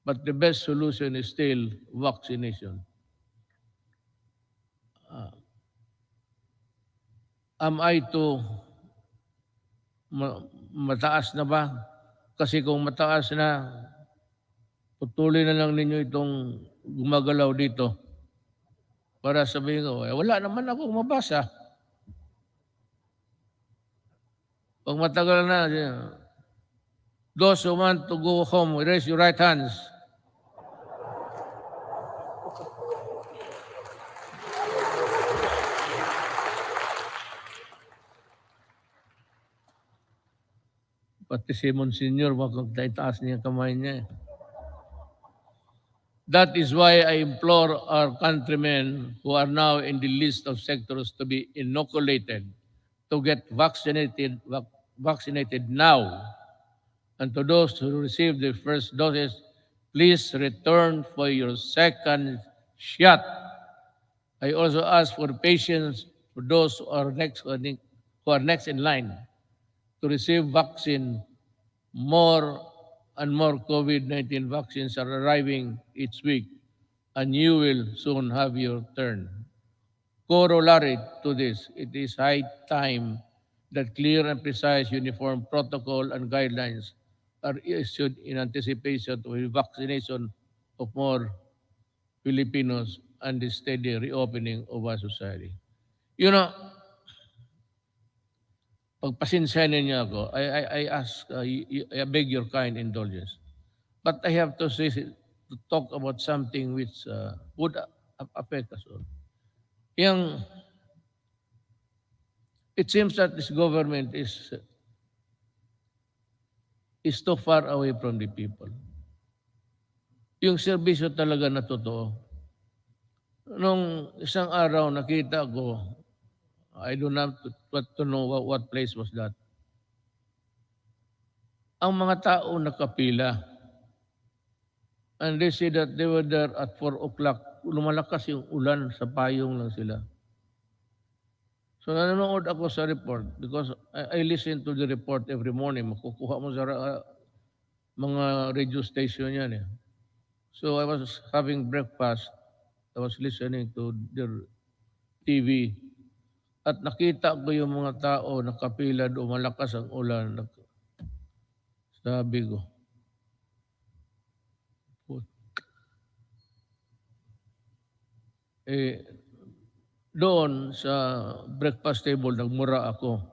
But the best solution is still vaccination. Am I to mataas na ba? Kasi kung mataas na, putulin na lang ninyo itong gumagalaw dito para sabihin ko, wala naman akong mabasa. Pag matagal na, those who want to go home, raise your right hands. Pati si Monsignor, magkagtaitaas niya kamay niya. That is why I implore our countrymen who are now in the list of sectors to be inoculated to get vaccinated now. And to those who received their first doses, please return for your second shot. I also ask for patience for those who are next in line to receive vaccine. More and more COVID-19 vaccines are arriving each week, and you will soon have your turn. Corollary to this, it is high time that clear and precise uniform protocol and guidelines are issued in anticipation of the vaccination of more Filipinos and the steady reopening of our society. You know, pagpasensyahan ninyo ako, I ask, I beg your kind indulgence. But I have to talk about something which would affect us all. It seems that this government is too far away from the people. Yung serbisyo talaga na totoo. Nung isang araw nakita ko, I don't have to know what place was that. Ang mga tao nakapila. And they say that they were there at 4 o'clock. Lumalakas yung ulan, sa payong lang sila. So nanonood ako sa report because I listen to the report every morning. Makukuha mo sa mga radio station yan eh. So I was having breakfast. I was listening to their TV. At nakita ko yung mga tao nakapila doon, malakas ang ulan. Sabi ko, doon sa breakfast table, nagmura ako.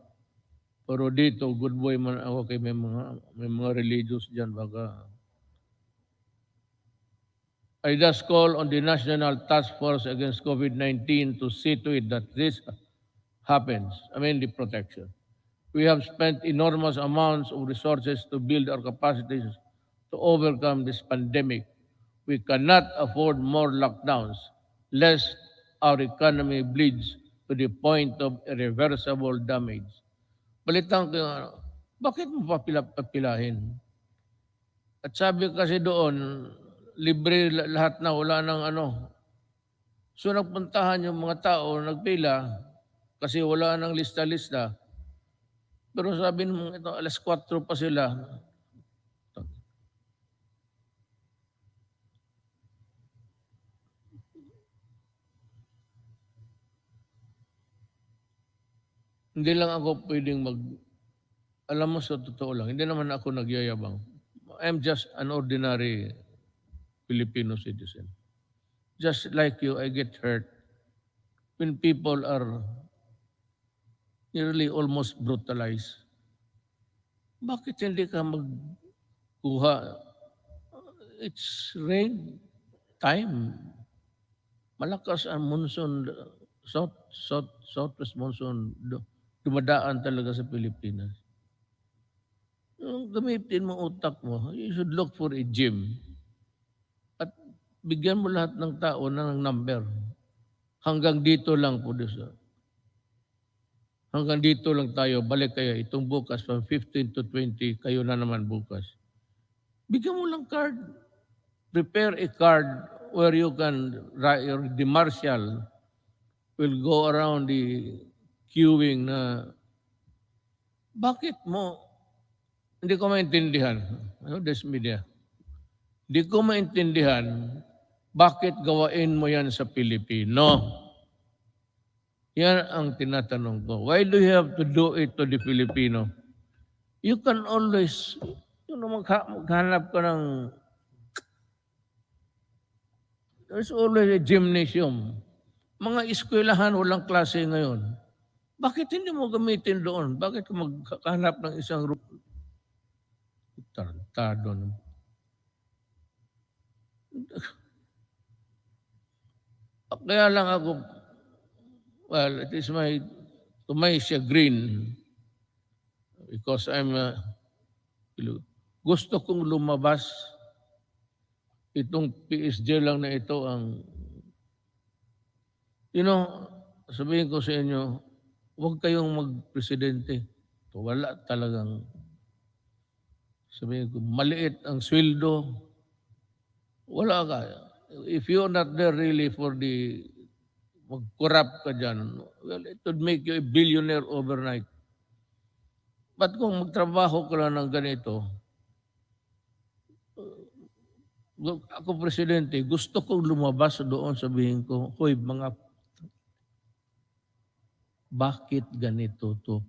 Pero dito, good boy man ako kay may mga religious dyan. Baka. I just call on the National Task Force Against COVID-19 to see to it that this happens. The protection. We have spent enormous amounts of resources to build our capacities to overcome this pandemic. We cannot afford more lockdowns, lest our economy bleeds to the point of irreversible damage. Balitan ko, bakit mo papilahin? At sabi kasi doon, libre lahat na, wala nang ano. So nagpuntahan yung mga tao, nagpila, kasi wala nang lista-lista. Pero sabi mo, ito, alas 4 pa sila. Hindi lang ako pwedeng alam mo sa totoo lang, hindi naman ako nagyayabang. I'm just an ordinary Filipino citizen. Just like you, I get hurt when people are nearly almost brutalized. Bakit hindi ka magkuha? It's rain time. Malakas ang monsoon, southwest monsoon, dumadaan talaga sa Pilipinas. Gamitin mo utak mo, you should look for a gym. At bigyan mo lahat ng tao ng number. Hanggang dito lang po dito. Hanggang dito lang tayo, balik kayo. Itong bukas, from 15 to 20, kayo na naman bukas. Bigyan mo lang card. Prepare a card where you can, the marshal will go around the queuing na, bakit mo, hindi ko maintindihan, ano, this media, hindi ko maintindihan, bakit gawain mo yan sa Pilipino? Yan ang tinatanong ko. Why do you have to do it to the Filipino? You can always, maghanap ka ng, there's always a gymnasium. Mga eskwelahan, walang klase ngayon. Bakit hindi mo gamitin doon? Bakit ka maghanap ng isang tarantado? Kaya lang ako, well, it is to my chagrin, because gusto kong lumabas. Itong PSG lang na ito ang, sabihin ko sa inyo, huwag kayong magpresidente. Wala talagang, sabihin ko, maliit ang sweldo. Wala ka. If you're not there really for mag-corrupt ka dyan, well, it would make you a billionaire overnight. But kung magtrabaho ka lang ng ganito, ako presidente, gusto kong lumabas doon, sabihin ko, hoy mga, bakit ganito to?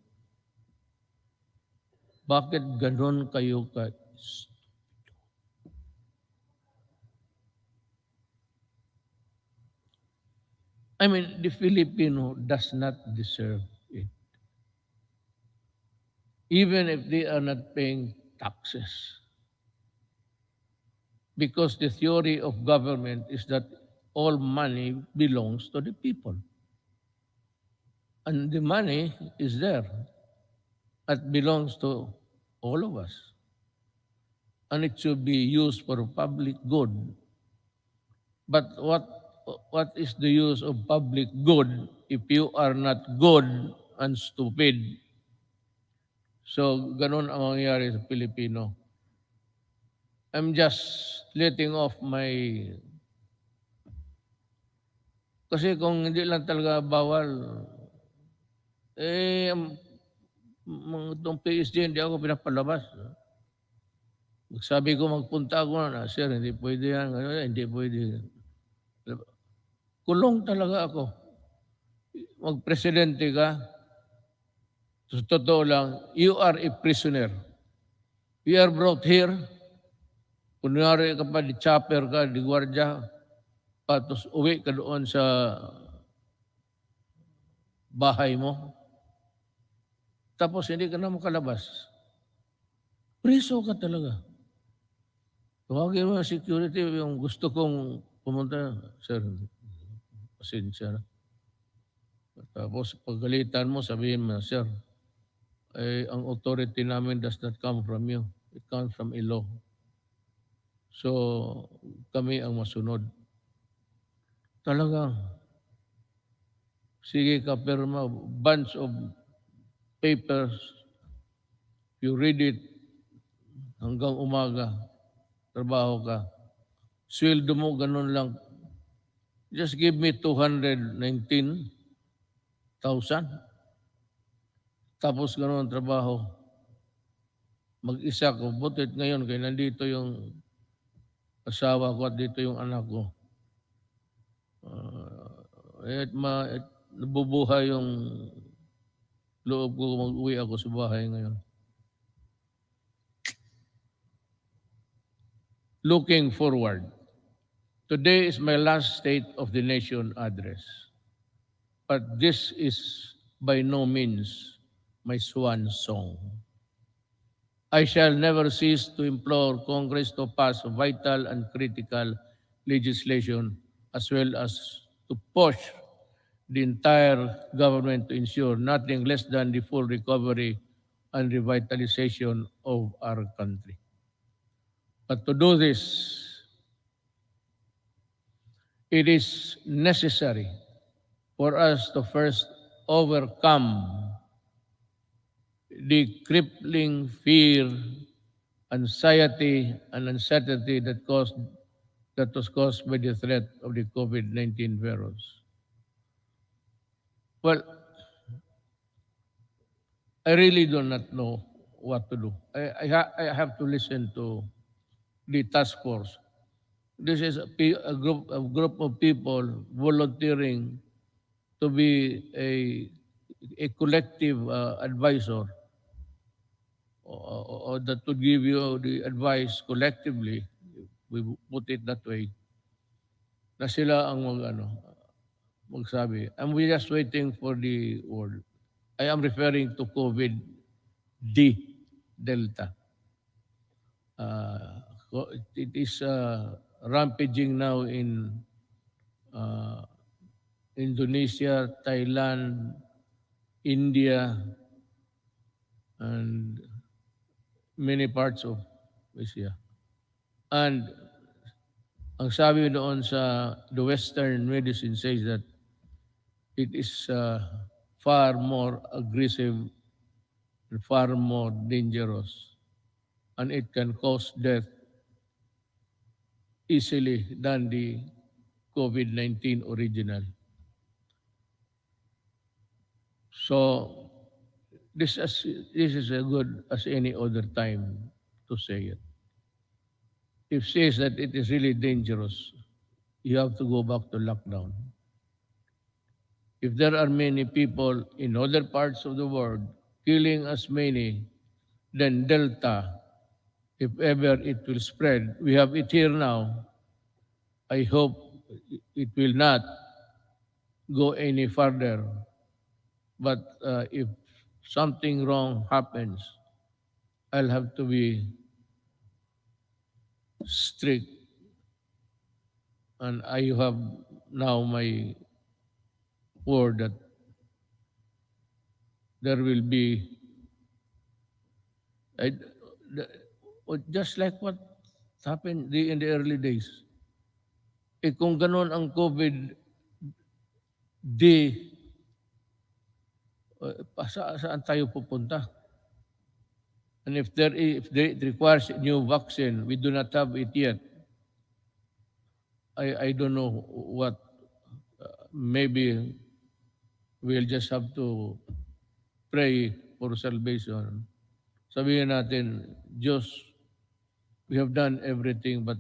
Bakit ganon kayo ka? I mean, the Filipino does not deserve it. Even if they are not paying taxes. Because the theory of government is that all money belongs to the people. And the money is there. It belongs to all of us. And it should be used for public good. But what is the use of public good if you are not good and stupid? So, ganun ang mangyayari sa Pilipino. I'm just letting off my... Kasi kung hindi lang talaga bawal, itong PSG, hindi ako pinapalabas. Sabi ko, magpunta ako na, sir, hindi pwede yan, hindi pwede. Kulong talaga ako. Magpresidente ka, sa totoo lang, you are a prisoner. You are brought here, kunyari ka pa, di chopper ka, di gwardiya, patos uwi ka doon sa bahay mo. Tapos hindi ka na makalabas. Priso ka talaga. Tawagin mo ang security, yung gusto kong pumunta, sir, pasensya na. Tapos pagalitan mo, sabihin mo, sir, ang authority namin does not come from you. It comes from a law. So, kami ang masunod. Talagang, sige ka, perma, bunch of papers, you read it hanggang umaga, trabaho ka. Sweldo mo, ganun lang. Just give me 219,000. Tapos ganun ang trabaho. Mag-isa ko. Butit ngayon, kaya nandito yung asawa ko at dito yung anak ko. Nabubuhay yung loob ko, mag-uwi ako sa bahay ngayon. Looking forward. Today is my last State of the Nation address. But this is by no means my swan song. I shall never cease to implore Congress to pass vital and critical legislation as well as to push the entire government to ensure nothing less than the full recovery and revitalization of our country. But to do this, it is necessary for us to first overcome the crippling fear, anxiety, and uncertainty that that was caused by the threat of the COVID-19 virus. Well, I really do not know what to do. I have to listen to the task force. This is a group of people volunteering to be a collective advisor or that would give you the advice collectively, we put it that way, na sila ang magsabi. And we're just waiting for the word. I am referring to COVID-D Delta. It is rampaging now in Indonesia, Thailand, India, and many parts of Asia. And ang sabi doon sa the Western medicine says that it is far more aggressive and far more dangerous, and it can cause death easily than the COVID-19 original. So this is as good as any other time to say it. If says that it is really dangerous, you have to go back to lockdown. If there are many people in other parts of the world killing as many than Delta, if ever it will spread, we have it here now. I hope it will not go any further. But if something wrong happens, I'll have to be strict. And I have now my word that there will be, just like what happened in the early days. Kung ganon ang COVID-D, saan tayo pupunta? And if it requires a new vaccine, we do not have it yet. I don't know what, maybe we'll just have to pray for salvation. Sabihin natin, Diyos, we have done everything, but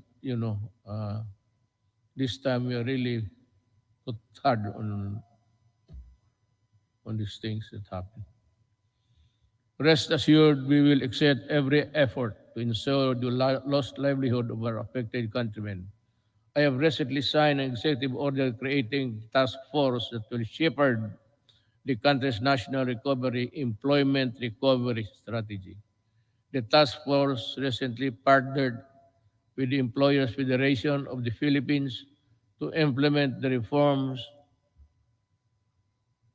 this time we are really put hard on these things that happen. Rest assured, we will exert every effort to ensure the lost livelihood of our affected countrymen. I have recently signed an executive order creating a task force that will shepherd the country's national employment recovery strategy. The task force recently partnered with the Employers Federation of the Philippines to implement the reforms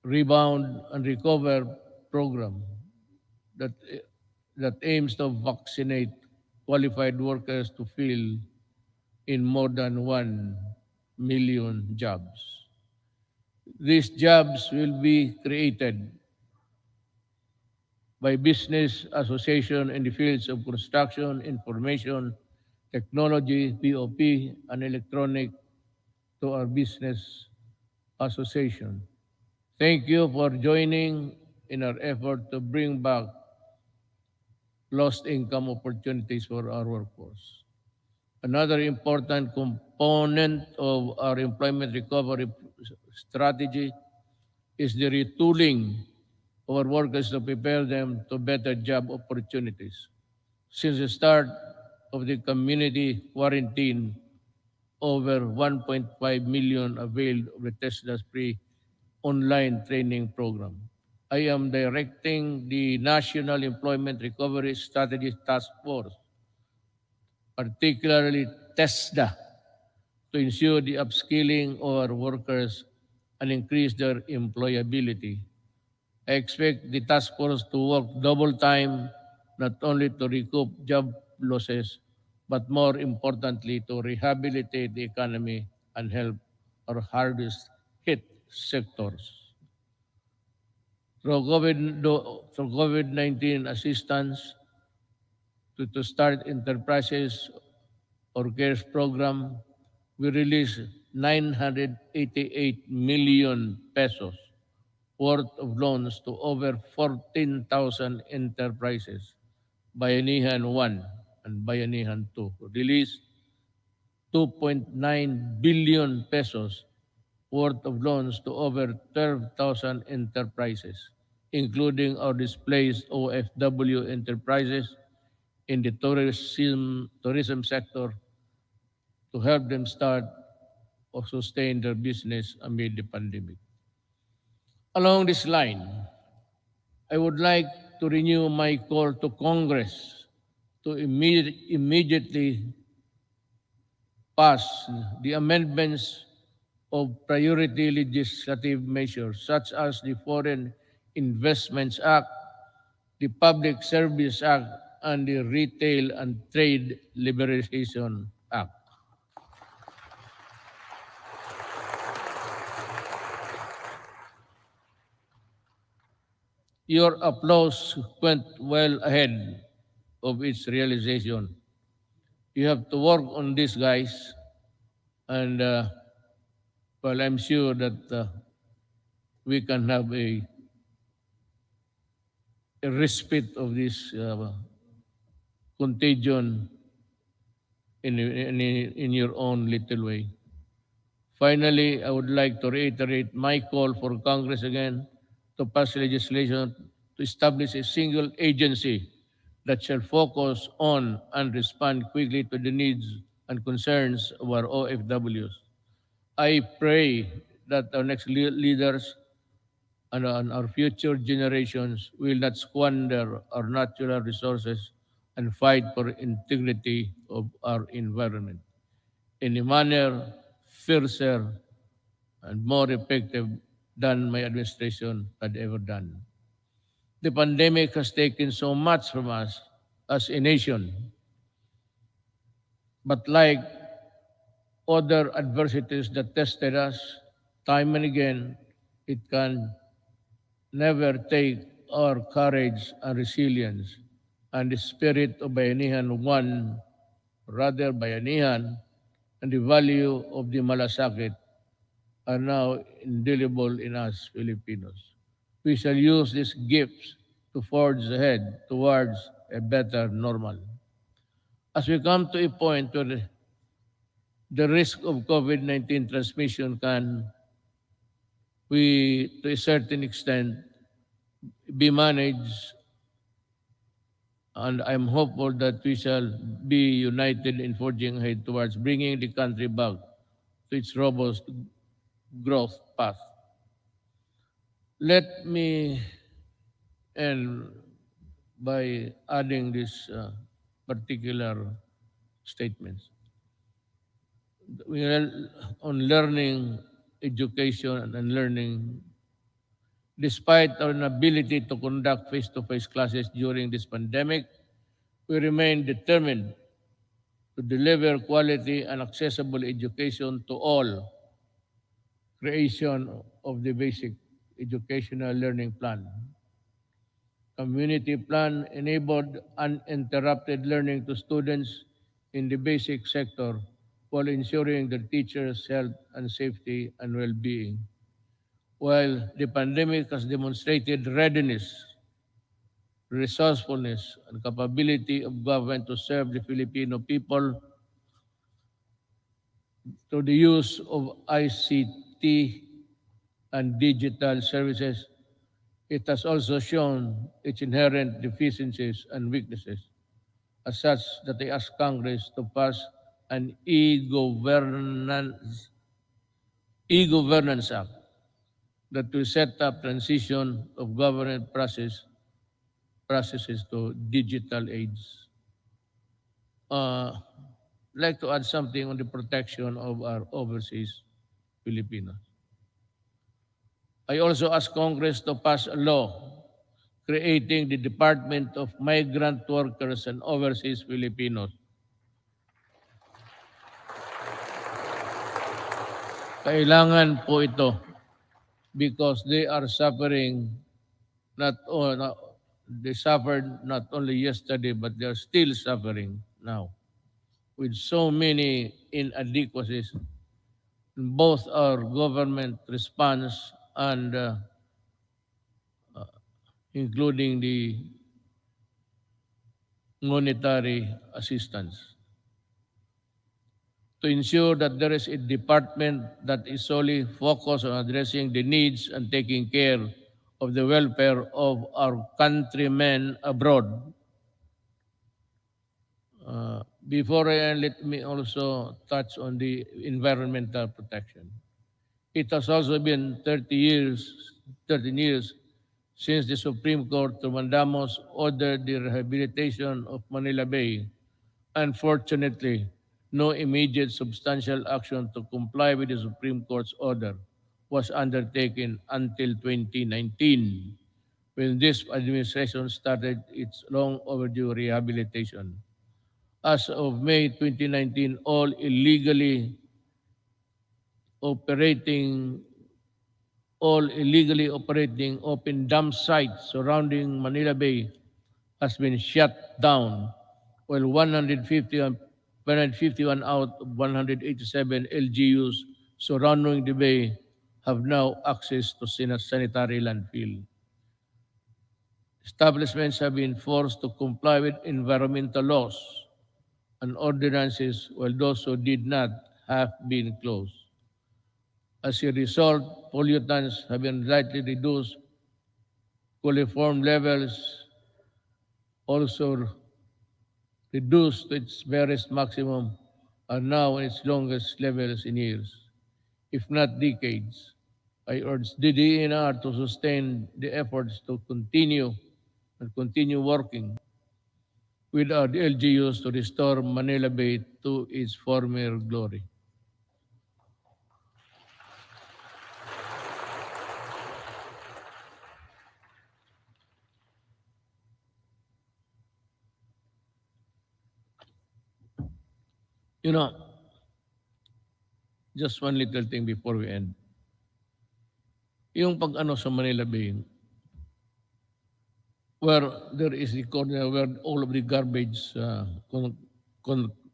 Rebound and Recover program that aims to vaccinate qualified workers to fill in more than 1 million jobs. These jobs will be created by business association in the fields of construction, information, technology, POP, and electronic to our business association. Thank you for joining in our effort to bring back lost income opportunities for our workforce. Another important component of our employment recovery strategy is the retooling of our workers to prepare them to better job opportunities. Since the start of the community quarantine, over 1.5 million availed of the TESDA's free online training program. I am directing the National Employment Recovery Strategy Task Force, particularly TESDA, to ensure the upskilling of our workers and increase their employability. I expect the task force to work double time, not only to recoup job losses, but more importantly, to rehabilitate the economy and help our hardest hit sectors. Through COVID-19 assistance to start enterprises or CARES program, we released 988 million pesos worth of loans to over 14,000 enterprises, Bayanihan 1 and Bayanihan 2. Released 2.9 billion pesos worth of loans to over 12,000 enterprises, including our displaced OFW enterprises in the tourism sector to help them start or sustain their business amid the pandemic. Along this line, I would like to renew my call to Congress to immediately pass the amendments of priority legislative measures such as the Foreign Investments Act, the Public Service Act, and the Retail and Trade Liberalization Act. Your applause went well ahead of its realization. You have to work on this, guys, and well, I'm sure that we can have a respite of this contagion in your own little way. Finally, I would like to reiterate my call for Congress again to pass legislation to establish a single agency that shall focus on and respond quickly to the needs and concerns of our OFWs. I pray that our next leaders and our future generations will not squander our natural resources and fight for integrity of our environment in a manner fiercer and more effective than my administration had ever done. The pandemic has taken so much from us as a nation, but like other adversities that tested us time and again, it can never take our courage and resilience and the spirit of Bayanihan one, rather Bayanihan, and the value of the malasakit are now indelible in us Filipinos. We shall use these gifts to forge ahead towards a better normal. As we come to a point where the risk of COVID-19 transmission can, we, to a certain extent, be managed, and I'm hopeful that we shall be united in forging ahead towards bringing the country back to its robust growth path. Let me end by adding this particular statements. We are on learning, education, and learning. Despite our inability to conduct face-to-face classes during this pandemic, we remain determined to deliver quality and accessible education to all. Creation of the basic educational learning plan. Community plan enabled uninterrupted learning to students in the basic sector while ensuring the teachers' health and safety and well-being. While the pandemic has demonstrated readiness, resourcefulness, and capability of government to serve the Filipino people through the use of ICT and digital services, it has also shown its inherent deficiencies and weaknesses, as such that I ask Congress to pass an e-governance act that will set up transition of government processes to digital age. I'd like to add something on the protection of our overseas Filipinos. I also ask Congress to pass a law creating the Department of Migrant Workers and Overseas Filipinos. Kailangan po ito because they are suffering they suffered not only yesterday but they are still suffering now. with so many inadequacies in both our government response and including the monetary assistance. To ensure that there is a department that is solely focused on addressing the needs and taking care of the welfare of our countrymen abroad. Before I end, let me also touch on the environmental protection. It has also been 13 years since the Supreme Court Trumandamos ordered the rehabilitation of Manila Bay. Unfortunately, no immediate substantial action to comply with the Supreme Court's order was undertaken until 2019, when this administration started its long overdue rehabilitation. As of May 2019, operating all illegally operating open dam sites surrounding Manila Bay has been shut down, while 151 out of 187 LGUs surrounding the bay have now access to sanitary landfill. Establishments have been forced to comply with environmental laws and ordinances, while those who did not have been closed. As a result, pollutants have been slightly reduced, coliform levels also reduced to its barest maximum, are now in its longest levels in years, if not decades. I urge the DENR to sustain the efforts to continue working with our LGUs to restore Manila Bay to its former glory. You know, just one little thing before we end. Yung pag-ano sa Manila Bay, where there is the corner where all of the garbage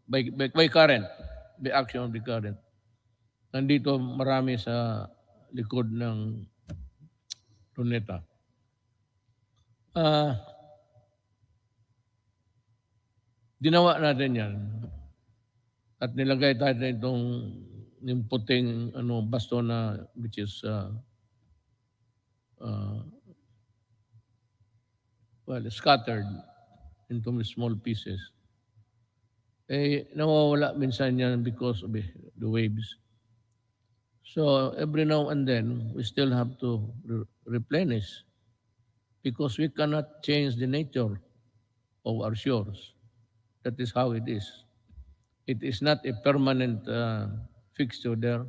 by current, by action of the current. Nandito marami sa likod ng Luneta. Ginawa natin yan at nilagay tayo itong yung puting basto na which is scattered into small pieces. Nawawala minsan yan because of the waves. So every now and then, we still have to replenish because we cannot change the nature of our shores. That is how it is. It is not a permanent fixture there,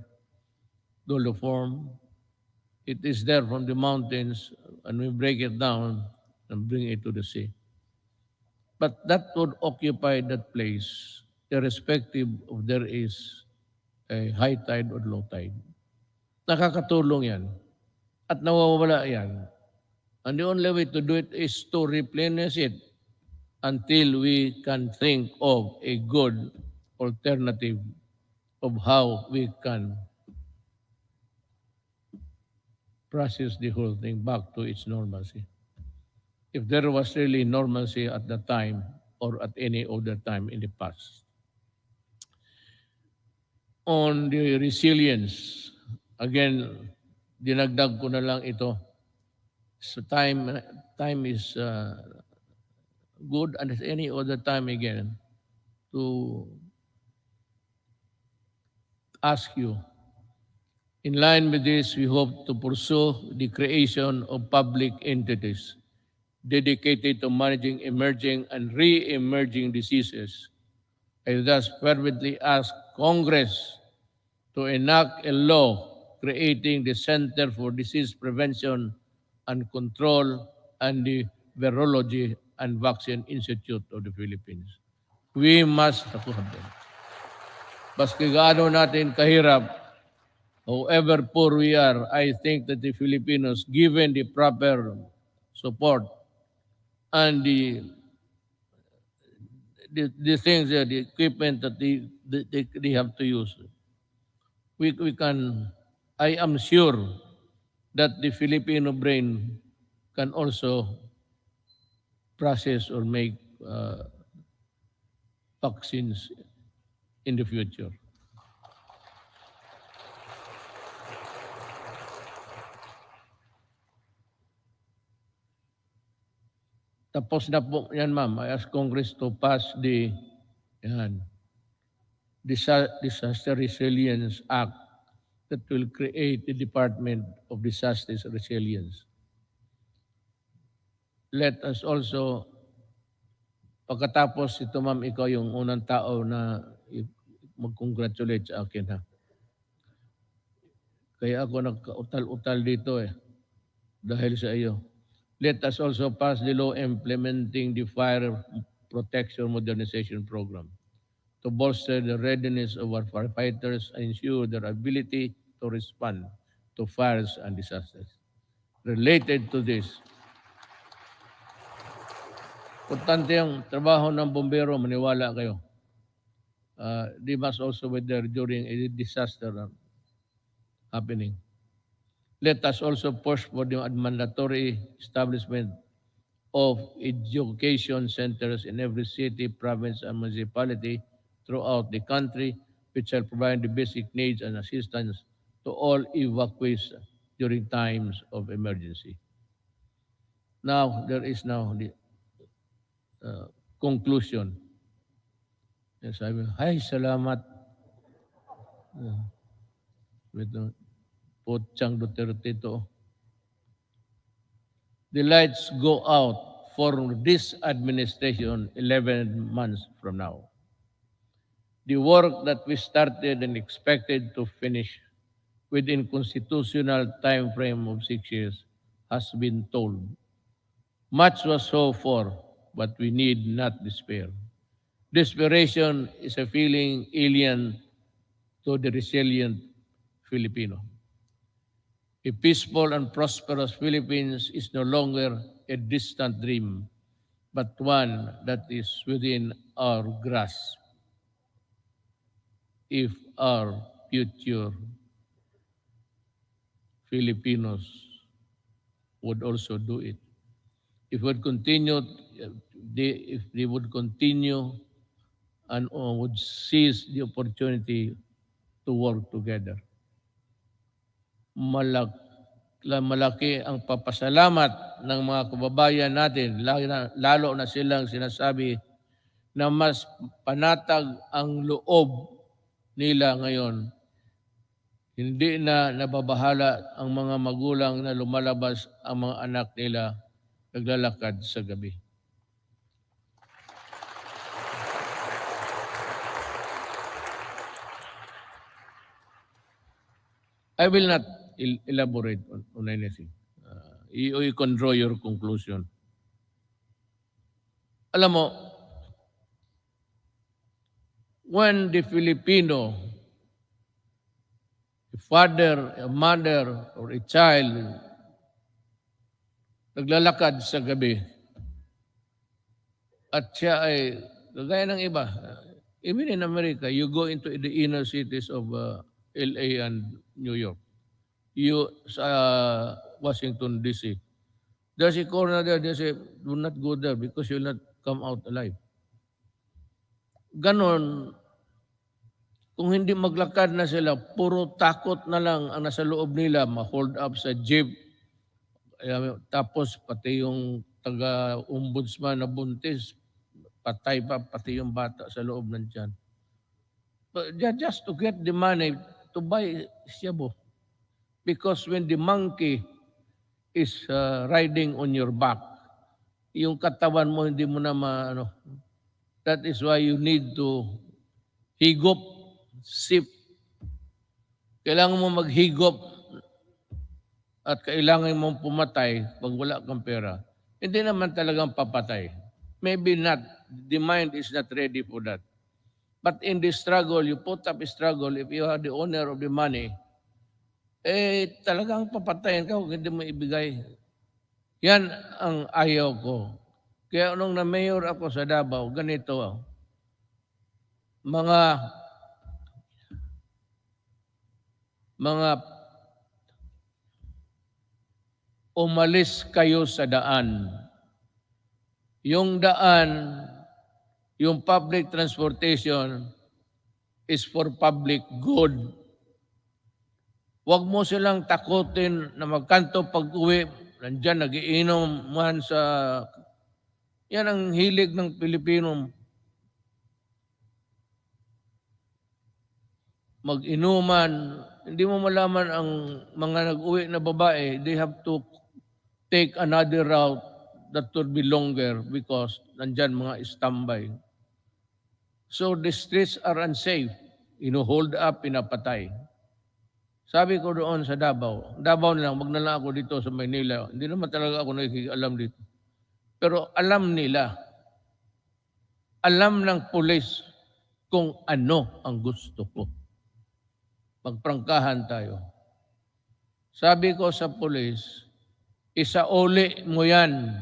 doliform. It is there from the mountains, and we break it down and bring it to the sea. But that would occupy that place, irrespective of there is a high tide or low tide. Nakakatulong yan. At nawawala yan. And the only way to do it is to replenish it until we can think of a good alternative of how we can process the whole thing back to its normalcy. If there was really normalcy at that time or at any other time in the past. On the resilience, again, dinagdag ko na lang ito. So time is good and at any other time again to ask you. In line with this, we hope to pursue the creation of public entities dedicated to managing emerging and re-emerging diseases. I thus fervently ask Congress to enact a law creating the Center for Disease Prevention and Control and the Virology and Vaccine Institute of the Philippines. We must have them. Baski gaano natin kahirap, however poor we are, I think that the Filipinos, given the proper support and the things, the equipment that they have to use. We can, I am sure that the Filipino brain can also process or make vaccines in the future. Tapos na po yan, ma'am. I ask Congress to pass the yan, Disaster Resilience Act that will create the Department of Disaster Resilience. Let us also, pagkatapos ito ma'am, ikaw yung unang tao na mag-congratulate sa akin ha. Kaya ako nagkautal-utal dito dahil sa iyo. Let us also pass the law implementing the Fire Protection Modernization Program to bolster the readiness of our firefighters and ensure their ability to respond to fires and disasters. Related to this, importante ang trabaho ng bombero, maniwala kayo. They must also be there during a disaster happening. Let us also push for the mandatory establishment of education centers in every city, province, and municipality throughout the country, which shall provide the basic needs and assistance to all evacuees during times of emergency. Now, there is now the conclusion. Yes, I will. Ay, salamat. Pochang Duterte to. The lights go out for this administration 11 months from now. The work that we started and expected to finish within constitutional time frame of 6 years has been told. Much was hoped for, but we need not despair. Desperation is a feeling alien to the resilient Filipino. A peaceful and prosperous Philippines is no longer a distant dream, but one that is within our grasp. If our future Filipinos would also do it. If they would continue and would seize the opportunity to work together. Malaki ang papasalamat ng mga kababayan natin, lalo na silang sinasabi na mas panatag ang loob nila ngayon. Hindi na nababahala ang mga magulang na lumalabas ang mga anak nila naglalakad sa gabi. I will not elaborate on anything. You can draw your conclusion. Alam mo, when the Filipino, a father, a mother, or a child, naglalakad sa gabi, at siya ay, kagaya ng iba, even in America, you go into the inner cities of LA and New York. Sa Washington, D.C. There's a corner there, they say, do not go there because you'll not come out alive. Ganon, kung hindi maglakad na sila, puro takot na lang ang nasa loob nila, ma-hold up sa jeep. Tapos pati yung taga-ombudsman na buntis, patay pa, pati yung bata sa loob ng tiyan. But just to get the money to buy shabu. Because when the monkey is riding on your back, yung katawan mo hindi mo na that is why you need to higop, sip. Kailangan mo maghigop at kailangan mong pumatay pag wala kang pera. Hindi naman talagang papatay. Maybe not. The mind is not ready for that. But in the struggle, you put up a struggle, if you are the owner of the money, talagang papatayin ka kung hindi mo ibigay. Yan ang ayaw ko. Kaya nung na-mayor ako sa Davao, ganito, mga mga umalis kayo sa daan. Yung daan, yung public transportation is for public good. Huwag mo silang takutin na magkanto pag-uwi. Nandyan, nagiinom man sa... Yan ang hilig ng Pilipino. Mag-inuman. Hindi mo malaman ang mga nag-uwi na babae, they have to take another route that would be longer because nandyan mga standby. So the streets are unsafe. Ino-hold up, pinapatay. Sabi ko doon sa Davao na lang, wag na lang ako dito sa Maynila. Hindi naman talaga ako nakikialam dito. Pero alam nila, alam ng pulis kung ano ang gusto ko. Magprangkahan tayo. Sabi ko sa pulis, isauli mo yan.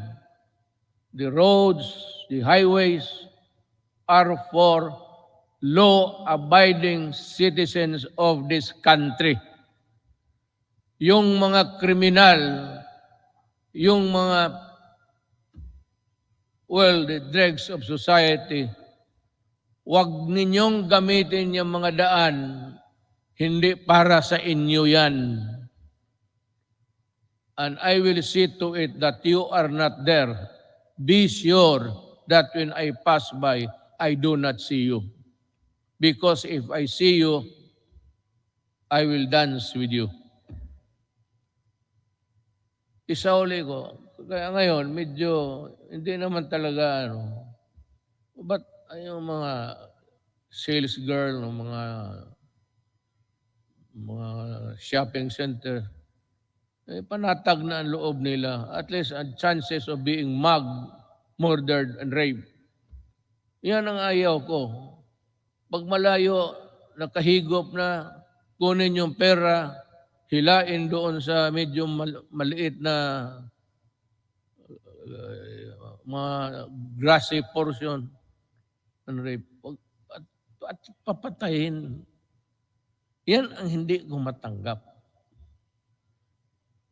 The roads, the highways are for law-abiding citizens of this country. Yung mga kriminal, yung mga the dregs of society, huwag ninyong gamitin yung mga daan, hindi para sa inyo yan. And I will see to it that you are not there. Be sure that when I pass by, I do not see you. Because if I see you, I will dance with you. Isauli ko. Kaya ngayon, medyo hindi naman talaga But yung mga sales girl, mga shopping center, panatag na ang loob nila. At least chances of being mugged, murdered, and raped. Yan ang ayaw ko. Pag malayo, nakahigop na, kunin yung pera, hilain doon sa medyo maliit na mga grassy portion and rape. At papatayin. Yan ang hindi ko matanggap.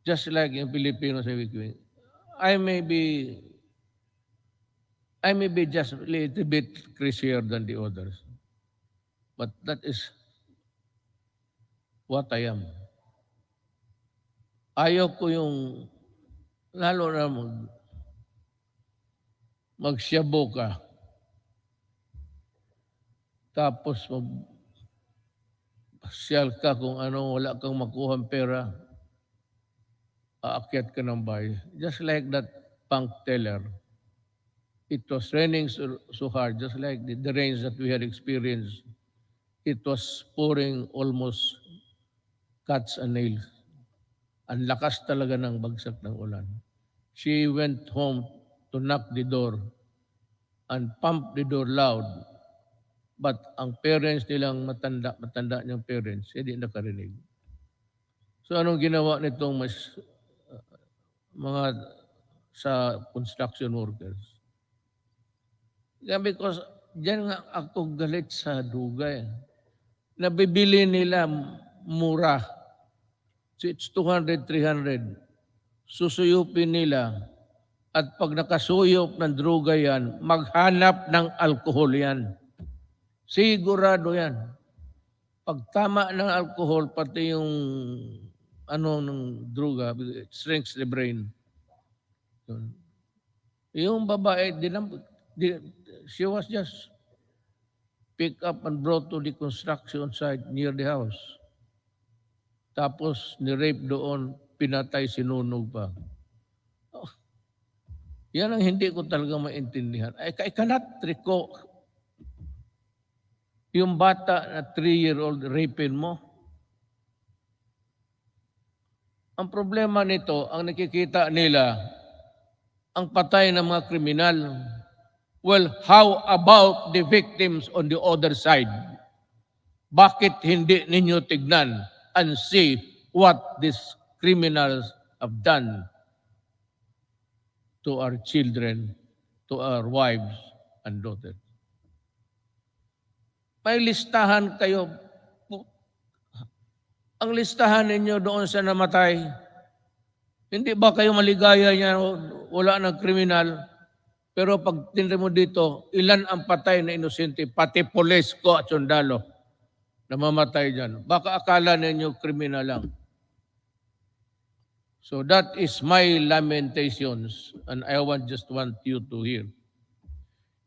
Just like yung Pilipino sa Wiki, I may be just a little bit crazier than the others. But that is what I am. Ayaw ko yung, lalo na magsyabo ka, tapos magpasyal ka kung ano, wala kang makuhang pera, aakyat ka ng bahay. Just like that bank teller. It was raining so hard, just like the rains that we had experienced. It was pouring almost cuts and nails. Ang lakas talaga ng bagsak ng ulan. She went home to knock the door and pump the door loud. But ang parents nilang matanda niyang parents, hindi nakarinig. So anong ginawa nitong mga sa construction workers? Because diyan nga ako galit sa dugay. Nabibili nila mura. So it's 200, 300. Susuyupin nila. At pag nakasuyop ng droga yan, maghanap ng alkohol yan. Sigurado yan. Pag tama ng alkohol, pati yung ng droga, it shrinks the brain. Yung babae, she was just picked up and brought to the construction site near the house. Tapos ni-rape doon, pinatay, sinunog pa. Oh, yan ang hindi ko talaga maintindihan. I cannot recall yung bata na 3-year-old rapin mo. Ang problema nito, ang nakikita nila, ang patay ng mga kriminal. Well, how about the victims on the other side? Bakit hindi ninyo tignan and see what these criminals have done to our children, to our wives and daughters? may listahan kayo. Ang listahan ninyo doon sa namatay, hindi ba kayo maligaya niya, wala ng kriminal? Pero pag tinry mo dito, ilan ang patay na inosente, pati pulis ko at sundalo na mamatay dyan. Baka akala ninyo kriminal lang. So that is my lamentations, and I just want you to hear.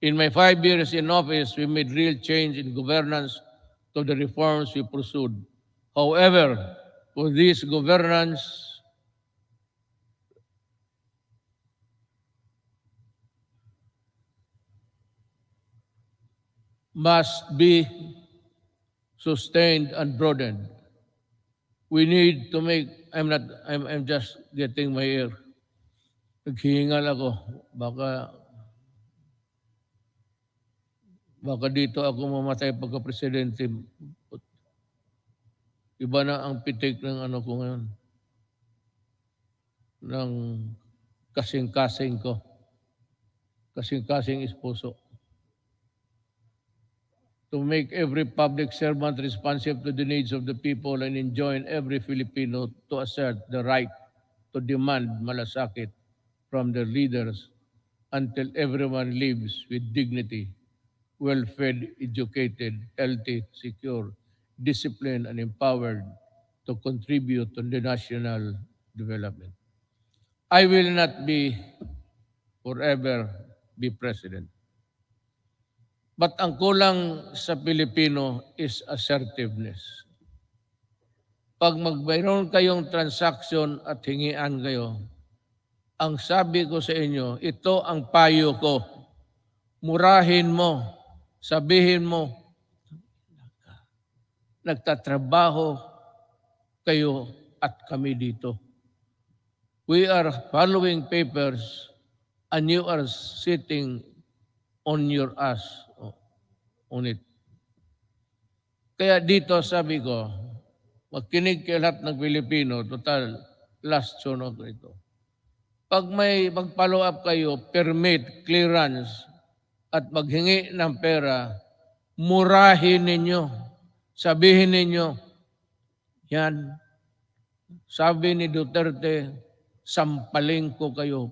In my 5 years in office, we made real change in governance to the reforms we pursued. However, for this governance must be sustained and broadened. We need to make, I'm just getting my ear. Naghihingal ako. Baka dito ako mamatay pagka-presidente. Iba na ang pitik ng ano ko ngayon. Ng kasing-kasing ko. Kasing-kasing esposo. To make every public servant responsive to the needs of the people and enjoin every Filipino to assert the right to demand malasakit from their leaders until everyone lives with dignity, well-fed, educated, healthy, secure, disciplined, and empowered to contribute to the national development. I will not forever be president. But ang kulang sa Pilipino is assertiveness. Pag mayroon kayong transaction at hingian kayo, ang sabi ko sa inyo, ito ang payo ko. Murahin mo, sabihin mo, nagtatrabaho kayo at kami dito. We are following papers and you are sitting on your ass on it. Kaya dito sabi ko, magkinig kayo lahat ng Pilipino, total last sunog ito. Pag may mag-follow up kayo, permit, clearance, at maghingi ng pera, murahin ninyo. Sabihin ninyo, yan, sabi ni Duterte, sampaling ko kayo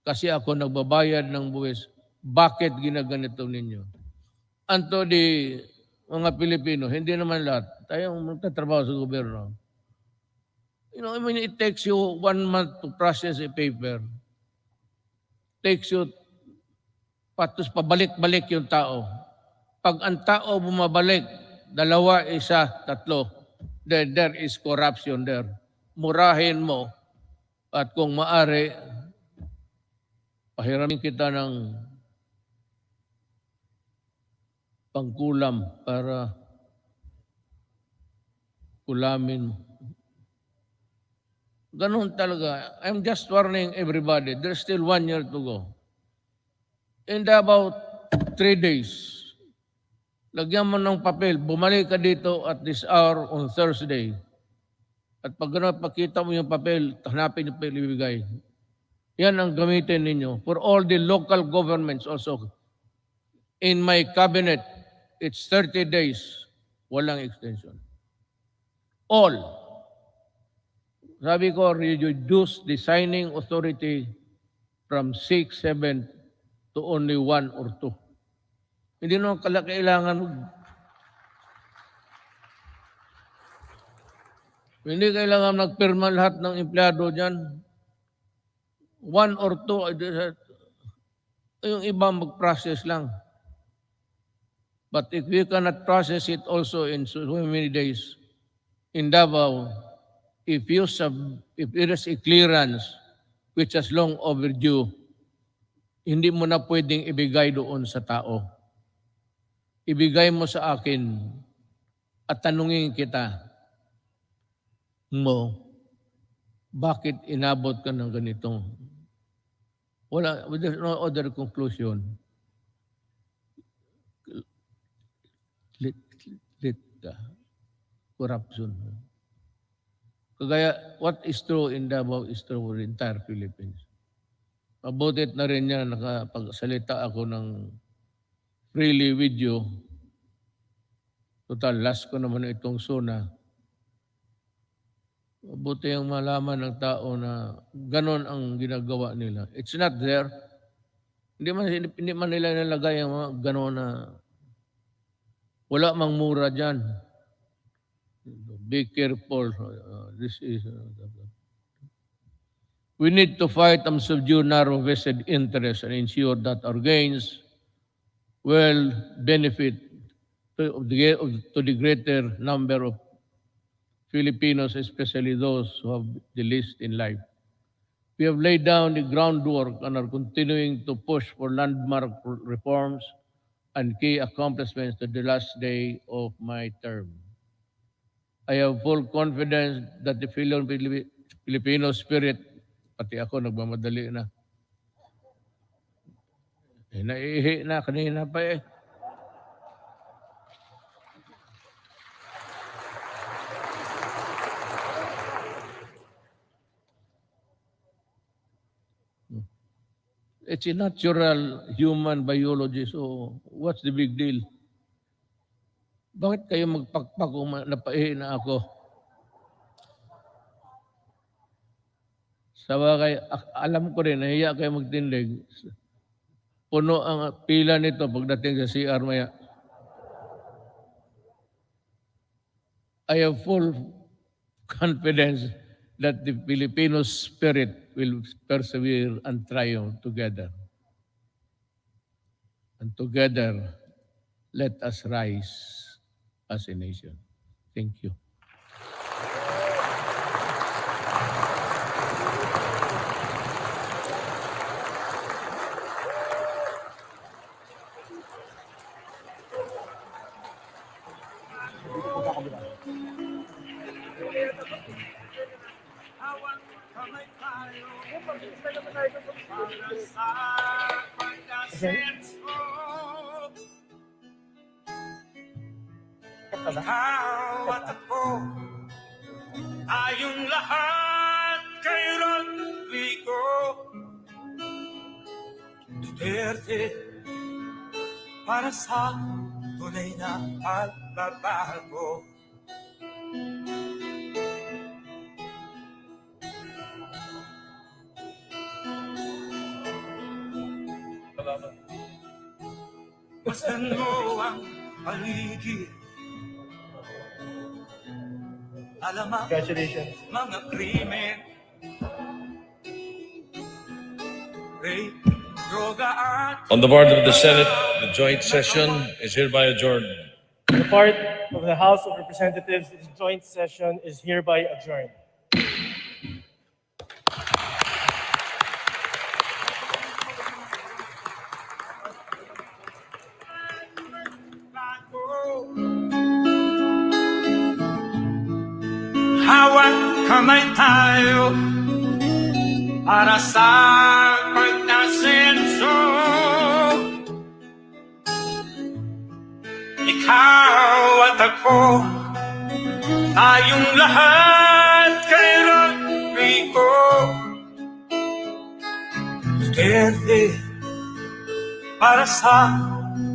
kasi ako nagbabayad ng buwis. Bakit ginaganito ninyo? Anto di mga Pilipino, hindi naman lahat. Tayong magtatrabaho sa gobyerno. You know, I mean, it takes you 1 month to process a paper. Takes you pabalik-balik yung tao. Pag ang tao bumabalik, 2, 1, 3, then there is corruption there. Murahin mo at kung maari, pahiramin kita ng pangkulam para kulamin mo. Ganun talaga. I'm just warning everybody. There's still 1 year to go. In about 3 days, lagyan mo ng papel, bumalik ka dito at this hour on Thursday. At pag gano'n, pakita mo yung papel, hanapin yung papel ibigay. Yan ang gamitin ninyo. For all the local governments also. In my cabinet, it's 30 days. Walang extension. All. Sabi ko, reduce the signing authority from 6, 7 to only 1 or 2. Hindi naman kailangan hindi kailangan magpirma lahat ng empleyado dyan. 1 or 2, yung iba mag-process lang. But if we cannot process it also in so many days, in Davao, if it is a clearance which is long overdue, hindi mo na pwedeng ibigay doon sa tao. Ibigay mo sa akin at tanungin kita mo, bakit inabot ka ng ganitong? There's no other conclusion. Corruption. Kagaya, what is true in Davao is true for the entire Philippines. Mabutit na rin niya nakapagsalita ako ng freely with you Total, last ko naman itong SONA. Mabuti ang malaman ng tao na ganon ang ginagawa nila. It's not there. Hindi man nila nilagay ang mga ganon na wala mang mura dyan. Be careful. We need to fight and subdue narrow vested interests and ensure that our gains will benefit to the greater number of Filipinos, especially those who have the least in life. We have laid down the groundwork and are continuing to push for landmark reforms and key accomplishments to the last day of my term. I have full confidence that the Filipino spirit, pati ako nagmamadali na. Naiihi na kanina pa eh. It's a natural human biology, so what's the big deal? Bakit kayo magpakpak kung napaihi na ako? Sa bagay, alam ko rin, nahiya kayo magtindig. Puno ang pila nito pagdating sa CR maya. I have full confidence that the Filipino spirit will persevere and triumph together. And together, let us rise as a nation. Thank you. At ako, tayong lahat kay Rodrigo Duterte para sa tunay na pagbabago. Masdan mo ang paligid, alam ang Congratulations. mga krimen, rape, droga at On the part of the Senate, the joint session is hereby adjourned. The part of the House of Representatives, this joint session is hereby adjourned. hawak kamay tayo para sa pagkasenso. Ikaw at ako, tayong lahat kay Rodrigo Duterte para sa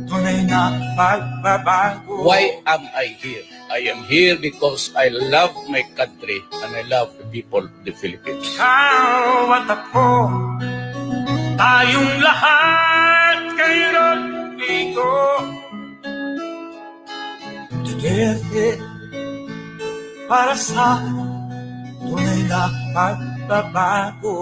tunay na pagbabago. Why am I here? I am here because I love my country and I love the people of the Philippines. Ikaw at ako, tayong lahat kay Rodrigo Duterte para sa tunay na pagbabago.